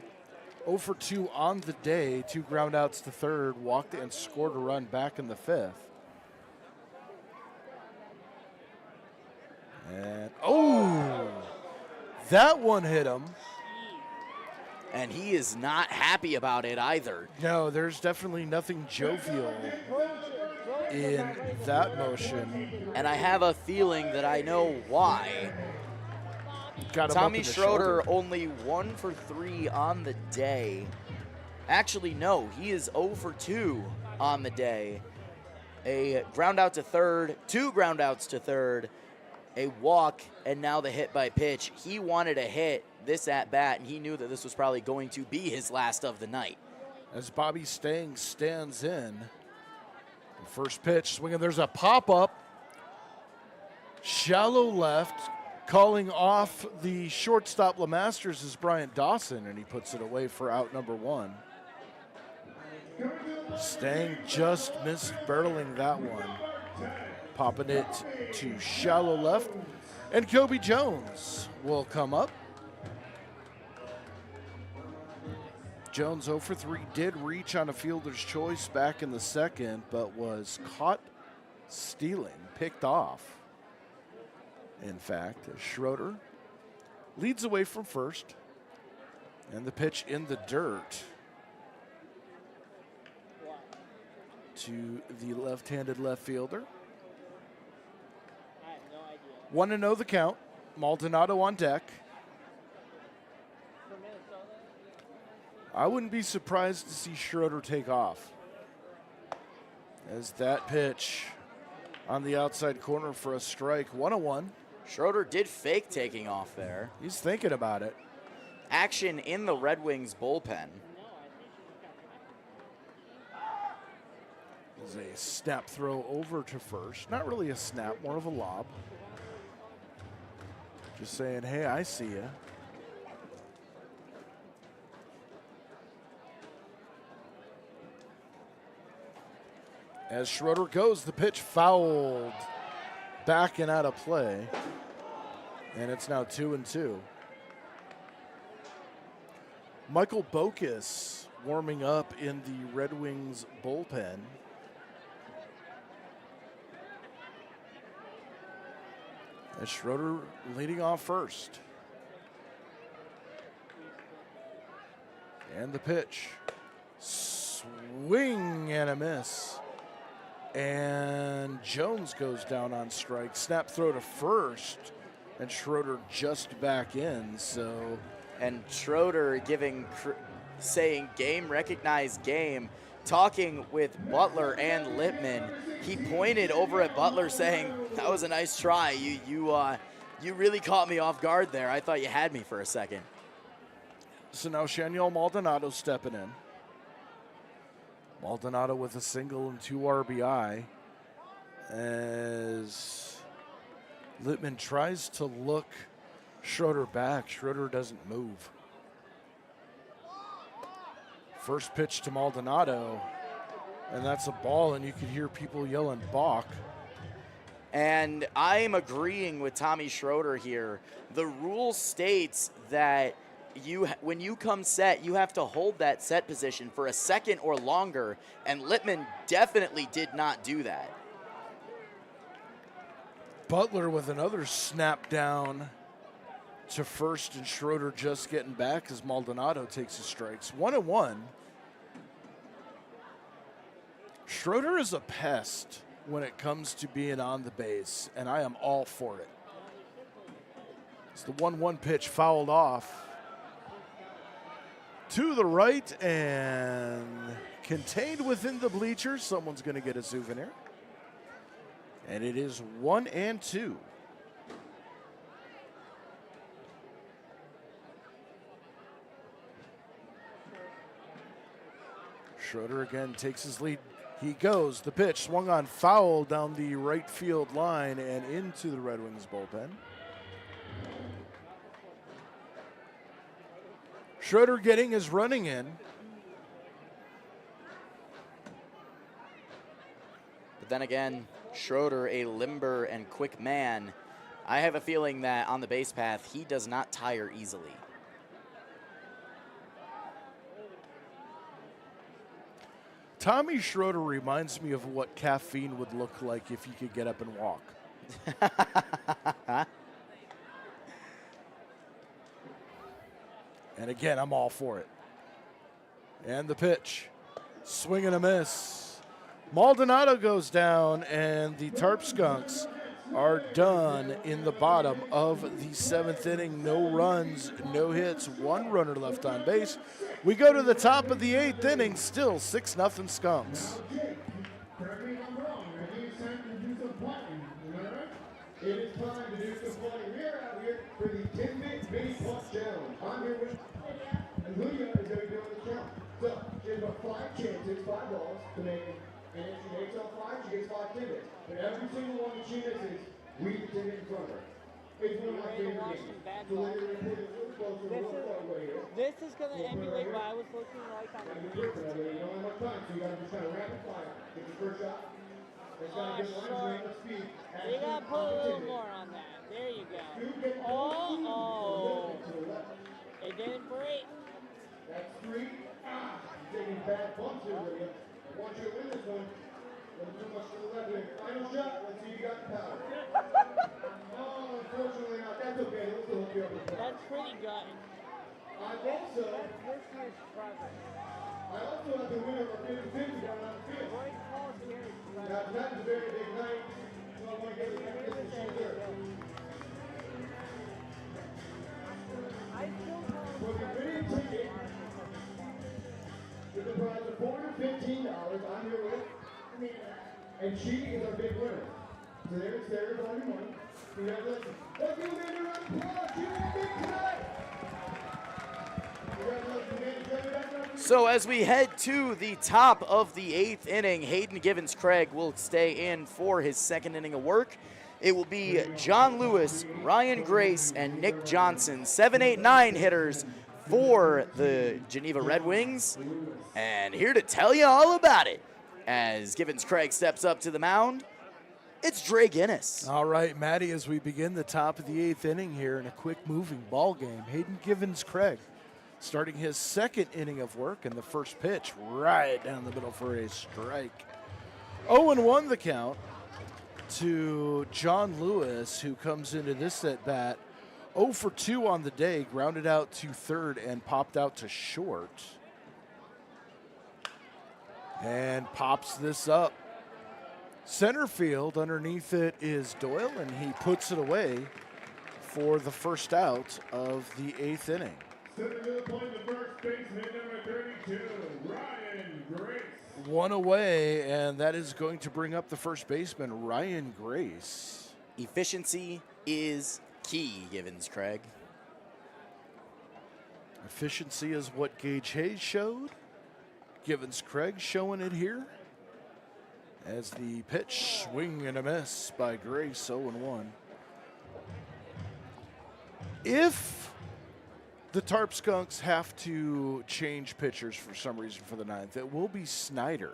0 for 2 on the day, 2 ground outs to third, walked and scored a run back in the 5th. And, oh, that one hit him. And he is not happy about it either. No, there's definitely nothing jovial in that motion. And I have a feeling that I know why. Got him Tommy up in the Schroeder shoulder. only 1 for 3 on the day. Actually, no, he is 0 for 2 on the day. A ground out to third, 2 ground outs to third, a walk, and now the hit by pitch. He wanted a hit this at bat, and he knew that this was probably going to be his last of the night. As Bobby Stang stands in. The first pitch, swinging, there's a pop-up. Shallow left. Calling off the shortstop Lemasters is Bryant Dawson, and he puts it away for out number 1. Stang just missed barreling that one. Popping it to shallow left. And Kobe Jones will come up. Jones 0 for 3 did reach on a fielder's choice back in the 2nd, but was caught stealing, picked off. In fact, Schroeder leads away from first, and the pitch in the dirt to the left-handed left fielder. 1-0 the count. Maldonado on deck. I wouldn't be surprised to see Schroeder take off, as that pitch on the outside corner for a strike. 1-1. Schroeder did fake taking off there. He's thinking about it. Action in the Red Wings bullpen. There's a snap throw over to first. Not really a snap, more of a lob. Just saying, hey, I see ya. As Schroeder goes, the pitch fouled back and out of play. And it's now 2-2. Michael Bokus warming up in the Red Wings bullpen. As Schroeder leading off first. And the pitch. Swing and a miss. And Jones goes down on strike. Snap throw to first. And Schroeder just back in, so. And Schroeder saying game, recognized game, talking with Butler and Lippman. He pointed over at Butler saying, that was a nice try. You really caught me off guard there. I thought you had me for a second. So now Shaniel Maldonado stepping in. Maldonado with a single and 2 RBI as Lippman tries to look Schroeder back. Schroeder doesn't move. First pitch to Maldonado, and that's a ball, and you could hear people yelling balk. And I'm agreeing with Tommy Schroeder here. The rule states that when you come set, you have to hold that set position for a second or longer, and Lippman definitely did not do that. Butler with another snap down to first, and Schroeder just getting back as Maldonado takes his strikes. 1-1. Schroeder is a pest when it comes to being on the base, and I am all for it. It's the 1-1 pitch fouled off to the right and contained within the bleachers. Someone's going to get a souvenir. And it is 1-2. Schroeder again takes his lead. He goes. The pitch swung on, foul down the right field line and into the Red Wings bullpen. Schroeder getting his running in. But then again, Schroeder, a limber and quick man, I have a feeling that on the base path, he does not tire easily. Tommy Schroeder reminds me of what caffeine would look like if he could get up and walk. And again, I'm all for it. And the pitch. Swing and a miss. Maldonado goes down, and the Tarp Skunks are done in the bottom of the 7th inning. No runs, no hits, 1 runner left on base. We go to the top of the 8th inning, still 6-0 Skunks. It is time to do some flooding. We are out here for the 10-bit mini plus challenge. I'm here with and Julia is going to be doing the challenge. So she has about 5 chances, 5 balls to make it. And if she makes all 5, she gets 5 tidbits. But every single one that she misses, we get the tidbit in front of her. It's one of my favorite games. So we're going to put it a little closer, a little far away here. This is going to emulate what I was looking like on the You don't have much time, so you got to just kind of rapid fire. Get your first shot. It's got a good line of speed. You got to put a little more on that. There you go. Oh. It didn't break. That's 3. You're taking bad bumps here, Lydia. I want you to win this one. Too much to the left here. Final shot. Let's see if you got the power. Oh, unfortunately not. That's okay. We'll still hook you up with that. That's pretty good. I also have the winner of our 50-50 down on the field. Now, that is a very big night. So I want to get the this machine there. For the winning ticket, with the prize of $415, I'm here with, and she is our big winner. So there's all your money. Congratulations. Let's give them a round of applause. She won big tonight. Congratulations, man. So as we head to the top of the 8th inning, Hayden Givens-Craig will stay in for his 2nd inning of work. It will be John Lewis, Ryan Grace, and Nick Johnson, 7, 8, 9 hitters for the Geneva Redwings. And here to tell you all about it, as Givens-Craig steps up to the mound, it's Dre Guinness. All right, Maddie, as we begin the top of the 8th inning here in a quick-moving ball game, Hayden Givens-Craig starting his 2nd inning of work, and the first pitch right down the middle for a strike. 0-1 the count to John Lewis, who comes into this at-bat 0 for 2 on the day, grounded out to third and popped out to short. And pops this up. Center field, underneath it is Doyle, and he puts it away for the first out of the 8th inning. Center field playing the first baseman, number 32, Ryan Grace. 1 away, and that is going to bring up the first baseman, Ryan Grace. Efficiency is key, Givens-Craig. Efficiency is what Gage Hayes showed. Givens-Craig showing it here. As the pitch, swing and a miss by Grace, 0-1. If the Tarp Skunks have to change pitchers for some reason for the 9th, it will be Snyder.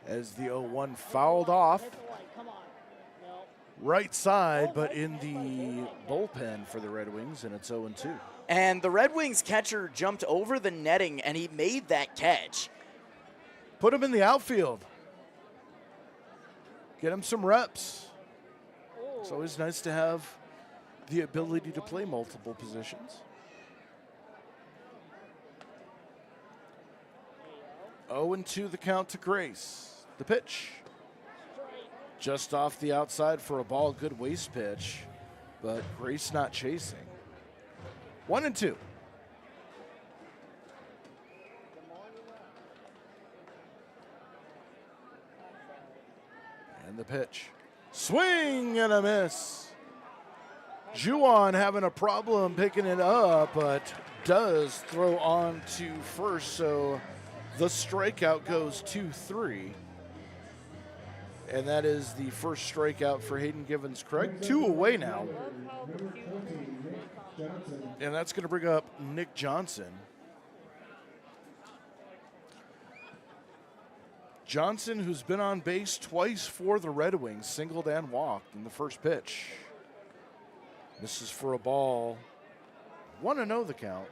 As the 0-1 fouled off. Right side, but in the bullpen for the Red Wings, and it's 0-2. And the Red Wings catcher jumped over the netting, and he made that catch. Put him in the outfield. Get him some reps. It's always nice to have the ability to play multiple positions. 0-2 the count to Grace. The pitch. Just off the outside for a ball, good waste pitch, but Grace not chasing. 1-2. And the pitch. Swing and a miss. Juwan having a problem picking it up, but does throw on to first, so the strikeout goes 2-3. And that is the first strikeout for Hayden Givens-Craig. 2 away now. And that's going to bring up Nick Johnson. Johnson, who's been on base twice for the Red Wings, singled and walked in the first pitch. This is for a ball. 1-0 the count.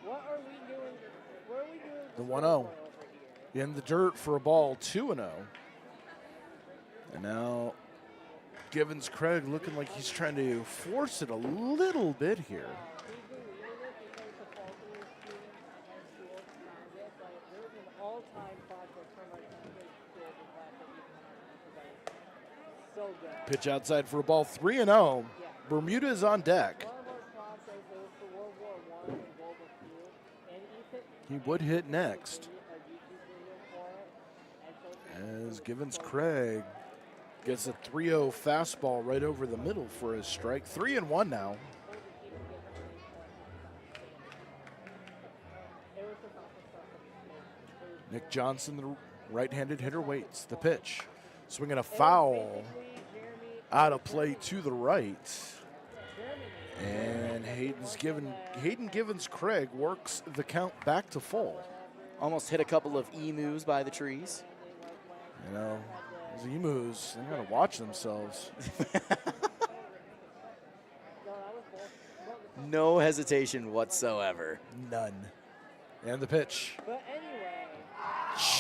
What are we doing? What are we doing? The with 1-0. over here? In the dirt for a ball, 2-0. And now Givens Craig looking like he's trying to force it a little bit here. He's been leading it because the Falcons team has schools around it, but there's an all-time project from our teammates schools in class that we can have. So good. Pitch outside for a ball, 3-0. Bermuda is on deck. One of our projects was for World War I and World War II, and Ethan He would hit next a YouTube video for it, and so as Givens Craig gets a 3-0 fastball right over the middle for his strike. 3-1 now. Nick Johnson, the right-handed hitter, waits. The pitch. Swinging a foul out of play to the right. And Hayden Givens Craig works the count back to full. Almost hit a couple of emus by the trees. You know, those emus, they gotta watch themselves. No hesitation whatsoever. None. And the pitch. But anyway,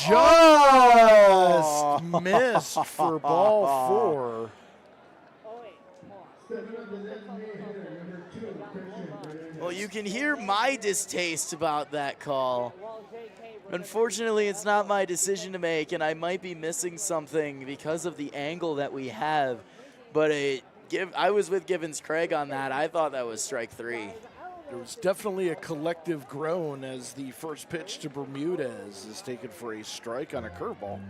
Just missed for ball 4. oh wait, hold on. Well, you can hear my distaste about that call. Well, JK, Unfortunately, it's not my decision to make, and I might be missing something because of the angle that we have. But I was with Givens Craig on that. I thought that was strike 3. There was definitely a collective groan as the first pitch to Bermudez is taken for a strike on a curveball.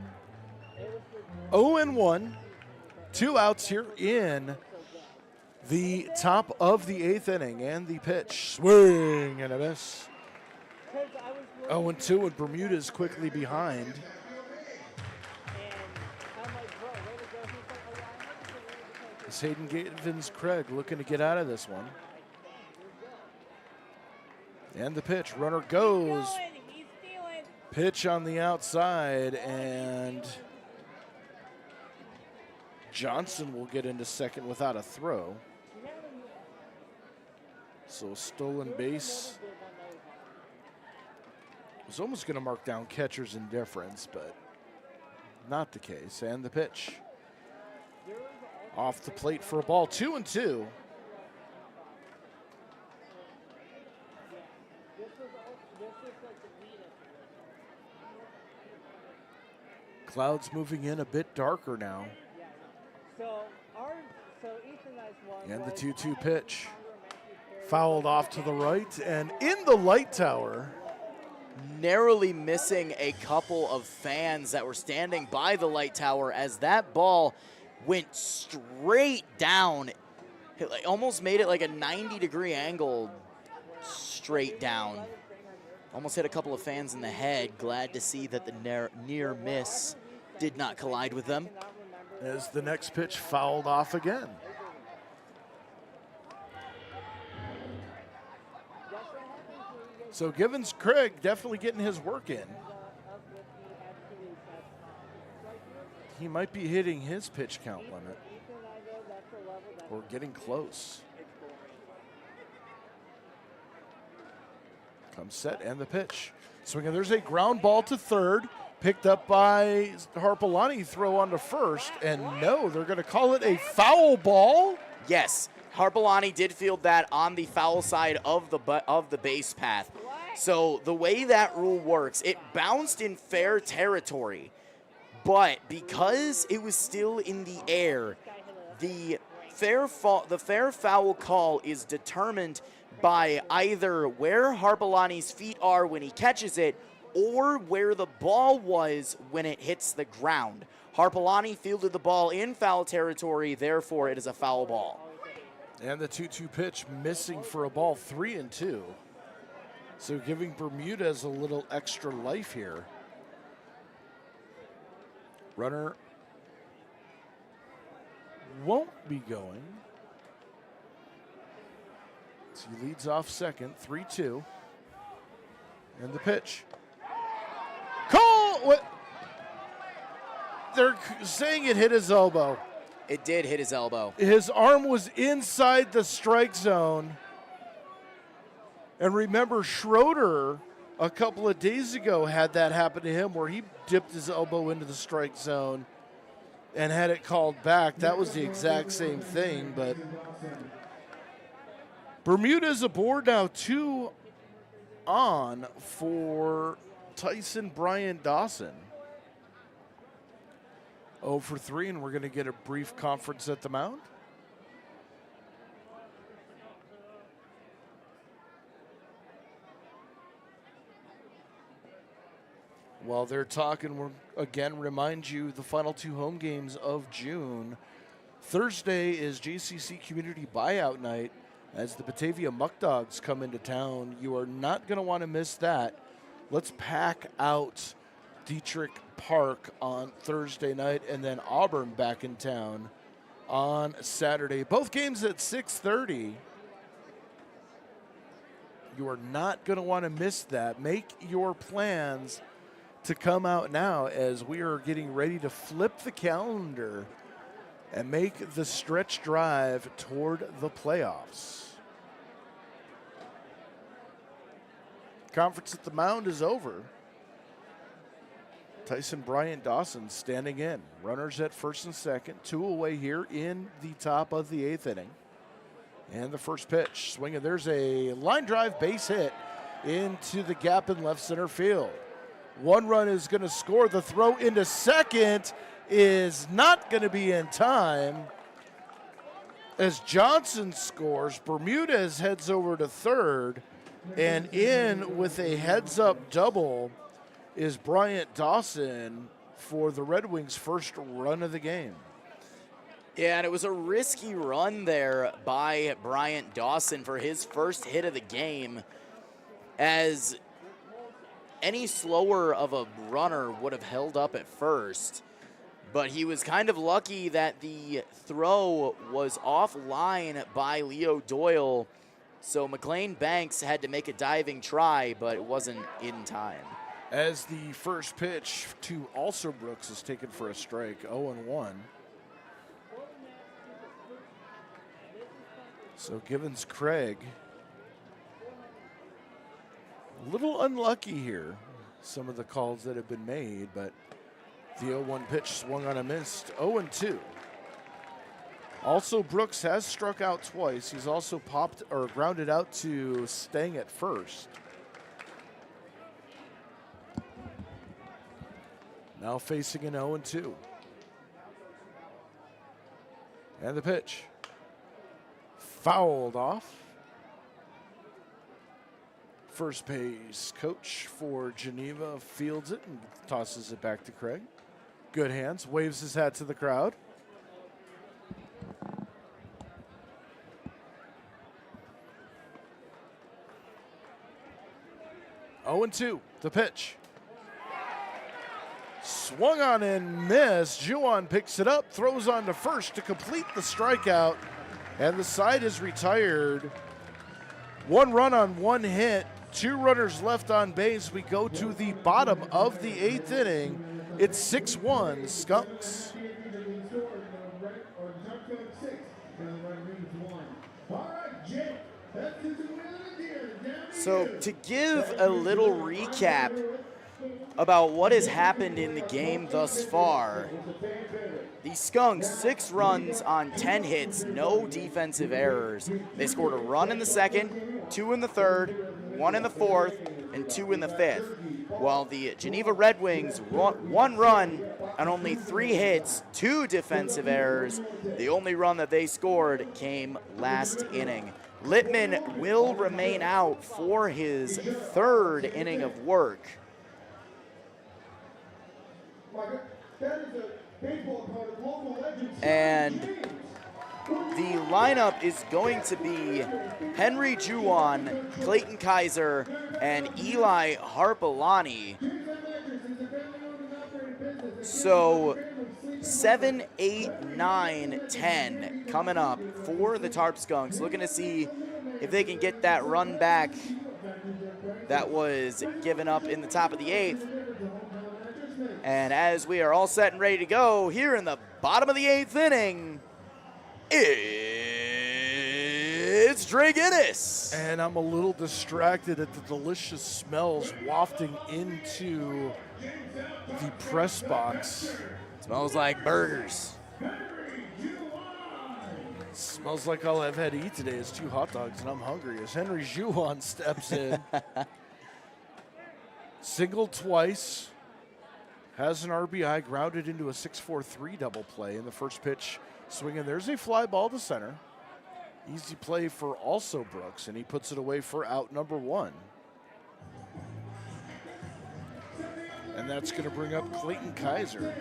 0-1, 2 outs here in the top of the 8th inning, and the pitch, swing and a miss. 0-2, and Bermudez quickly behind. and I'm like, bro, way to go. He's like, oh yeah, I had to get rid of It's Hayden Givens Craig looking to get out of this one. And the pitch, runner goes. He's stealing. Pitch on the outside, and Johnson will get into second without a throw. So stolen base. Was almost going to mark down catcher's indifference, but not the case. And the pitch. Off the plate for a ball, 2-2. Clouds moving in a bit darker now. So Ethan and I's one. And the was 2-2 pitch. Fouled off to the right and in the light tower. Narrowly missing a couple of fans that were standing by the light tower as that ball went straight down. It almost made it like a 90-degree angle straight down. Almost hit a couple of fans in the head. Glad to see that the near miss did not collide with them. As the next pitch fouled off again. So Givens Craig definitely getting his work in. He might be hitting his pitch count limit. Or getting close. Comes set and the pitch. Swinging, there's a ground ball to third. Picked up by Harpelani, throw on to first. And no, they're going to call it a foul ball. Yes, Harpelani did field that on the foul side of the base path. So the way that rule works, it bounced in fair territory, but because it was still in the air, the fair foul call is determined by either where Harpelani's feet are when he catches it or where the ball was when it hits the ground. Harpelani fielded the ball in foul territory, therefore it is a foul ball. And the 2-2 pitch missing for a ball, 3-2. So giving Bermudez a little extra life here. Runner won't be going. So he leads off second, 3-2. And the pitch. Call! What? They're saying it hit his elbow. It did hit his elbow. His arm was inside the strike zone. And remember, Schroeder a couple of days ago had that happen to him where he dipped his elbow into the strike zone and had it called back. That was the exact same thing, but Bermuda's aboard now, 2 on for Tyson Bryant Dawson. 0 for 3, and we're going to get a brief conference at the mound. While they're talking, we'll again remind you the final 2 home games of June. Thursday is JCC Community Buyout Night as the Batavia Muck Dogs come into town. You are not going to want to miss that. Let's pack out Diethrick Park on Thursday night, and then Auburn back in town on Saturday. Both games at 6:30. You are not going to want to miss that. Make your plans to come out now as we are getting ready to flip the calendar and make the stretch drive toward the playoffs. Conference at the mound is over. Tyson Bryant Dawson standing in. Runners at first and second. 2 away here in the top of the 8th inning. And the first pitch. Swinging. There's a line drive base hit into the gap in left center field. 1 run is going to score. The throw into second is not going to be in time. As Johnson scores, Bermudez heads over to third. And in with a heads-up double is Bryant Dawson for the Red Wings' first run of the game. Yeah, and it was a risky run there by Bryant Dawson for his first hit of the game, as any slower of a runner would have held up at first. But he was kind of lucky that the throw was offline by Leo Doyle, so McLean Banks had to make a diving try, but it wasn't in time. As the first pitch to also Brooks is taken for a strike, 0-1. So Givens Craig, a little unlucky here, some of the calls that have been made, but the 0-1 pitch swung on a missed, 0-2. Also, Brooks has struck out twice. He's also popped or grounded out to Stang at first. Now facing an 0-2. And the pitch. Fouled off. First base coach for Geneva fields it and tosses it back to Craig. Good hands, waves his hat to the crowd. Oh, 0-2, the pitch. Swung on and missed. Juwan picks it up, throws on to first to complete the strikeout, and the side is retired. 1 run on 1 hit, 2 runners left on base. We go to the bottom of the 8th inning. It's 6-1 Skunks. So to give a little recap about what has happened in the game thus far, the Skunks, 6 runs on 10 hits, no defensive errors. They scored a run in the second, 2 in the third, 1 in the fourth, and 2 in the fifth. While the Geneva Redwings, 1 run on only 3 hits, 2 defensive errors. The only run that they scored came last inning. Littman will remain out for his 3rd inning of work. And the lineup is going to be Henry Juwan, Clayton Kaiser, and Eli Harpalani. So 7, 8, 9, 10 coming up for the Tarp Skunks, looking to see if they can get that run back that was given up in the top of the 8th. And as we are all set and ready to go here in the bottom of the 8th inning, it's It's Dre Guinness. And I'm a little distracted at the delicious smells wafting into the press box. Smells like burgers. Smells like all I've had to eat today is 2 hot dogs, and I'm hungry. As Henry Juwan steps in, singled twice, has an RBI, grounded into a 6-4-3 double play in the first pitch. Swinging, there's a fly ball to center. Easy play for also Brooks, and he puts it away for out number 1. And that's going to bring up Clayton Kaiser.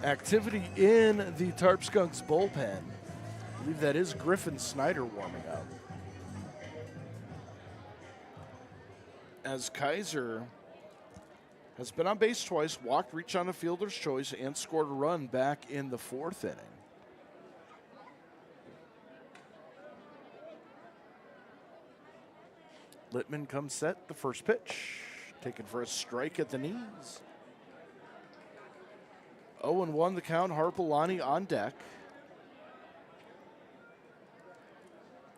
Activity in the Tarp Skunks bullpen. I believe that is Griffin Snyder warming up. As Kaiser has been on base twice, walked, reached on a fielder's choice, and scored a run back in the 4th inning. Littman comes set, the first pitch. Taken for a strike at the knees. 0-1 the count, Harpelani on deck.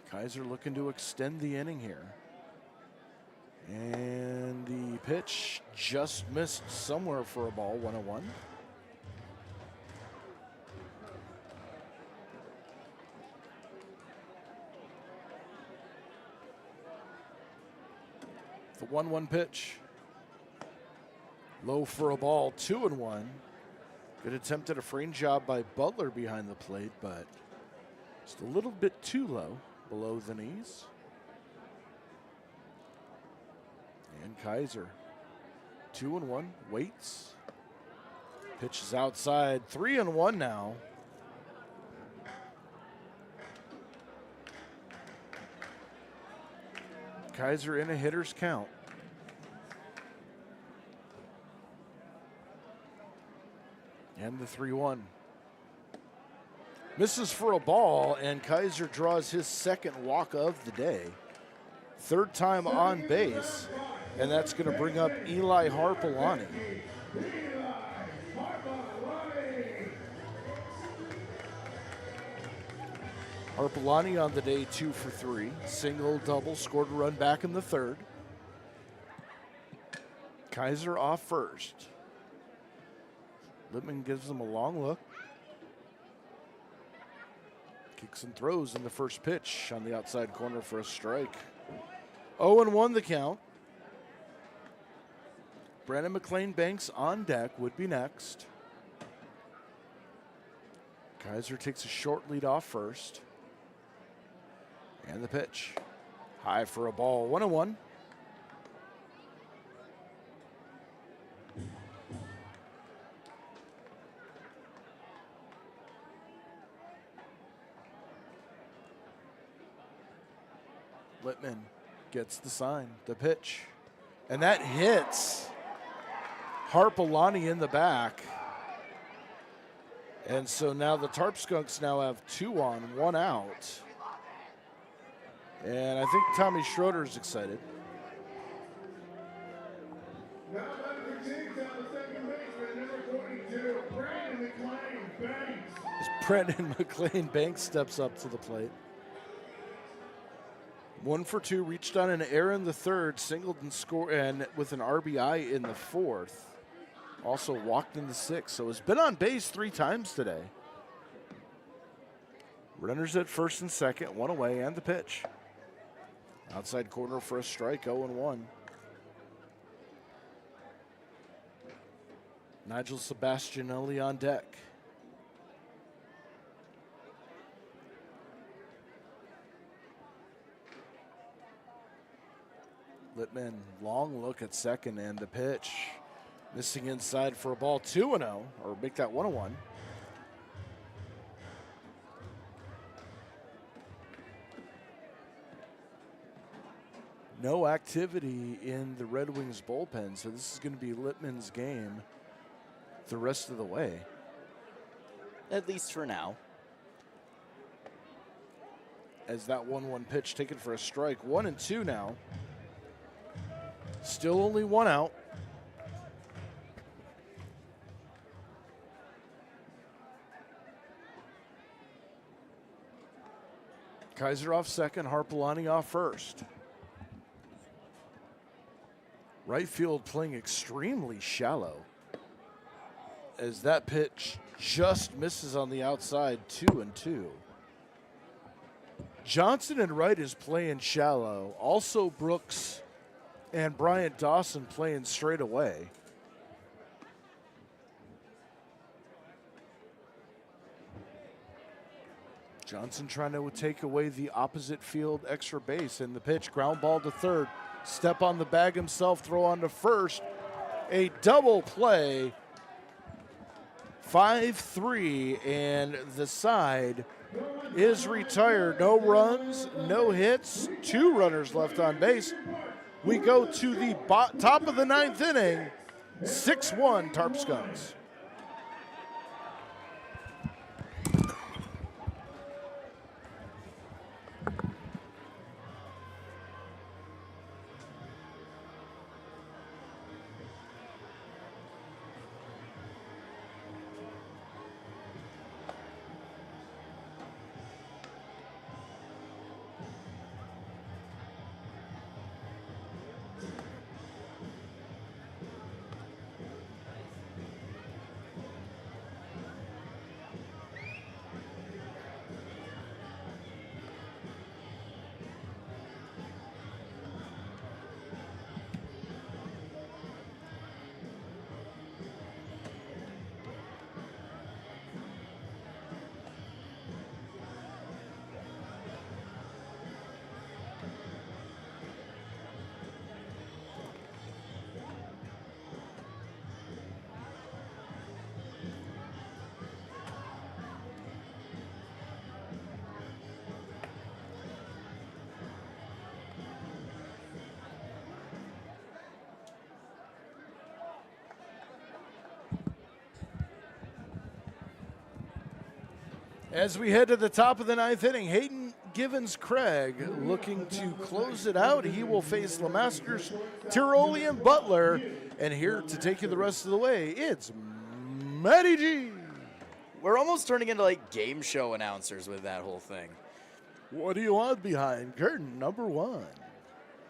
Kaiser looking to extend the inning here. And the pitch just missed somewhere for a ball, 1-1. The 1-1 pitch. Low for a ball, 2-1. Good attempt at a frame job by Butler behind the plate, but just a little bit too low, below the knees. And Kaiser, 2-1, waits. Pitch is outside, 3-1 now. Kaiser in a hitter's count. And the 3-1. Misses for a ball, and Kaiser draws his second walk of the day. 3rd time on base, and that's going to bring up Eli Harpelani. Harpelani on the day 2 for 3. Single, double, scored a run back in the 3rd. Kaiser off first. Littman gives him a long look. Kicks and throws in the first pitch on the outside corner for a strike. 0-1 the count. Brandon McLean Banks on deck would be next. Kaiser takes a short lead off first. And the pitch. High for a ball, 1-1. Littman gets the sign, the pitch. And that hits Harpelani in the back. And so now the Tarp Skunks now have 2 on, 1 out. And I think Tommy Schroeder's excited. Now back for Jamestown, the second baseman, number 22, Brandon McLean Banks. As Brandon McLean Banks steps up to the plate. 1 for 2, reached on an error in the 3rd, singled and scored, and with an RBI in the 4th. Also walked in the 6th, so has been on base 3 times today. Runners at first and second, 1 away, and the pitch. Outside corner for a strike, 0-1. Nigel Sebastianelli on deck. Littman, long look at second, and the pitch. Missing inside for a ball, 2-0, or make that 1-1. No activity in the Red Wings bullpen, so this is going to be Littman's game the rest of the way. At least for now. As that 1-1 pitch taken for a strike, 1-2 now. Still only 1 out. Kaiser off second, Harpolani off first. Right field playing extremely shallow as that pitch just misses on the outside, 2-2. Johnson and Wright is playing shallow. Also Brooks and Bryant Dawson playing straight away. Johnson trying to take away the opposite field extra base, and the pitch, ground ball to third. Step on the bag himself, throw on to first. A double play. 5-3, and the side is retired. No runs, no hits, 2 runners left on base. We go to the top of the 9th inning, 6-1 Tarp Skunks. As we head to the top of the 9th inning, Hayden Givens-Craig looking to close it out. He will face Lemasters, Tiroli, and Butler. And here to take you the rest of the way, it's Matty G. We're almost turning into like game show announcers with that whole thing. What do you want behind curtain number 1?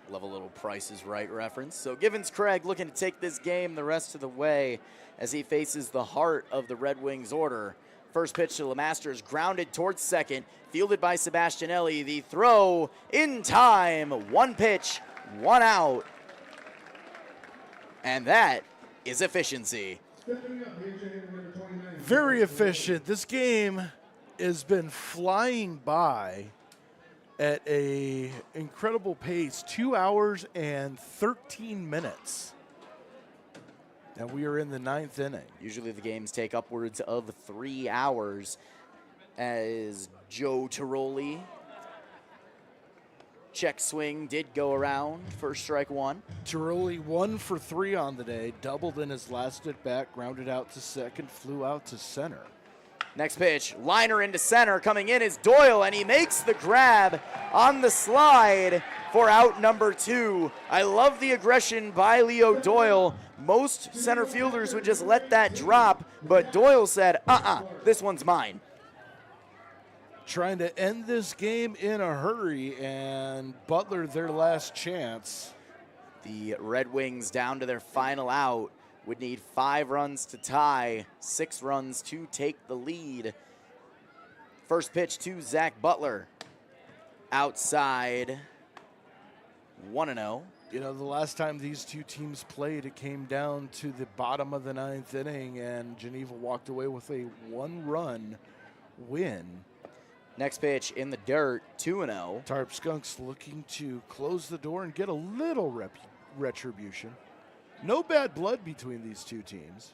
Love a little Price is Right reference. So Givens-Craig looking to take this game the rest of the way as he faces the heart of the Red Wings order. First pitch to Lemasters, grounded towards second, fielded by Sebastianelli. The throw in time, 1 pitch, 1 out. And that is efficiency. Very efficient. This game has been flying by at a incredible pace, 2 hours and 13 minutes. And we are in the 9th inning. Usually the games take upwards of 3 hours as Joe Tiroli. Check swing did go around, first strike 1. Tiroli 1 for 3 on the day, doubled in his last at bat, grounded out to second, flew out to center. Next pitch, liner into center, coming in is Doyle, and he makes the grab on the slide for out number 2. I love the aggression by Leo Doyle. Most center fielders would just let that drop, but Doyle said, this one's mine. Trying to end this game in a hurry, and Butler their last chance. The Red Wings down to their final out would need 5 runs to tie, 6 runs to take the lead. First pitch to Zach Butler. Outside, 1-0. You know, the last time these two teams played, it came down to the bottom of the 9th inning, and Geneva walked away with a 1-run win. Next pitch in the dirt, 2-0. Tarp Skunks looking to close the door and get a little retribution. No bad blood between these two teams.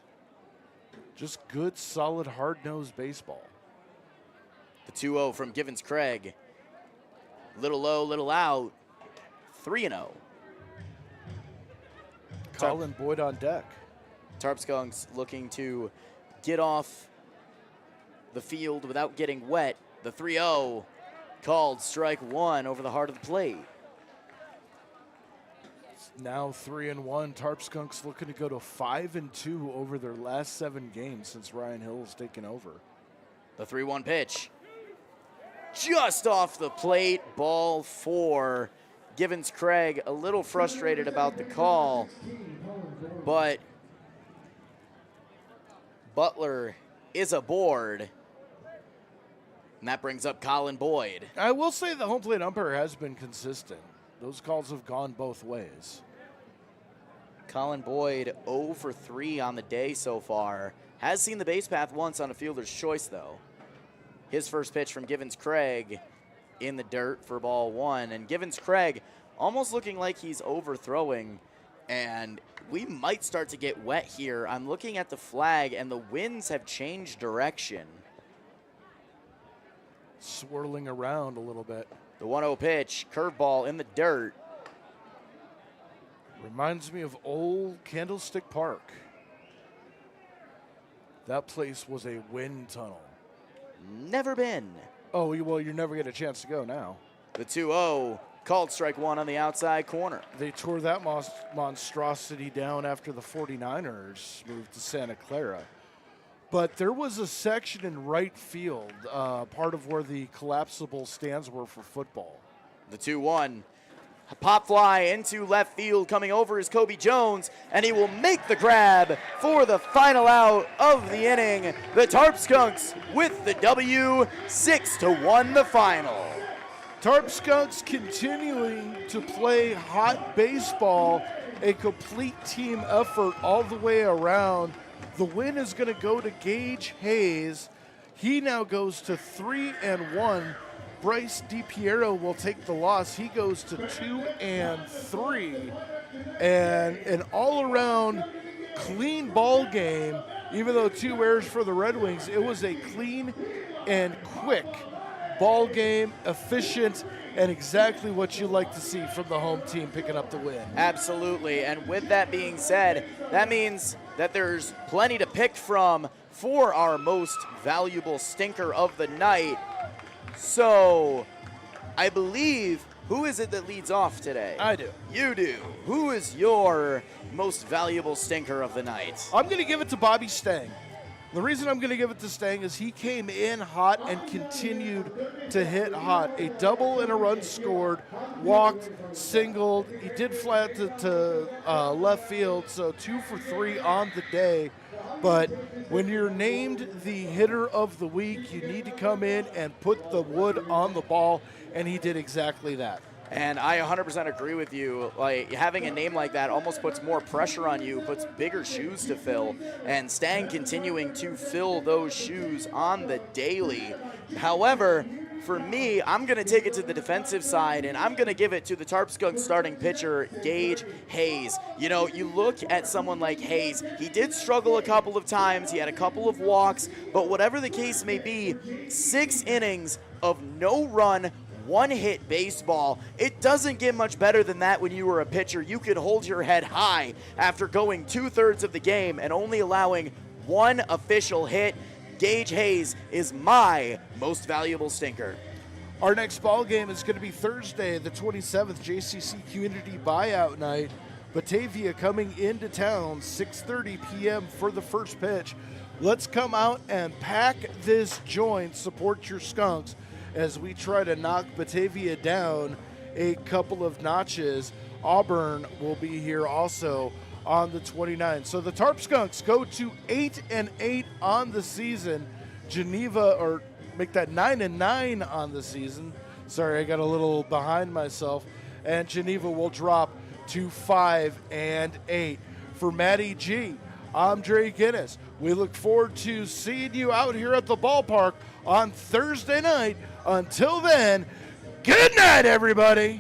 Just good, solid, hard-nosed baseball. The 2-0 from Givens-Craig. Little low, little out, 3-0. Colin Boyd on deck. Tarp Skunks looking to get off the field without getting wet. The 3-0 called strike 1 over the heart of the plate. It's now 3-1. Tarp Skunks looking to go to 5-2 over their last 7 games since Ryan Hill has taken over. The 3-1 pitch. just off the plate, ball 4. Givens Craig a little frustrated about the call, but Butler is aboard, and that brings up Colin Boyd. I will say the home plate umpire has been consistent. Those calls have gone both ways. Colin Boyd 0 for 3 on the day so far. Has seen the base path once on a fielder's choice, though. His first pitch from Givens Craig in the dirt for ball 1. And Givens Craig almost looking like he's overthrowing, and we might start to get wet here. I'm looking at the flag, and the winds have changed direction. Swirling around a little bit. The 1-0 pitch, curveball in the dirt. Reminds me of old Candlestick Park. That place was a wind tunnel. Never been. Oh, well, you never get a chance to go now. The 2-0, called strike 1 on the outside corner. They tore that monstrosity down after the 49ers moved to Santa Clara. But there was a section in right field, part of where the collapsible stands were for football. The 2-1. A pop fly into left field. Coming over is Kobe Jones, and he will make the grab for the final out of the inning. The Tarp Skunks with the W, 6-1 the final. Tarp Skunks continuing to play hot baseball, a complete team effort all the way around. The win is going to go to Gage Hayes. He now goes to 3-1. Bryce DiPiero will take the loss. He goes to 2-3. And an all-around clean ball game, even though 2 errors for the Red Wings. It was a clean and quick ball game, efficient, and exactly what you like to see from the home team picking up the win. Absolutely. And with that being said, that means that there's plenty to pick from for our most valuable stinker of the night. So, I believe, who is it that leads off today? I do. You do. Who is your most valuable stinker of the night? I'm going to give it to Bobby Stang. The reason I'm going to give it to Stang is he came in hot and continued to hit hot. A double and a run scored, walked, singled. He did fly out to left field, so 2 for 3 on the day. But when you're named the hitter of the week, you need to come in and put the wood on the ball, and he did exactly that. And I 100% agree with you. Like, having a name like that almost puts more pressure on you, puts bigger shoes to fill. And Stang continuing to fill those shoes on the daily. However, for me, I'm going to take it to the defensive side, and I'm going to give it to the Tarp Skunks starting pitcher, Gage Hayes. You know, you look at someone like Hayes. He did struggle a couple of times. He had a couple of walks. But whatever the case may be, 6 innings of no run, 1-hit baseball. It doesn't get much better than that when you were a pitcher. You could hold your head high after going 2/3 of the game and only allowing 1 official hit. Gage Hayes is my most valuable stinker. Our next ball game is going to be Thursday, the 27th, JCC Community Buyout Night. Batavia coming into town, 6:30 p.m. for the first pitch. Let's come out and pack this joint, support your Skunks, as we try to knock Batavia down a couple of notches. Auburn will be here also on the 29th. So the Tarp Skunks go to 8-8 on the season. Geneva, or make that 9-9 on the season. Sorry, I got a little behind myself. And Geneva will drop to 5-8. For Matty G, I'm Dre Guinness. We look forward to seeing you out here at the ballpark on Thursday night. Until then, good night, everybody.